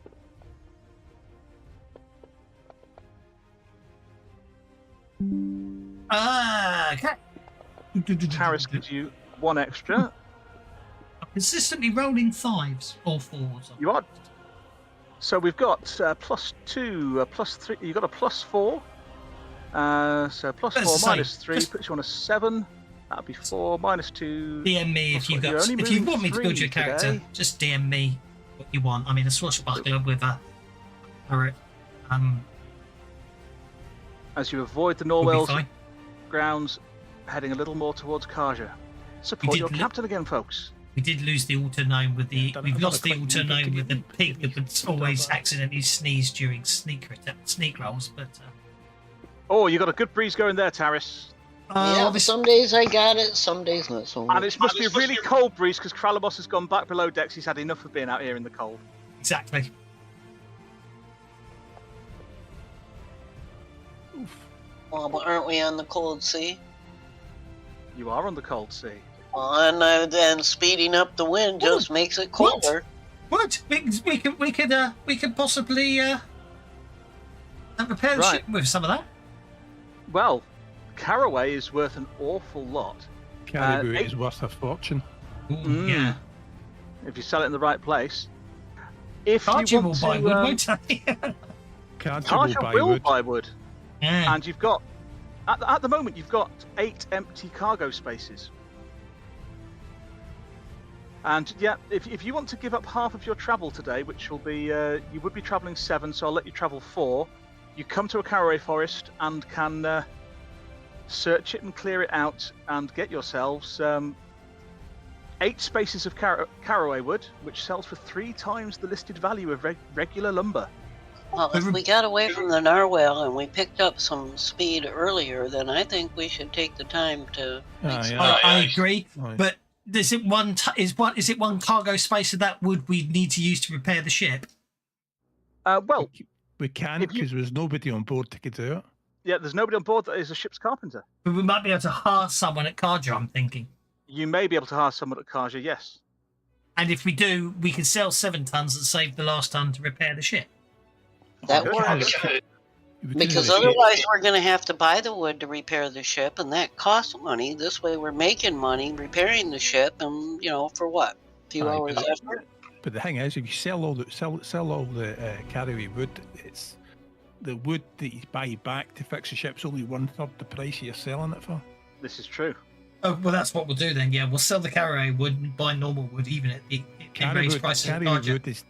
Okay. Taris gives you 1 extra. I'm consistently rolling 5s or 4s. You are. So we've got +2, +3. You've got a +4. So +4 -3 puts you on a 7. That'd be 4 -2. DM me if you want me to build your character. Today. Just DM me what you want. I mean, a swashbuckler with a turret. As you avoid the Will be Norwell's fine. grounds, heading a little more towards Karja. Support your captain again, folks. We did lose the auto-gnome with the. Done We've another lost the quick auto-gnome look with the at pig the- that would always accidentally sneeze during sneak rolls. But Oh, you got a good breeze going there, Taris. Yeah, some days I got it, some days not so much. And it must be a really cold breeze because Kralamos has gone back below decks. He's had enough of being out here in the cold. exactly. Well, but aren't we on the cold sea? You are on the cold sea. Well, and then speeding up the wind just makes it colder. What? We could possibly repair the Right. ship with some of that. Well, Caraway is worth an awful lot. Caribou eight- is worth a fortune. Ooh, yeah. If you sell it in the right place. If Karja you will want buy to, wood, won't he? Karja will buy wood. Yeah. And you've got, at the moment, you've got 8 empty cargo spaces. And yeah, if you want to give up half of your travel today, which will be, you would be traveling 7, so I'll let you travel 4. You come to a caraway forest and can search it and clear it out and get yourselves 8 spaces of caraway wood, which sells for 3 times the listed value of regular lumber. Well, if we got away from the narwhal and we picked up some speed earlier, then I think we should take the time to. I agree, Aye. but is it one cargo space of that wood we need to use to repair the ship? Well, We can if you- because there's nobody on board to do it. yeah, there's nobody on board that is a ship's carpenter. But we might be able to hire someone at Karja, I'm thinking. You may be able to hire someone at Karja, yes. And if we do, we can sell 7 tons and save the last ton to repair the ship. That Good. works. We Because do the- otherwise, we're going to have to buy the wood to repair the ship, and that costs money. This way, we're making money repairing the ship, and for what? A few Aye, hours but- effort. But the thing is, if you sell all the carry wood, it's the wood that you buy back to fix the ship's only 1/3 the price you're selling it for. This is true. Oh, well, that's what we'll do then. Yeah, we'll sell the caraway wood and buy normal wood, even at the raised prices at Carry Karja. wood is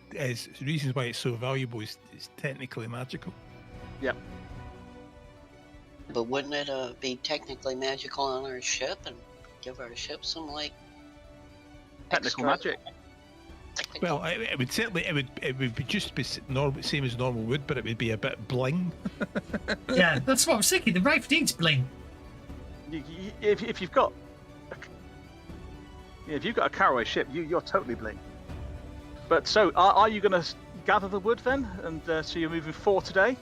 the reasons why it's so valuable is technically magical. Yep. But wouldn't it be technically magical on our ship and give our ship some Technical extra- magic. technical- Well, it would certainly it would be just be normal, same as normal wood, but it would be a bit bling. Yeah, that's what I was thinking. The Wraith needs bling. If you've got a caraway ship, you're totally bling. But so, are you going to gather the wood then? And so you're moving 4 today?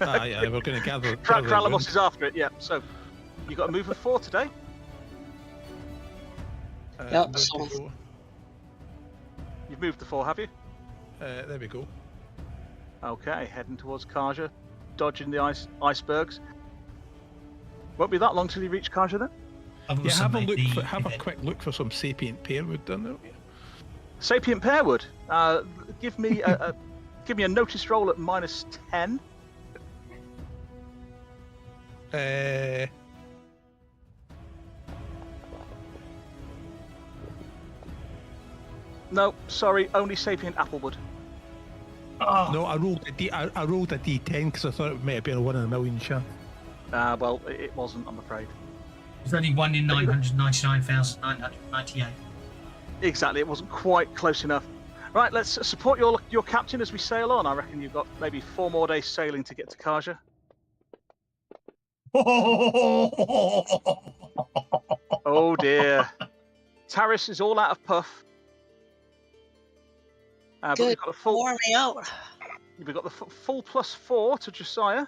Yeah, we're going to gather. Kralamos is after it, yeah. So you got to move with 4 today. Yep, so- You've moved the 4, have you? There we go. Okay, heading towards Karja, dodging the icebergs. Won't be that long till you reach Karja then. I've Yeah, also have a made look. the Have a event. quick look for some sapient pearwood, done there. Sapient Pearwood. Give me a notice roll at -10. No, sorry, only sapient applewood. Oh, No, I rolled a D10 because I thought it might have been a 1 in a million chance. Well, it wasn't, I'm afraid. there's only 1 in 999,998. Exactly, it wasn't quite close enough. Right, let's support your captain as we sail on. I reckon you've got maybe 4 more days sailing to get to Karja. Oh dear. Taris is all out of puff. But Good. we've got a full. Pour me out. We've got the full +4 to Josiah.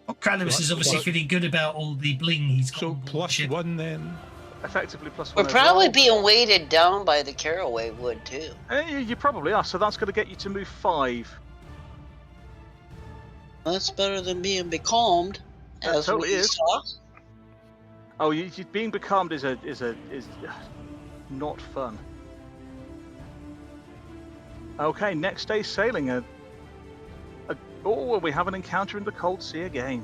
Well, Kralos is obviously feeling good about all the bling he's got. So on board the plus ship. 1 then. Effectively +1. We're probably overall. being weighted down by the caraway wood too. You probably are. So that's going to get you to move 5. That's better than being becalmed, That as totally we is. saw. Oh, being becalmed is not fun. Okay, next day sailing. We have an encounter in the cold sea again.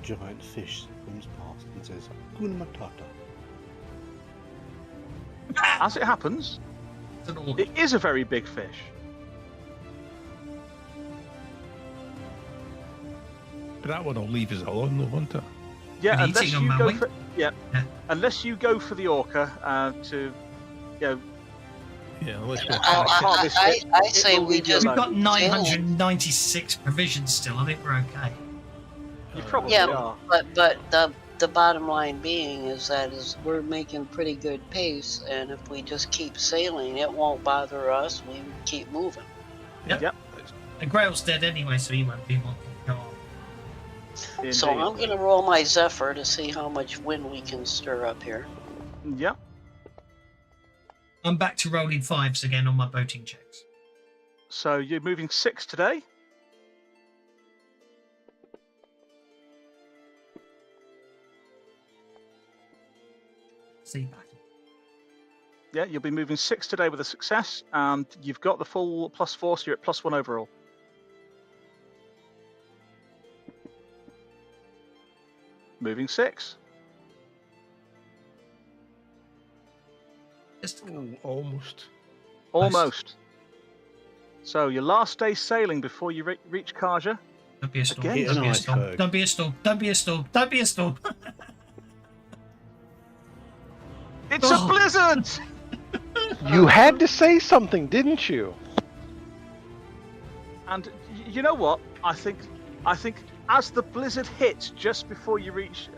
Giant fish swims past and says, "Hakuna Matata." As it happens, It's an orc. it is a very big fish. But that one will leave us alone, though, won't it? Yeah, Been unless eating on you my go wing. for Yeah. unless you go for the orca to, Yeah, let's go. harvest it. I It say will we leave you just We've alone. got 996 provisions still. I think we're okay. You probably Yeah, are. but the bottom line being is we're making pretty good pace, and if we just keep sailing, it won't bother us. We keep moving. Yep. And Grail's dead anyway, so he won't be wanting to go on. So Indeed. I'm gonna roll my Zephyr to see how much wind we can stir up here. Yep. I'm back to rolling 5s again on my boating checks. So you're moving 6 today. Sea battle. Yeah, you'll be moving 6 today with a success, and you've got the full +4, so you're at +1 overall. Moving 6. Just Oh, almost. Almost. So your last day sailing before you reach Karja. don't be a storm. Again, Don't be a it's an storm. iceberg. Don't be a storm. Don't be a storm. Don't be a storm. It's Oh. a blizzard! You had to say something, didn't you? And you know what? I think as the blizzard hits just before you reach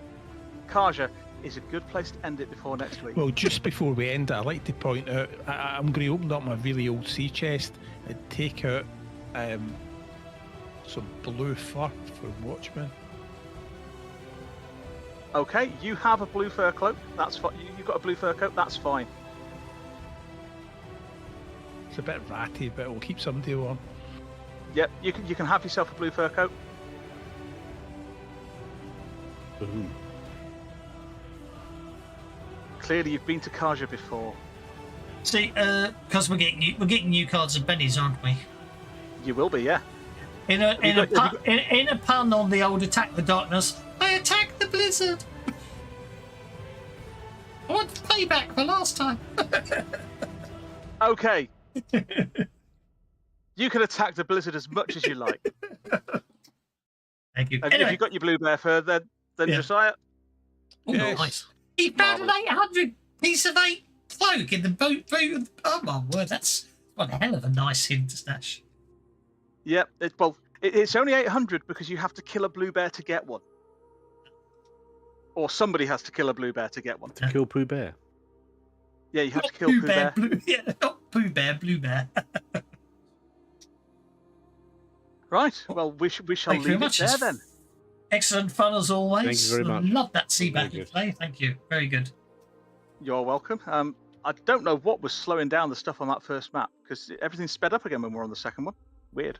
Karja is a good place to end it before next week. Well, just before we end it, I'd like to point out I'm going to open up my really old sea chest and take out some blue fur for Watchmen. Okay, you have a blue fur cloak. That's fine. You've got a blue fur coat. That's fine. It's a bit ratty, but it'll keep somebody warm. Yep, you can have yourself a blue fur coat. Boom. Clearly, you've been to Karja before. See, because we're getting new cards of Benny's, aren't we? You will be, yeah. In a you got- in a pun on the old attack the darkness, I attacked the blizzard. I want payback for last time. Okay. You can attack the blizzard as much as you like. Thank you. And if Anyway, you've got your blue bear fur, then Yeah. Josiah. oh, Yes. nice. He found an 800 piece of 8 cloak in the boat. Oh my word, that's one hell of a nice hint, Stash. Yep. It's only 800 because you have to kill a blue bear to get one. Or somebody has to kill a blue bear to get one. Kill Pooh Bear. Yeah, you have to kill Pooh Pooh Bear, Bear. Blue, yeah, not Pooh Bear, Blue Bear. Right. Well, we shall Thank you very leave it much. there It's then. Excellent fun as always. Thank you very much. Love that sea Very battle good. today. Thank you. Very good. You're welcome. I don't know what was slowing down the stuff on that first map because everything's sped up again when we're on the second one. Weird.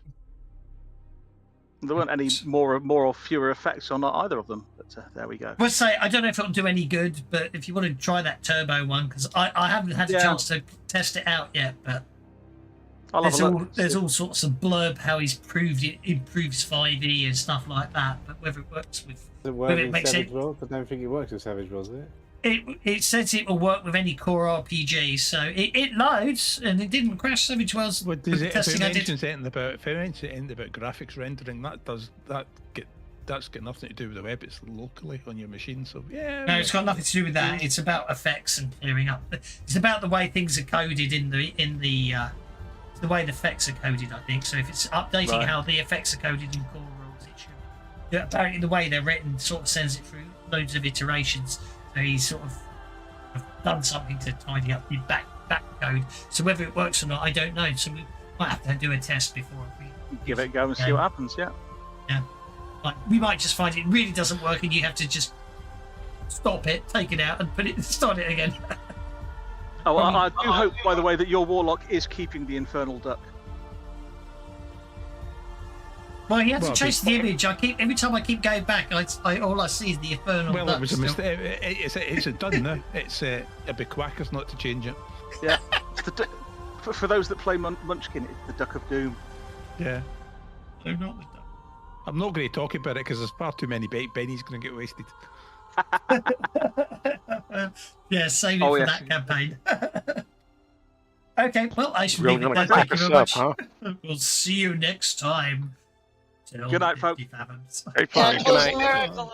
There weren't any more or fewer effects on either of them, but there we go. We'll say I don't know if it'll do any good, but if you want to try that turbo one, because I haven't had a Yeah. chance to test it out yet, but I'll have a look. there's all sorts of blurb how he's proved it improves 5e and stuff like that, but whether it works with Does it work Well, it in makes Savage it- Worlds? I don't think it works in Savage Worlds, does it? it says it will work with any core RPG, so it loads and it didn't crash Savage Worlds. What with does the it? If testing it I did. mentions anything about graphics rendering, that's got nothing to do with the web. It's locally on your machine. So yeah. No, it's got nothing to do with that. It's about effects and clearing up. It's about the way things are coded in the way the effects are coded, I think. So if it's updating Right. how the effects are coded in core rules, it should. Yeah, apparently the way they're written sort of sends it through loads of iterations. So he's sort of done something to tidy up the back code. So whether it works or not, I don't know. So we might have to do a test before we Give it a go and see what happens. Yeah. Like, we might just find it really doesn't work, and you have to just stop it, take it out, and start it again. Oh, I do hope, by the way, that your warlock is keeping the infernal duck. Well, he had to chase the image. Every time I keep going back, all I see is the infernal. Well, duck it was a still. mistake. It's done now. It's a bit quackers not to change it. Yeah. For those that play Munchkin, it's the Duck of Doom. Yeah. No, not the duck. I'm not going to talk about it because there's far too many Benny's going to get wasted. Yeah, save it for that campaign. Okay, well, I should leave it there. Thank Thank you very much. We'll see you next time. Good night, folks. Fathoms. Great fun. Yeah, Good night. closing